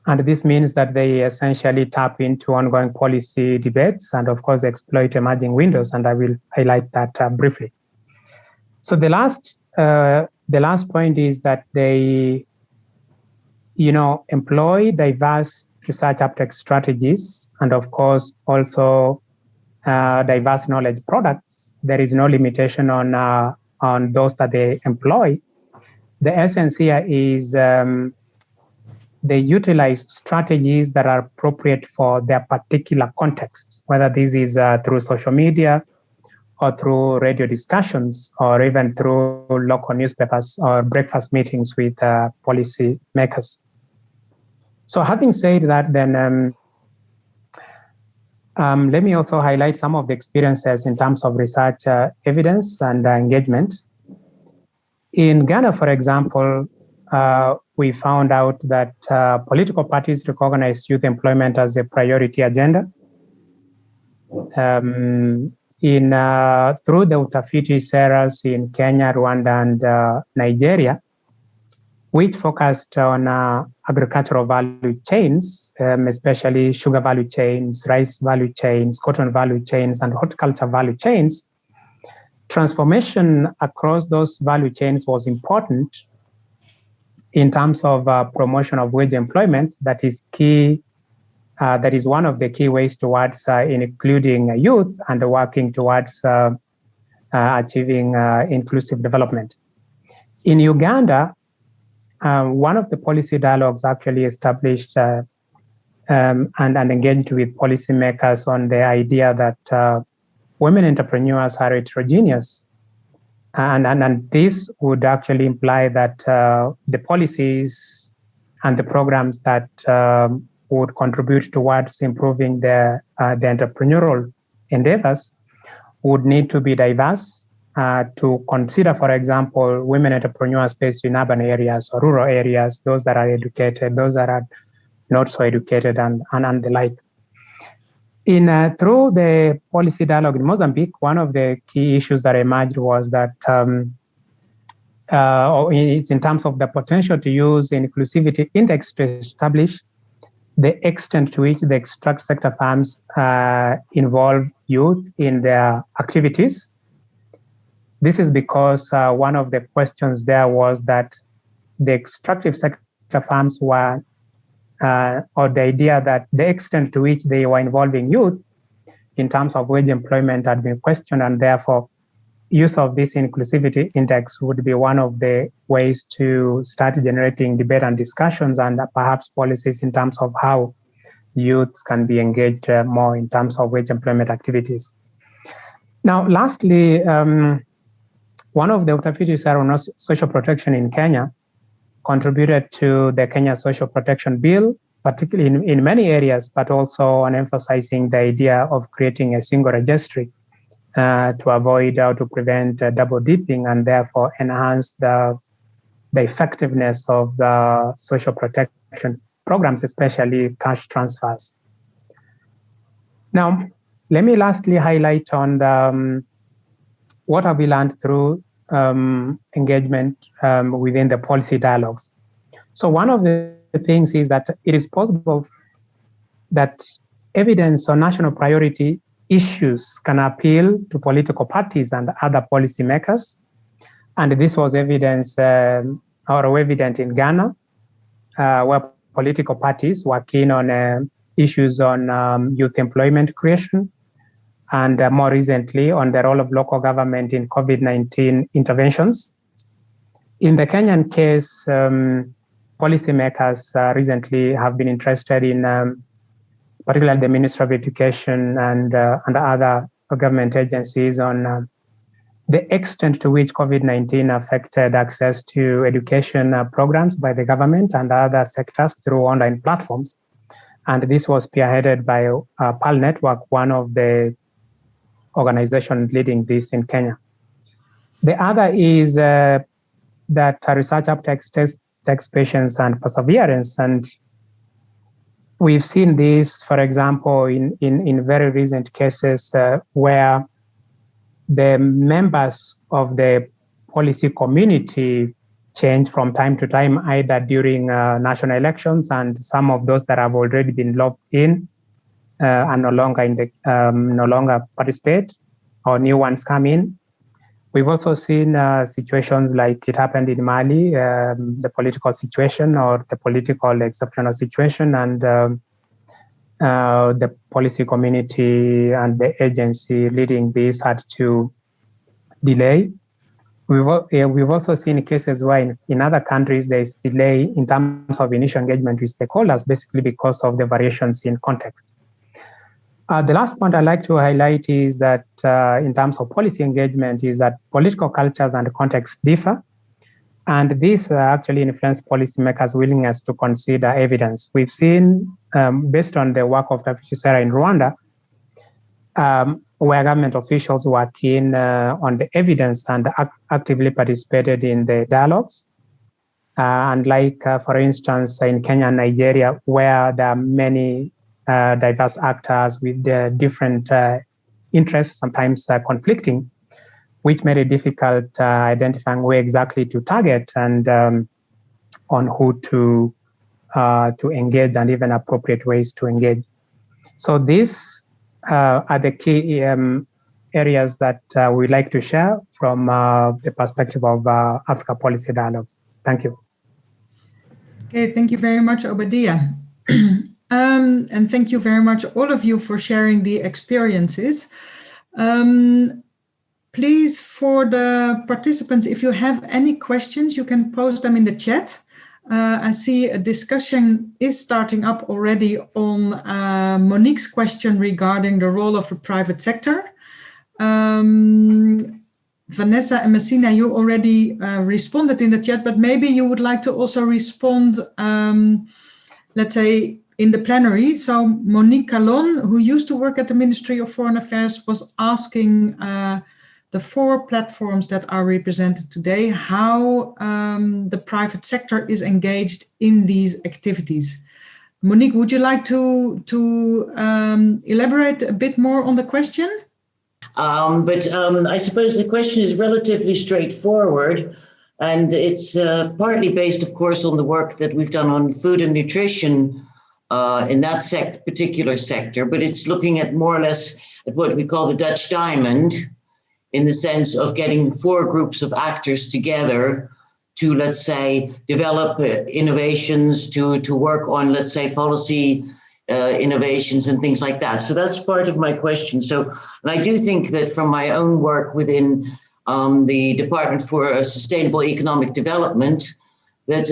And this means that they essentially tap into ongoing policy debates and of course exploit emerging windows. And I will highlight that briefly. So the last point is that they, employ diverse research uptake strategies and of course also diverse knowledge products. There is no limitation on those that they employ. The essence here is they utilize strategies that are appropriate for their particular context, whether this is through social media or through radio discussions or even through local newspapers or breakfast meetings with policy makers. So having said that, then let me also highlight some of the experiences in terms of research evidence and engagement. In Ghana, for example, we found out that political parties recognize youth employment as a priority agenda. Through the utafiti seras in Kenya, Rwanda, and Nigeria, which focused on agricultural value chains, especially sugar value chains, rice value chains, cotton value chains, and horticulture value chains, transformation across those value chains was important in terms of promotion of wage employment. That is key. That is one of the key ways towards including youth and working towards achieving inclusive development. In Uganda, one of the policy dialogues actually established and engaged with policymakers on the idea that women entrepreneurs are heterogeneous. And this would actually imply that the policies and the programs that would contribute towards improving the entrepreneurial endeavors would need to be diverse to consider, for example, women entrepreneurs based in urban areas or rural areas, those that are educated, those that are not so educated, and the like. Through the policy dialogue in Mozambique, one of the key issues that emerged was that it's in terms of the potential to use the inclusivity index to establish the extent to which the extract sector firms involve youth in their activities. This is because one of the questions there was that the extractive sector firms were or the idea that the extent to which they were involving youth in terms of wage employment had been questioned, and therefore use of this inclusivity index would be one of the ways to start generating debate and discussions and perhaps policies in terms of how youths can be engaged more in terms of wage employment activities. Now, lastly, one of the utafiti on social protection in Kenya contributed to the Kenya Social Protection Bill, particularly in many areas, but also on emphasizing the idea of creating a single registry to avoid or to prevent double dipping and therefore enhance the effectiveness of the social protection programs, especially cash transfers. Now, let me lastly highlight on the, what have we learned through engagement within the policy dialogues. So one of the things is that it is possible that evidence on national priority issues can appeal to political parties and other policymakers. And this was evident in Ghana, where political parties were keen on issues on youth employment creation, and more recently on the role of local government in COVID-19 interventions. In the Kenyan case, policymakers recently have been interested in particularly the Ministry of Education and other government agencies on the extent to which COVID-19 affected access to education programs by the government and other sectors through online platforms. And this was spearheaded by PAL Network, one of the organizations leading this in Kenya. The other is that research uptakes takes patience and perseverance. And we've seen this, for example, in very recent cases where the members of the policy community change from time to time, either during national elections, and some of those that have already been locked in and no longer participate, or new ones come in. We've also seen situations like it happened in Mali, the political situation or the political exceptional situation, and the policy community and the agency leading this had to delay. We've also seen cases where in other countries there's delay in terms of initial engagement with stakeholders, basically because of the variations in context. The last point I'd like to highlight is that in terms of policy engagement is that political cultures and contexts differ. And this actually influenced policymakers' willingness to consider evidence. We've seen, based on the work of Tafishi Sera in Rwanda, where government officials were keen on the evidence and actively participated in the dialogues. And like, for instance, in Kenya and Nigeria, where there are many diverse actors with different interests, sometimes conflicting, which made it difficult identifying where exactly to target and on who to engage and even appropriate ways to engage. So these are the key areas that we'd like to share from the perspective of Africa Policy Dialogues. Thank you. Okay, thank you very much, Obadiah. And thank you very much, all of you, for sharing the experiences. Please, for the participants, if you have any questions, you can post them in the chat. I see a discussion is starting up already on Monique's question regarding the role of the private sector. Vanessa and Messina, you already responded in the chat, but maybe you would like to also respond, let's say, in the plenary. So Monique Calon, who used to work at the Ministry of Foreign Affairs, was asking the 4 platforms that are represented today, how the private sector is engaged in these activities. Monique, would you like to elaborate a bit more on the question? I suppose the question is relatively straightforward, and it's partly based, of course, on the work that we've done on food and nutrition in that particular sector, but it's looking at more or less at what we call the Dutch diamond, in the sense of getting 4 groups of actors together to, let's say, develop innovations, to work on, let's say, policy innovations and things like that. So that's part of my question. So, and I do think that from my own work within the Department for Sustainable Economic Development, that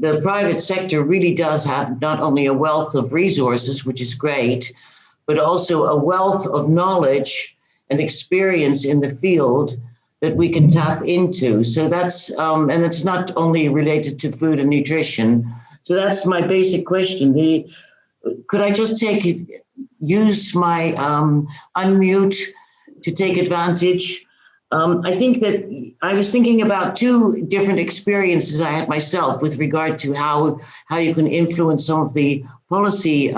the private sector really does have not only a wealth of resources, which is great, but also a wealth of knowledge and experience in the field that we can tap into. So that's, and it's not only related to food and nutrition. So that's my basic question. Could I just use my unmute to take advantage? I think that I was thinking about two different experiences I had myself with regard to how you can influence some of the policy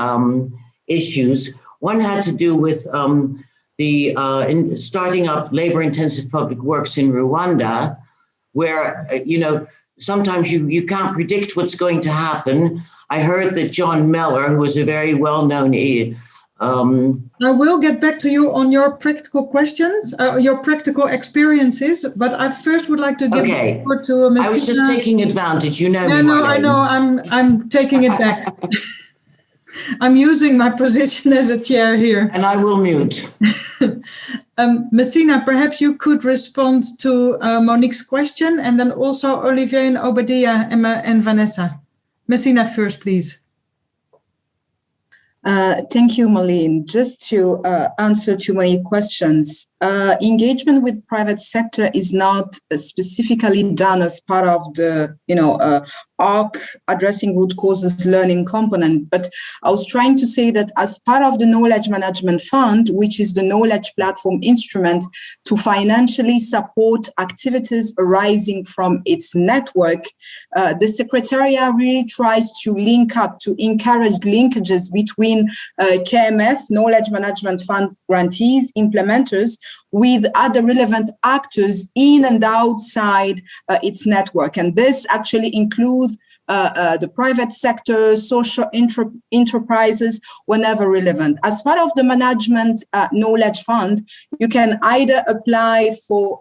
issues. One had to do with in starting up labor-intensive public works in Rwanda, where sometimes you can't predict what's going to happen. I heard that John Mellor, who is a very well-known I will get back to you on your practical questions, your practical experiences, but I first would like to give the word to Messina. I was just taking advantage, Yeah, no, I know. I'm taking it back. I'm using my position as a chair here. And I will mute. Messina, perhaps you could respond to Monique's question, and then also Olivier and Obadiah and Vanessa. Messina first, please. Thank you, Marlene. Just to answer to my questions, engagement with private sector is not specifically done as part of the, ARC addressing root causes learning component. But I was trying to say that as part of the Knowledge Management Fund, which is the knowledge platform instrument to financially support activities arising from its network, the Secretariat really tries to link up, to encourage linkages between KMF, Knowledge Management Fund grantees, implementers, with other relevant actors in and outside its network. And this actually includes the private sector, social enterprises, whenever relevant. As part of the Management Knowledge Fund, you can either apply for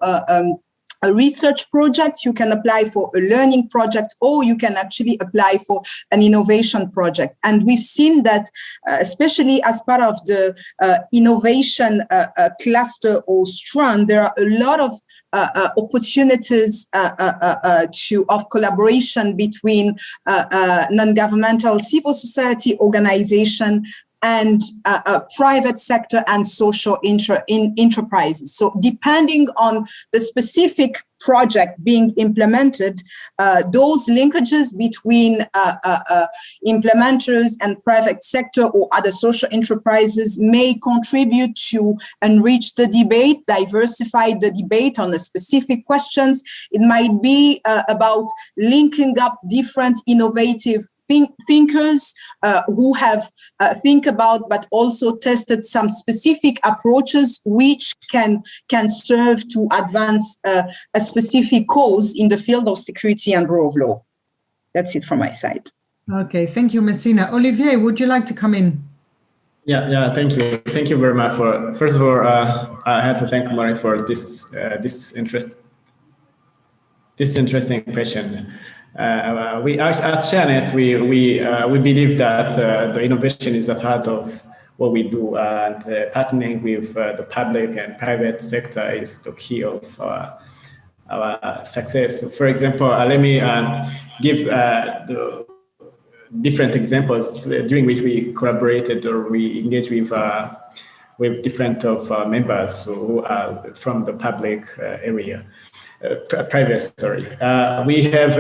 a research project, you can apply for a learning project, or you can actually apply for an innovation project. And we've seen that, especially as part of the innovation cluster or strand, there are a lot of opportunities of collaboration between non-governmental civil society organization and private sector and social enterprises. So depending on the specific project being implemented, those linkages between implementers and private sector or other social enterprises may contribute to enrich the debate, diversify the debate on the specific questions. It might be about linking up different innovative thinkers who have think about but also tested some specific approaches which can serve to advance a specific cause in the field of security and rule of law. That's it from my side. Okay, thank you, Messina. Olivier, would you like to come in? Yeah, thank you. Thank you very much for, first of all, I have to thank Maureen for this interesting question. We at ShareNet, we believe that the innovation is at the heart of what we do, and partnering with the public and private sector is the key of our success. So for example, let me give the different examples during which we collaborated or we engaged with different of members who are from the public area. Private story. We have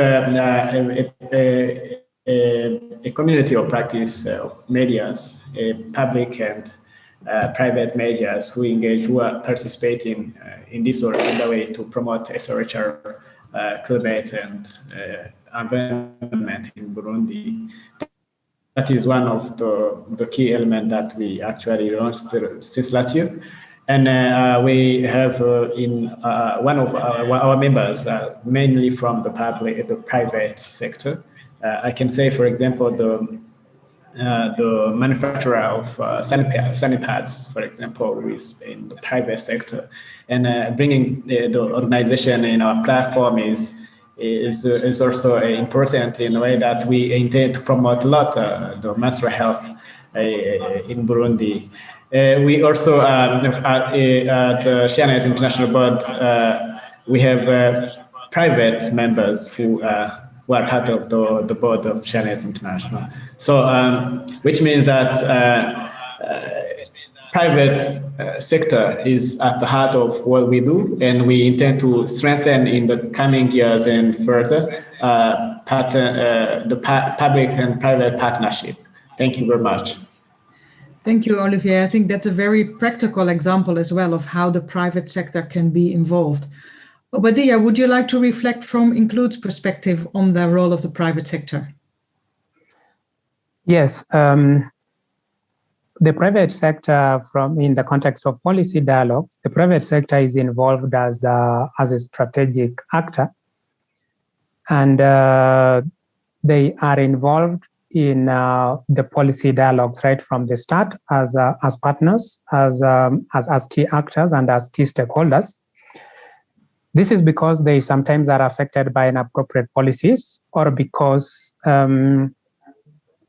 a community of practice of medias, public and private medias who are participating in this work in the way to promote SRHR, climate and environment in Burundi. That is one of the key elements that we actually launched since last year. And we have in one of our members, mainly from the private sector. I can say, for example, the manufacturer of Sanipads, for example, who is in the private sector. And bringing the organization in our platform is also important in a way that we intend to promote a lot the menstrual health in Burundi. We also, at ShareNet International Board, we have private members who are part of the board of ShareNet International. So, which means that private sector is at the heart of what we do, and we intend to strengthen in the coming years and further the public and private partnership. Thank you very much. Thank you, Olivier. I think that's a very practical example as well of how the private sector can be involved. Obadiah, would you like to reflect from Include's perspective on the role of the private sector? Yes. The private sector, in the context of policy dialogues, the private sector is involved as a strategic actor, and they are involved in the policy dialogues right from the start as partners, as key actors, and as key stakeholders. This is because they sometimes are affected by inappropriate policies, or because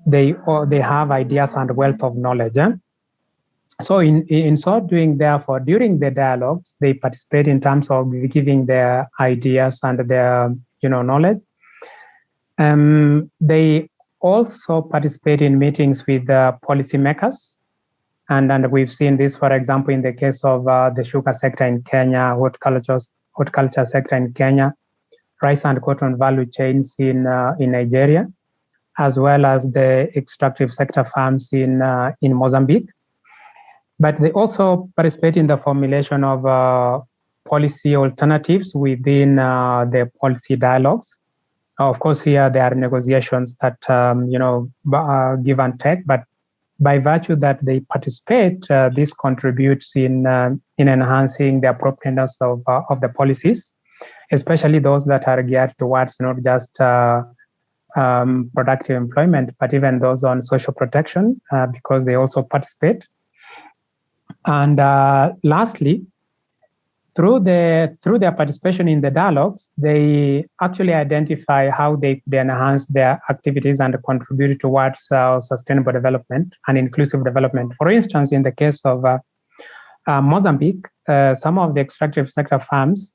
they have ideas and wealth of knowledge. So in so doing, therefore, during the dialogues, they participate in terms of giving their ideas and their knowledge. They also participate in meetings with policymakers, and we've seen this, for example, in the case of the sugar sector in Kenya, horticulture sector in Kenya, rice and cotton value chains in Nigeria, as well as the extractive sector farms in Mozambique. But they also participate in the formulation of policy alternatives within the policy dialogues. Of course, here there are negotiations that give and take, but by virtue that they participate, this contributes in enhancing the appropriateness of the policies, especially those that are geared towards not just productive employment, but even those on social protection, because they also participate. And lastly, through their participation in the dialogues, they actually identify how they enhance their activities and contribute towards sustainable development and inclusive development. For instance, in the case of Mozambique, some of the extractive sector farms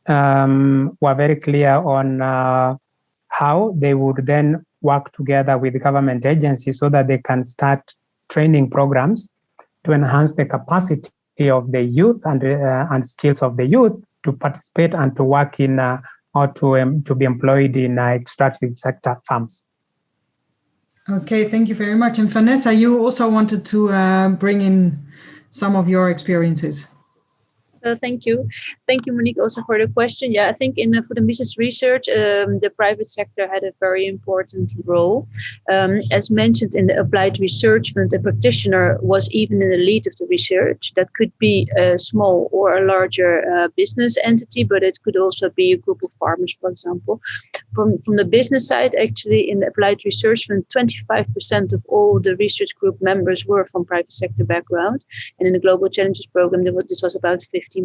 were very clear on how they would then work together with government agencies so that they can start training programs to enhance the capacity of the youth and skills of the youth to participate and to work in or to be employed in extractive sector farms. Okay, thank you very much. And Vanessa, you also wanted to bring in some of your experiences. Thank you. Thank you, Monique, also for the question. Yeah, I think in Food and Business Research, the private sector had a very important role. As mentioned in the Applied Research Fund, the practitioner was even in the lead of the research. That could be a small or a larger business entity, but it could also be a group of farmers, for example. From the business side, actually, in the Applied Research Fund, 25% of all the research group members were from private sector background. And in the Global Challenges Program, this was about 15%.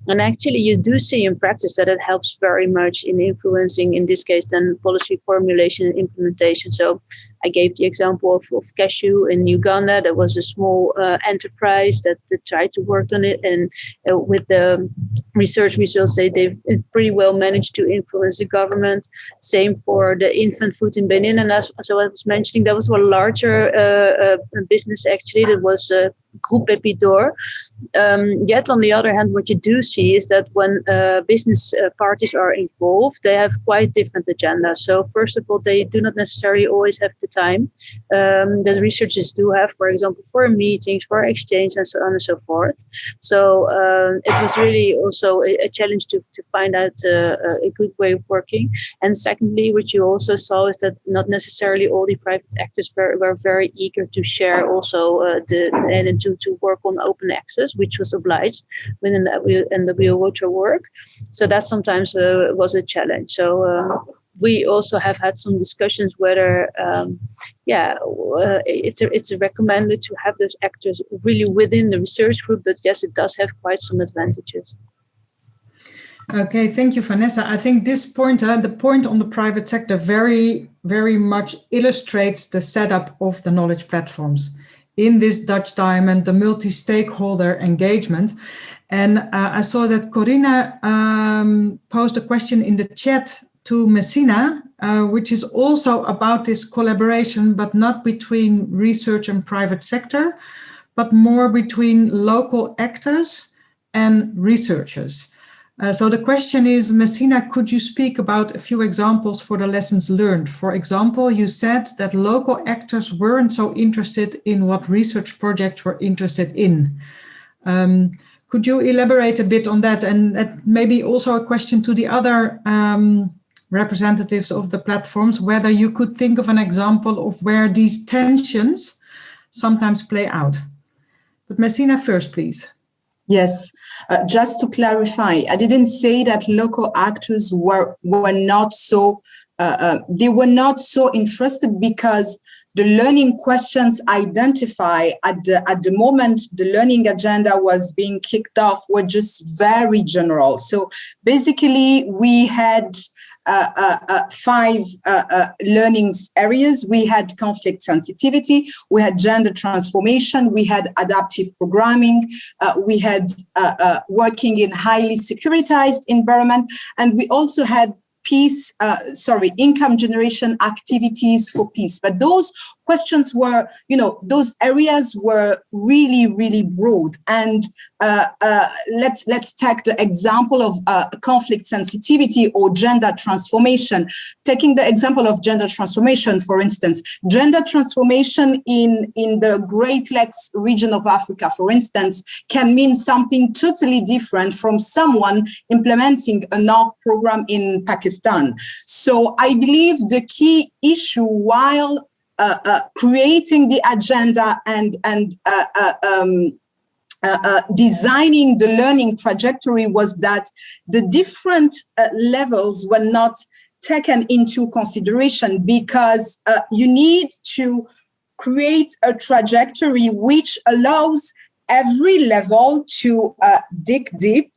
And actually, you do see in practice that it helps very much in influencing, in this case, then policy formulation and implementation. So I gave the example of Cashew in Uganda. That was a small enterprise that tried to work on it. And with the research results, they've pretty well managed to influence the government. Same for the infant food in Benin. And as I was mentioning, that was a larger business, actually. That was Groupe Epidor. Yet, on the other hand, what you do see is that when business parties are involved, they have quite different agendas. So first of all, they do not necessarily always have the time that researchers do have, for example, for meetings, for exchange, and so on and so forth. So it was really also a challenge to find out a good way of working. And secondly, what you also saw is that not necessarily all the private actors were very eager to share also and to work on open access, which was obliged within the NWO work. So that sometimes was a challenge. So we also have had some discussions whether, it's recommended to have those actors really within the research group, but yes, it does have quite some advantages. Okay, thank you, Vanessa. I think this point, the point on the private sector very, very much illustrates the setup of the knowledge platforms in this Dutch Diamond, the multi-stakeholder engagement. And I saw that Corina posed a question in the chat to Messina, which is also about this collaboration, but not between research and private sector, but more between local actors and researchers. So the question is, Messina, could you speak about a few examples for the lessons learned? For example, you said that local actors weren't so interested in what research projects were interested in. Could you elaborate a bit on that? And maybe also a question to the other representatives of the platforms, whether you could think of an example of where these tensions sometimes play out. But Messina first, please. Yes, just to clarify, I didn't say that local actors were not so they were not so interested because the learning questions identified at the moment the learning agenda was being kicked off were just very general. So basically, we had 5 learning areas. We had conflict sensitivity, we had gender transformation, we had adaptive programming, we had working in highly securitized environment, and we also had income generation activities for peace. But those questions were, those areas were really, really broad. And let's take the example of conflict sensitivity or gender transformation. Taking the example of gender transformation, for instance, gender transformation in the Great Lakes region of Africa, for instance, can mean something totally different from someone implementing a NARC program in Pakistan. So I believe the key issue while creating the agenda and designing the learning trajectory was that the different levels were not taken into consideration, because you need to create a trajectory which allows every level to dig deep,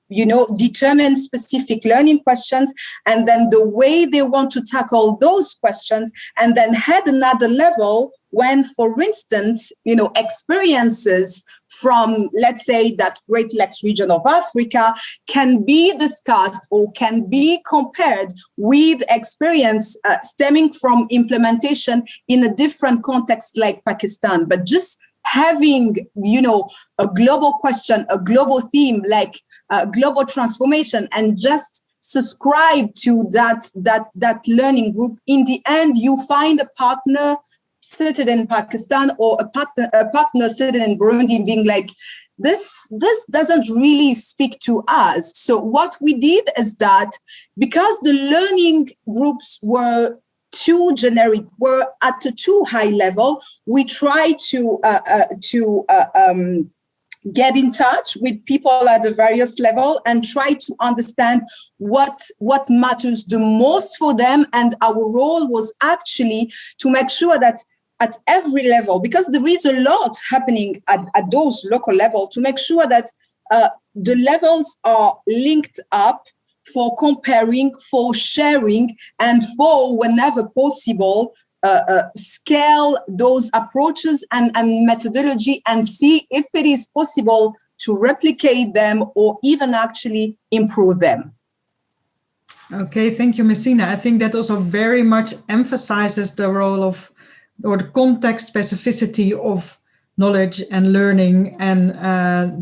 determine specific learning questions, and then the way they want to tackle those questions, and then head another level when, for instance, experiences from, let's say, that Great Lakes region of Africa can be discussed or can be compared with experience stemming from implementation in a different context like Pakistan. But just having, a global question, a global theme like global transformation, and just subscribe to that learning group, in the end, you find a partner sitting in Pakistan or a partner sitting in Burundi being like, this doesn't really speak to us. So what we did is that, because the learning groups were too generic, were at a too high level, we try to get in touch with people at the various level and try to understand what matters the most for them. And our role was actually to make sure that at every level, because there is a lot happening at those local level, to make sure that the levels are linked up for comparing, for sharing, and for, whenever possible, scale those approaches and methodology and see if it is possible to replicate them or even actually improve them. Okay, thank you, Messina. I think that also very much emphasizes the role of, or the context specificity of knowledge and learning and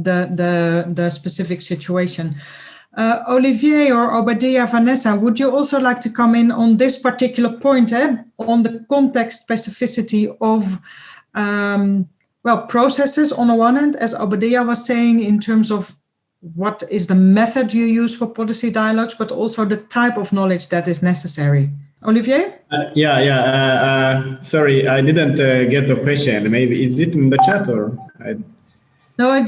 the specific situation. Olivier or Obadiah, Vanessa, would you also like to come in on this particular point, on the context specificity of processes on the one hand, as Obadiah was saying, in terms of what is the method you use for policy dialogues, but also the type of knowledge that is necessary. Olivier? Sorry, I didn't get the question. Maybe is it in the chat or? No,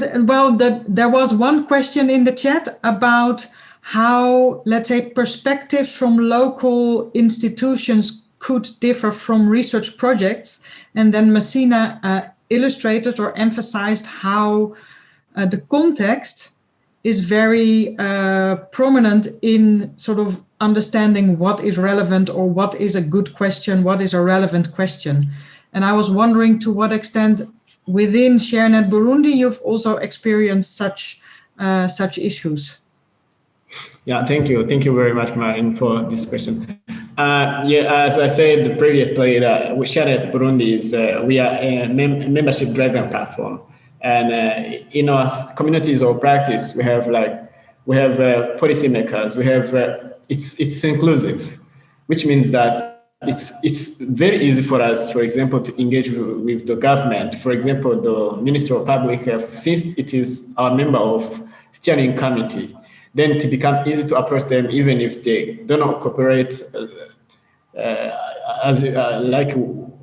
there was one question in the chat about how, let's say, perspectives from local institutions could differ from research projects. And then Messina illustrated or emphasized how the context is very prominent in sort of understanding what is relevant or what is a good question, what is a relevant question. And I was wondering to what extent within ShareNet Burundi, you've also experienced such issues. Yeah, thank you. Thank you very much, Martin, for this question. As I said previously, ShareNet Burundi is we are a membership-driven platform, And in our communities or practice, we have policymakers. We have it's inclusive, which means that it's very easy for us, for example, to engage with the government. For example, the Ministry of Public Health, since it is our member of steering committee, then it becomes easy to approach them even if they do not cooperate like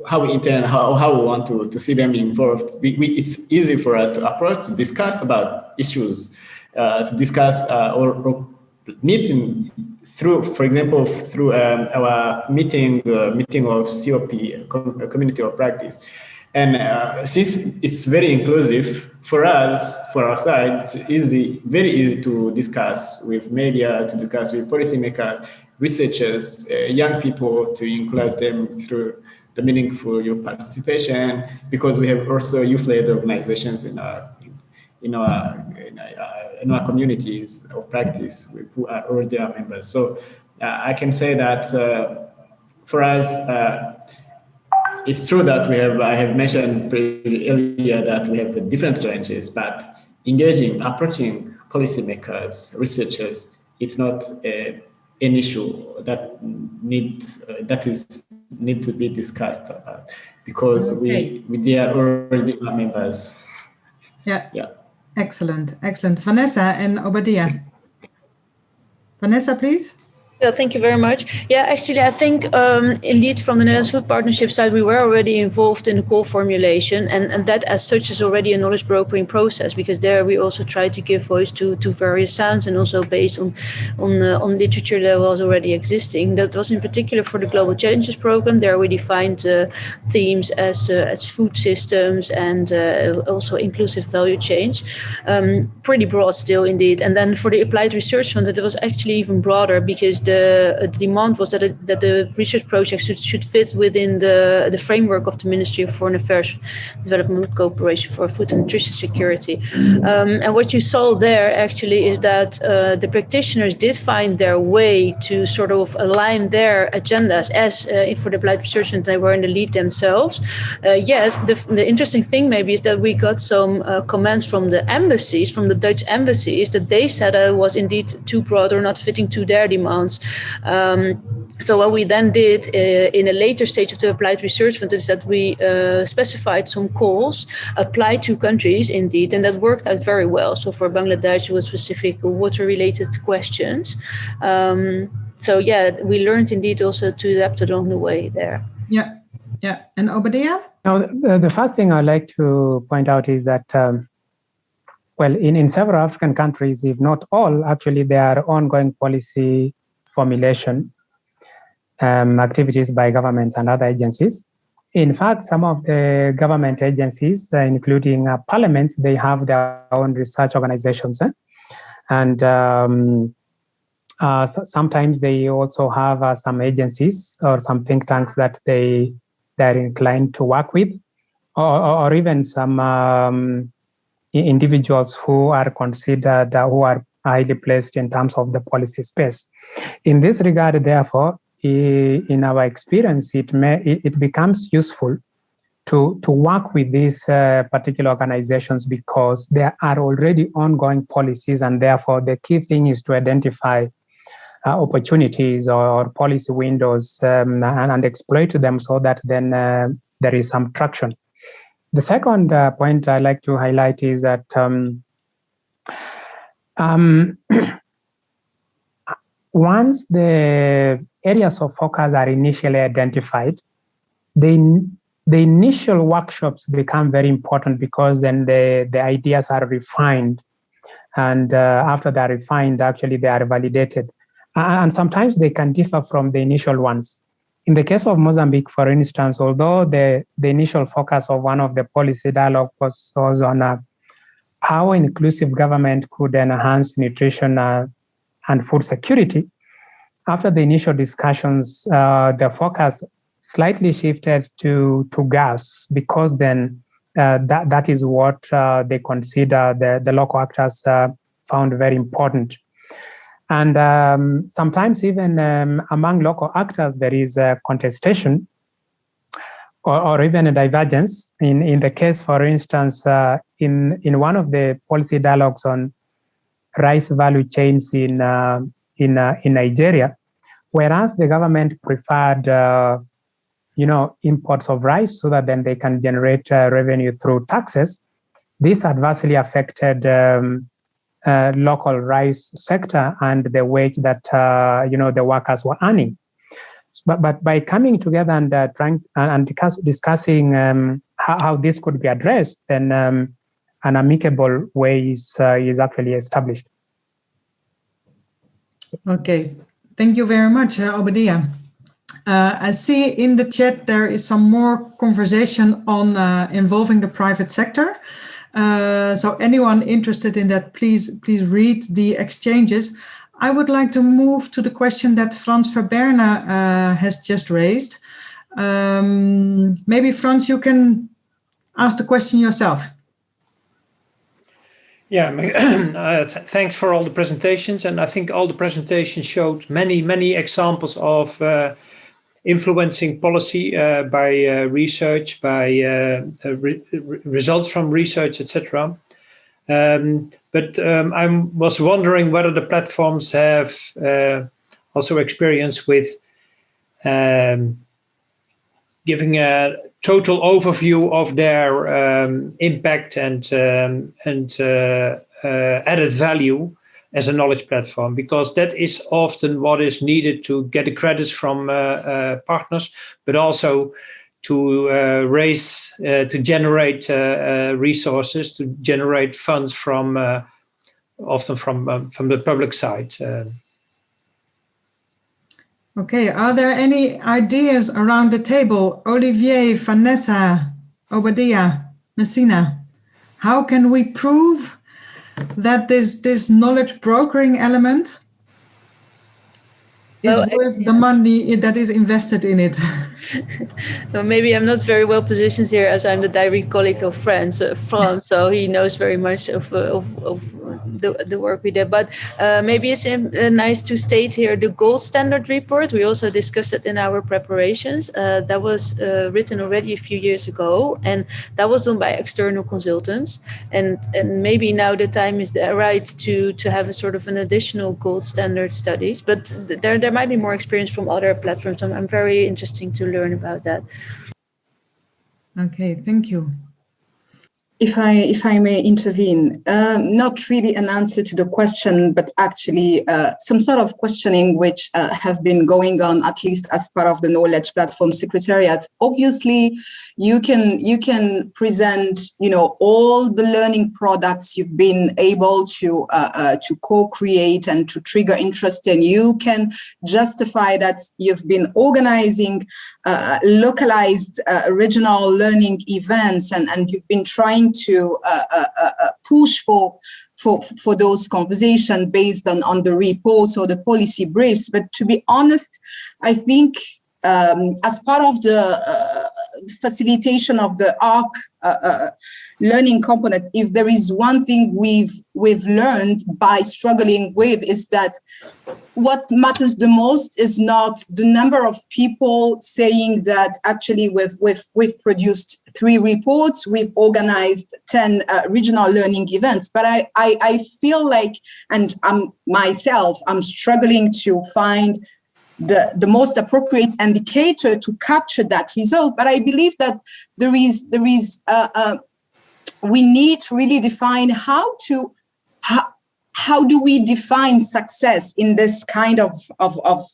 how we intend, how we want to see them involved. It's easy for us to approach, to discuss about issues, to discuss or meeting through, for example, through our meeting of COP, Community of Practice. And since it's very inclusive, for us, for our side, it's very easy to discuss with media, to discuss with policymakers, researchers, young people, to include them through the meaningful youth participation, because we have also youth-led organizations in our communities of practice who are already our members. So I can say that for us, it's true that I have mentioned earlier that we have different challenges, but approaching policymakers, researchers, it's not an issue that need to be discussed about, because they are already our members. Yeah. Excellent. Vanessa and Obadiah. Vanessa, please. Yeah, thank you very much. Yeah, actually, I think indeed from the Netherlands Food Partnership side, we were already involved in the call formulation, and that as such is already a knowledge brokering process, because there we also try to give voice to various sounds, and also based on literature that was already existing. That was in particular for the Global Challenges program. There we defined themes as food systems and also inclusive value change. Pretty broad still indeed. And then for the Applied Research Fund, it was actually even broader, because the demand was that the research projects should fit within the framework of the Ministry of Foreign Affairs, Development Cooperation for Food and Nutrition Security. And what you saw there actually is that the practitioners did find their way to sort of align their agendas as for the Applied Research, and they were in the lead themselves. Yes, the interesting thing maybe is that we got some comments from the embassies, from the Dutch embassies, that they said it was indeed too broad or not fitting to their demands. So what we then did in a later stage of the Applied Research Fund is that we specified some calls applied to countries indeed, and that worked out very well. So for Bangladesh, it was specific water-related questions. So yeah, we learned indeed also to adapt along the way there. Yeah. And Obadiah? Now, the first thing I'd like to point out is that, in several African countries, if not all, actually there are ongoing policy formulation activities by governments and other agencies. In fact, some of the government agencies, including parliaments, they have their own research organizations. And sometimes they also have some agencies or some think tanks that they're inclined to work with, or even some individuals who are considered, who are highly placed in terms of the policy space. In this regard, therefore, in our experience, it becomes useful to work with these particular organizations, because there are already ongoing policies, and therefore the key thing is to identify opportunities or policy windows and exploit them, so that then there is some traction. The second point I'd like to highlight is that once the areas of focus are initially identified, the initial workshops become very important, because then the ideas are refined, and after they're refined, actually they are validated. And sometimes they can differ from the initial ones. In the case of Mozambique, for instance, although the initial focus of one of the policy dialogue was on how inclusive government could enhance nutrition and food security, after the initial discussions, the focus slightly shifted to gas, because then that is what they consider the local actors found very important. And sometimes even among local actors, there is a contestation or even a divergence. In the case, for instance, in one of the policy dialogues on rice value chains in Nigeria, whereas the government preferred imports of rice so that then they can generate revenue through taxes, this adversely affected local rice sector and the wage that the workers were earning. But by coming together and discussing how this could be addressed, then an amicable way is actually established. Okay, thank you very much, Obadiah. I see in the chat there is some more conversation on involving the private sector. So anyone interested in that, please read the exchanges. I would like to move to the question that Frans Verberne has just raised. Maybe Frans, you can ask the question yourself. Yeah, thanks for all the presentations. And I think all the presentations showed many examples of influencing policy by research, by results from research, etc. But I was wondering whether the platforms have also experience with giving a total overview of their impact and added value as a knowledge platform, because that is often what is needed to get the credits from partners, but also to to generate resources, to generate funds from often from the public side. Okay, are there any ideas around the table? Olivier, Vanessa, Obadiah, Messina, how can we prove that this knowledge brokering element is worth the money that is invested in it? Well, maybe I'm not very well positioned here, as I'm the direct colleague of Frans, so he knows very much of the work we did. But maybe it's nice to state here the gold standard report. We also discussed it in our preparations. That was written already a few years ago, and that was done by external consultants. And maybe now the time is right to have a sort of an additional gold standard studies. But there might be more experience from other platforms. I'm very interested to learn about that. Okay, thank you. If I may intervene, not really an answer to the question, but actually some sort of questioning which have been going on, at least as part of the Knowledge Platform Secretariat. Obviously, you can present, all the learning products you've been able to co-create and to trigger interest in. You can justify that you've been organizing localized regional learning events, and you've been trying to push for those conversations based on the reports or the policy briefs. But to be honest, I think as part of the facilitation of the ARC learning component, if there is one thing we've learned by struggling with, is that what matters the most is not the number of people saying that actually we've produced 3 reports, we've organized 10 regional learning events. But I feel like, and I'm struggling to find the most appropriate indicator to capture that result. But I believe that there is we need to really define how do we define success in this kind of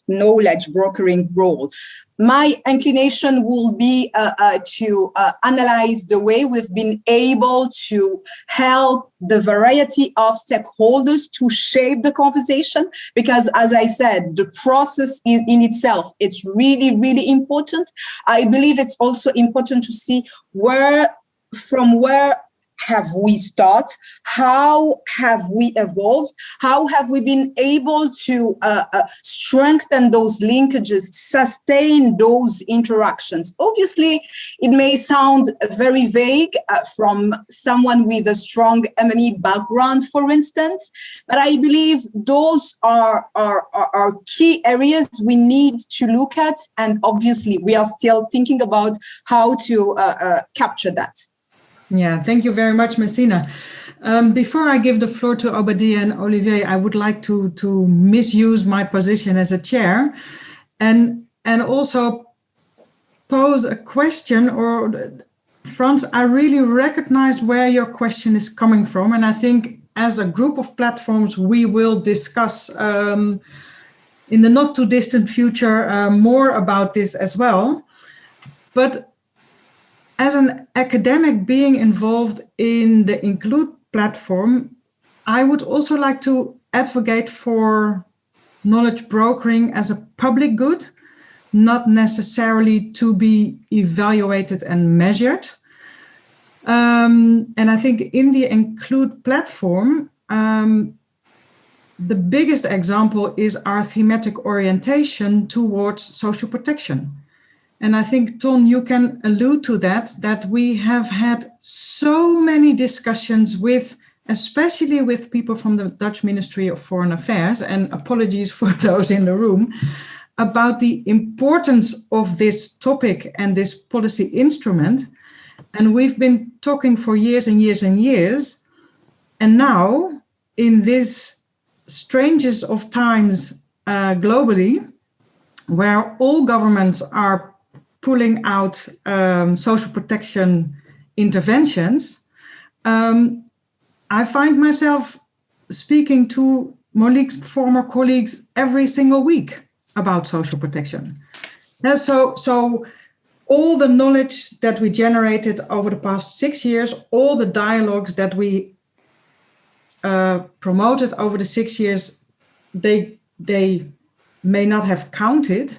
knowledge brokering role. My inclination will be to analyze the way we've been able to help the variety of stakeholders to shape the conversation, because as I said, the process in itself, it's really, really important. I believe it's also important to see from where have we started? How have we evolved? How have we been able to strengthen those linkages, sustain those interactions? Obviously, it may sound very vague from someone with a strong M&E background, for instance, but I believe those are key areas we need to look at. And obviously, we are still thinking about how to capture that. Yeah, thank you very much, Messina. Before I give the floor to Obadiah and Olivier, I would like to misuse my position as a chair and also pose a question. Or Frans, I really recognized where your question is coming from, and I think as a group of platforms we will discuss in the not too distant future more about this as well. But as an academic being involved in the Include platform, I would also like to advocate for knowledge brokering as a public good, not necessarily to be evaluated and measured. And I think in the Include platform, the biggest example is our thematic orientation towards social protection. And I think, Ton, you can allude to that we have had so many discussions with, especially with people from the Dutch Ministry of Foreign Affairs, and apologies for those in the room, about the importance of this topic and this policy instrument. And we've been talking for years and years and years. And now, in this strangest of times globally, where all governments are pulling out social protection interventions, I find myself speaking to Monique's former colleagues every single week about social protection. And so all the knowledge that we generated over the past 6 years, all the dialogues that we promoted over the 6 years, they may not have counted.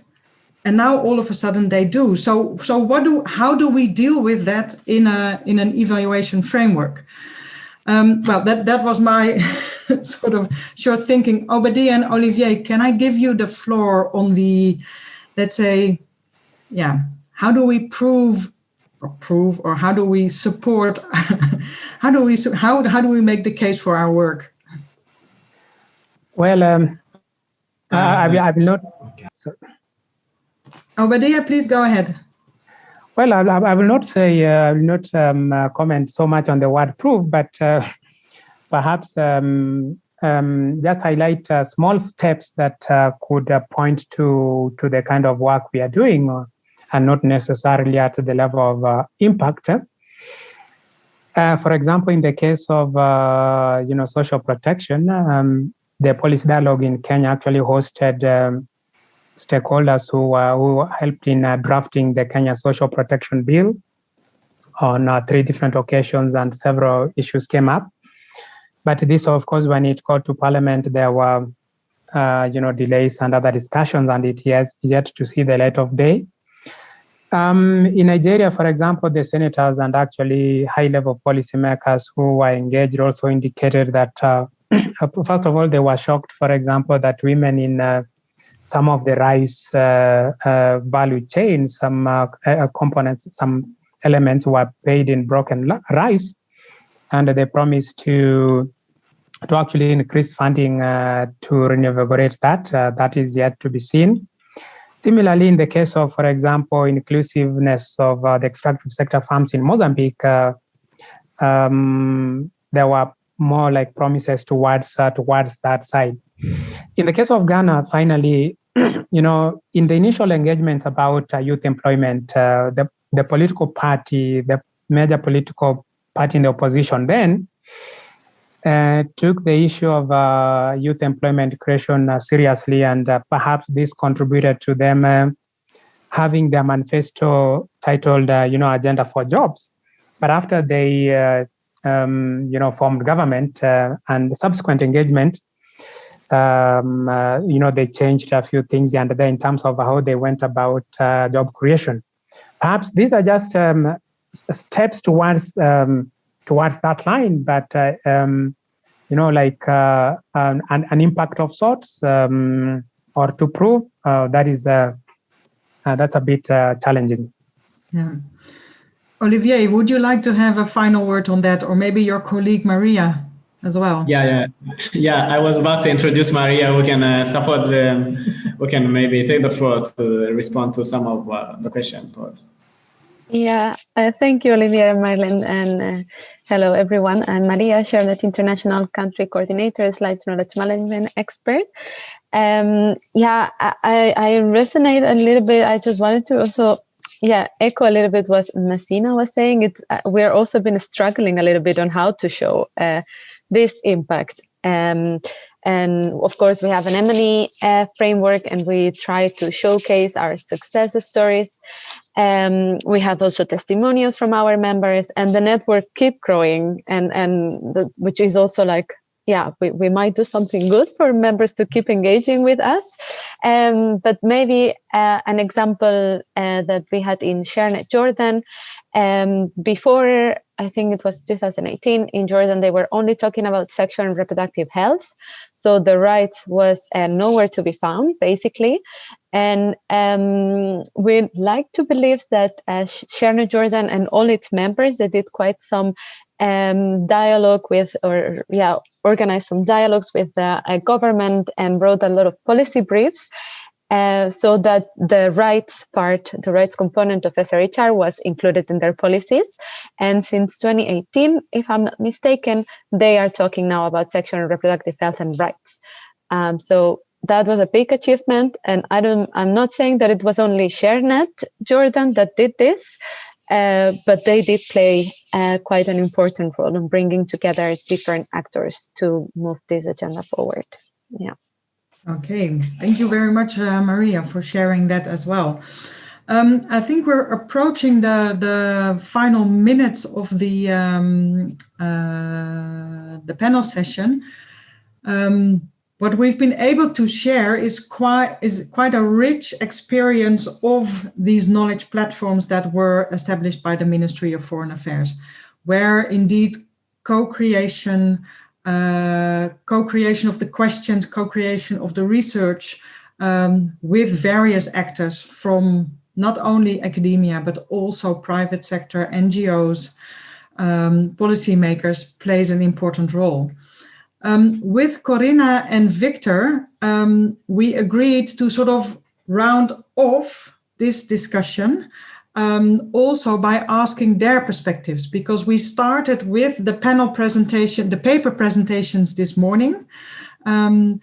And now all of a sudden they do. So how do we deal with that in an evaluation framework? Well, that was my sort of short thinking. Obadiah and Olivier, can I give you the floor on the, let's say, how do we prove, or how do we support, how do we make the case for our work? Well, I will not. So, Obadiah, please go ahead. Well, I will not say, I will not comment so much on the word proof, but perhaps just highlight small steps that could point to the kind of work we are doing, and not necessarily at the level of impact. For example, in the case of social protection, the policy dialogue in Kenya actually hosted stakeholders who helped in drafting the Kenya Social Protection Bill on 3 different occasions, and several issues came up. But this, of course, when it got to Parliament, there were delays and other discussions, and it has yet to see the light of day. In Nigeria, for example, the senators and actually high-level policymakers who were engaged also indicated that, first of all, they were shocked, for example, that women in some of the rice value chain, some components, some elements were paid in broken rice, and they promised to actually increase funding to reinvigorate that. That is yet to be seen. Similarly, in the case of, for example, inclusiveness of the extractive sector farms in Mozambique, there were more like promises towards that side. In the case of Ghana, finally, in the initial engagements about youth employment, the political party, the major political party in the opposition then took the issue of youth employment creation seriously, and perhaps this contributed to them having their manifesto titled, Agenda for Jobs. But after they, formed government and subsequent engagement, they changed a few things and then in terms of how they went about job creation. Perhaps these are just steps towards towards that line, but like an impact of sorts, or to prove that's a bit challenging. Yeah. Olivier, would you like to have a final word on that, or maybe your colleague Maria as well? Yeah. I was about to introduce Maria, who can support who can maybe take the floor to respond to some of the questions. Yeah, thank you, Olivier and Marlene, and hello everyone. I'm Maria, ShareNet International Country Coordinator, Slide Knowledge Management Expert. I resonate a little bit. I just wanted to also echo a little bit what Messina was saying. We're also been struggling a little bit on how to show this impact. And of course, we have an M&E framework, and we try to showcase our success stories. We have also testimonials from our members, and the network keep growing, which is also like, we might do something good for members to keep engaging with us. But maybe an example that we had in ShareNet Jordan, before, I think it was 2018, in Jordan, they were only talking about sexual and reproductive health. So the rights was nowhere to be found, basically. And we'd like to believe that ShareNet Jordan and all its members, they did quite some dialogue with, organized some dialogues with the government and wrote a lot of policy briefs. So that the rights component of SRHR was included in their policies. And since 2018, if I'm not mistaken, they are talking now about sexual and reproductive health and rights. So that was a big achievement. And I'm not saying that it was only ShareNet Jordan that did this, but they did play quite an important role in bringing together different actors to move this agenda forward. Yeah. Okay, thank you very much, Maria, for sharing that as well. I think we're approaching the final minutes of the panel session. What we've been able to share is quite a rich experience of these knowledge platforms that were established by the Ministry of Foreign Affairs, where indeed co-creation of the questions, co-creation of the research with various actors from not only academia, but also private sector, NGOs, policymakers plays an important role. With Corinna and Victor, we agreed to sort of round off this discussion also by asking their perspectives, because we started with the panel presentation, the paper presentations this morning, and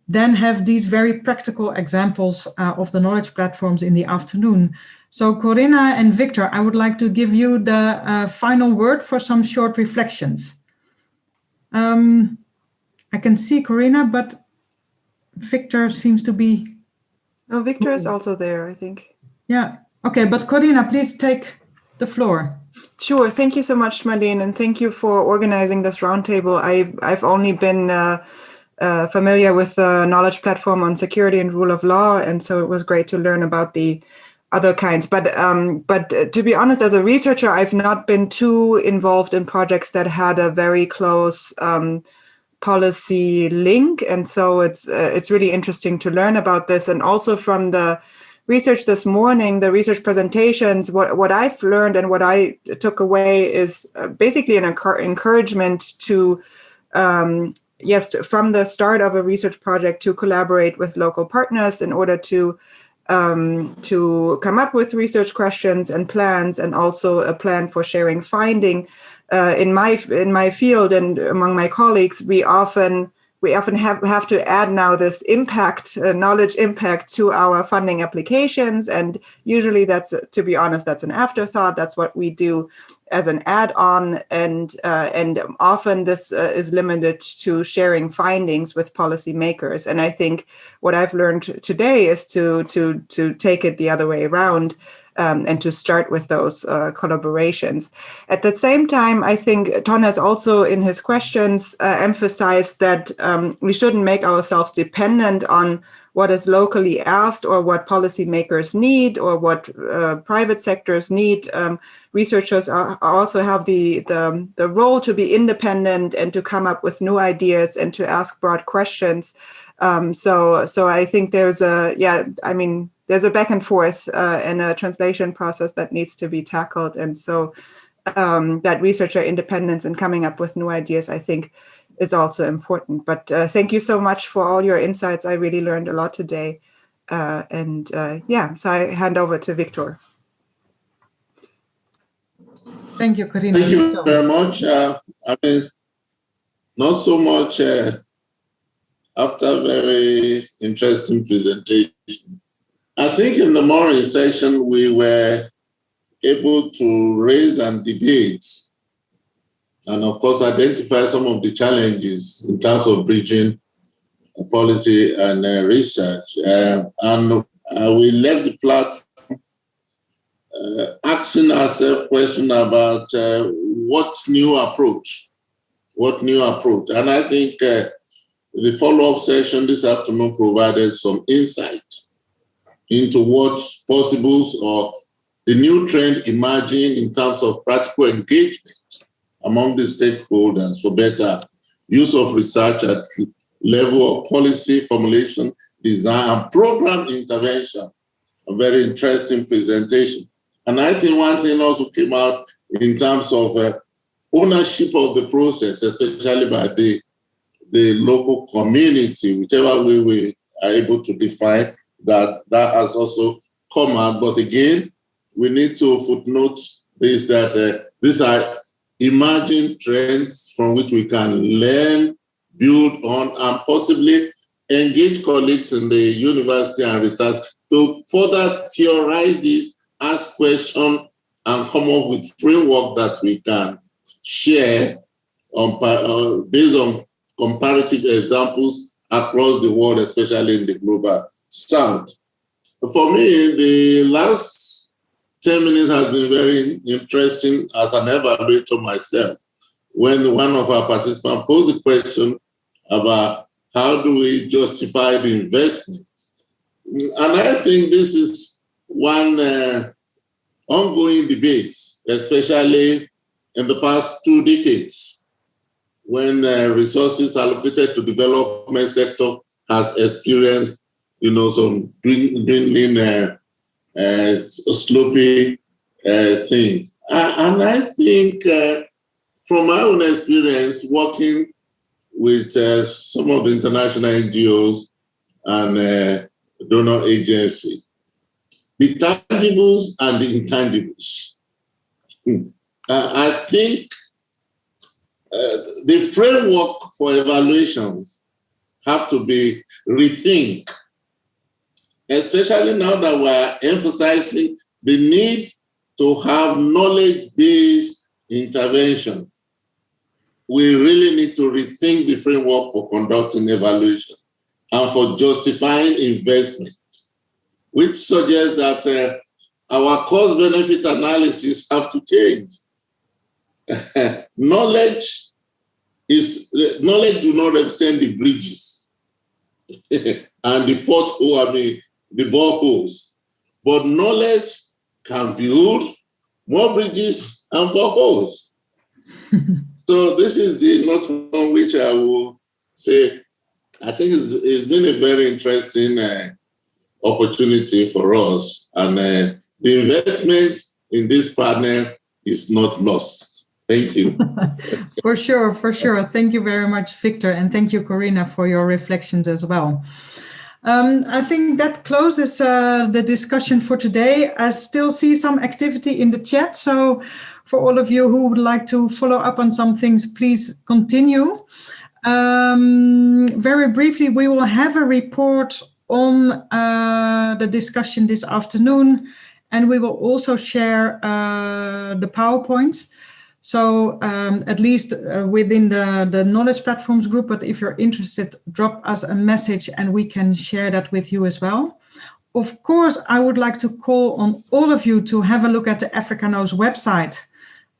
then have these very practical examples of the knowledge platforms in the afternoon. So Corinna and Victor, I would like to give you the final word for some short reflections. I can see Corinna, but Victor seems to be... No, Victor is also there, I think. Yeah. Okay, but Corinna, please take the floor. Sure. Thank you so much, Marlene, and thank you for organizing this roundtable. I've only been familiar with the knowledge platform on security and rule of law, and so it was great to learn about the other kinds. But to be honest, as a researcher, I've not been too involved in projects that had a very close policy link, and so it's really interesting to learn about this. And also from the research this morning, the research presentations, what I've learned and what I took away is basically an encouragement to, from the start of a research project, to collaborate with local partners in order to come up with research questions and plans, and also a plan for sharing finding. In my field and among my colleagues, we often have to add now this impact, knowledge impact, to our funding applications. And usually that's, to be honest, that's an afterthought. That's what we do as an add-on. And often this is limited to sharing findings with policymakers. And I think what I've learned today is to take it the other way around. and to start with those collaborations. At the same time, I think Ton has also in his questions emphasized that we shouldn't make ourselves dependent on what is locally asked or what policymakers need or what private sectors need. Researchers also have the role to be independent and to come up with new ideas and to ask broad questions. So I think there's a back and forth and a translation process that needs to be tackled. And so that researcher independence and coming up with new ideas, I think, is also important. But thank you so much for all your insights. I really learned a lot today. So I hand over to Victor. Thank you, Corina. Thank you very much. Not so much after a very interesting presentation. I think in the morning session, we were able to raise and debate and of course, identify some of the challenges in terms of bridging policy and research. And we left the platform asking ourselves question about what new approach. And I think the follow-up session this afternoon provided some insight into what's possible or the new trend emerging in terms of practical engagement among the stakeholders for better use of research at level of policy formulation, design, and program intervention. A very interesting presentation. And I think one thing also came out in terms of ownership of the process, especially by the local community, whichever way we are able to define that has also come out. But again, we need to footnote this, that these are emerging trends from which we can learn, build on, and possibly engage colleagues in the university and research to further theorize this, ask questions, and come up with framework that we can share based on comparative examples across the world, especially in the global south. For me, the last 10 minutes has been very interesting as an evaluator myself, when one of our participants posed the question about how do we justify the investment. And I think this is one ongoing debate, especially in the past 2 decades, when resources allocated to development sector has experienced, some dwindling sloppy things. And I think from my own experience working with some of the international NGOs and donor agencies, the tangibles and the intangibles. I think the framework for evaluations have to be rethink, especially now that we're emphasizing the need to have knowledge-based intervention. We really need to rethink the framework for conducting evaluation and for justifying investment, which suggests that our cost-benefit analysis have to change. Knowledge do not represent the bridges and the pothole, the boreholes, but knowledge can build more bridges and boreholes. So this is the note on which I will say, I think it's been a very interesting opportunity for us, and the investment in this panel is not lost. Thank you. For sure. Thank you very much, Victor, and thank you, Corina, for your reflections as well. I think that closes the discussion for today. I still see some activity in the chat, so for all of you who would like to follow up on some things, please continue. Very briefly, we will have a report on the discussion this afternoon, and we will also share the PowerPoints. So at least within the Knowledge Platforms group, but if you're interested, drop us a message and we can share that with you as well. of course, I would like to call on all of you to have a look at the Africa Knows website.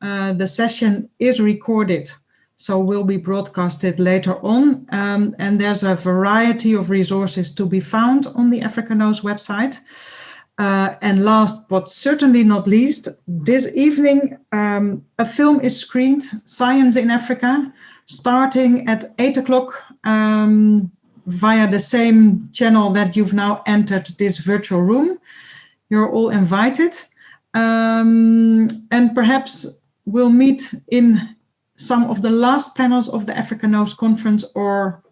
The session is recorded, so will be broadcasted later on. And there's a variety of resources to be found on the Africa Knows website. And last but certainly not least, this evening, a film is screened, Science in Africa, starting at 8 o'clock via the same channel that you've now entered this virtual room. You're all invited. And perhaps we'll meet in some of the last panels of the Africa Knows conference or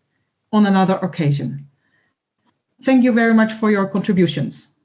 on another occasion. Thank you very much for your contributions.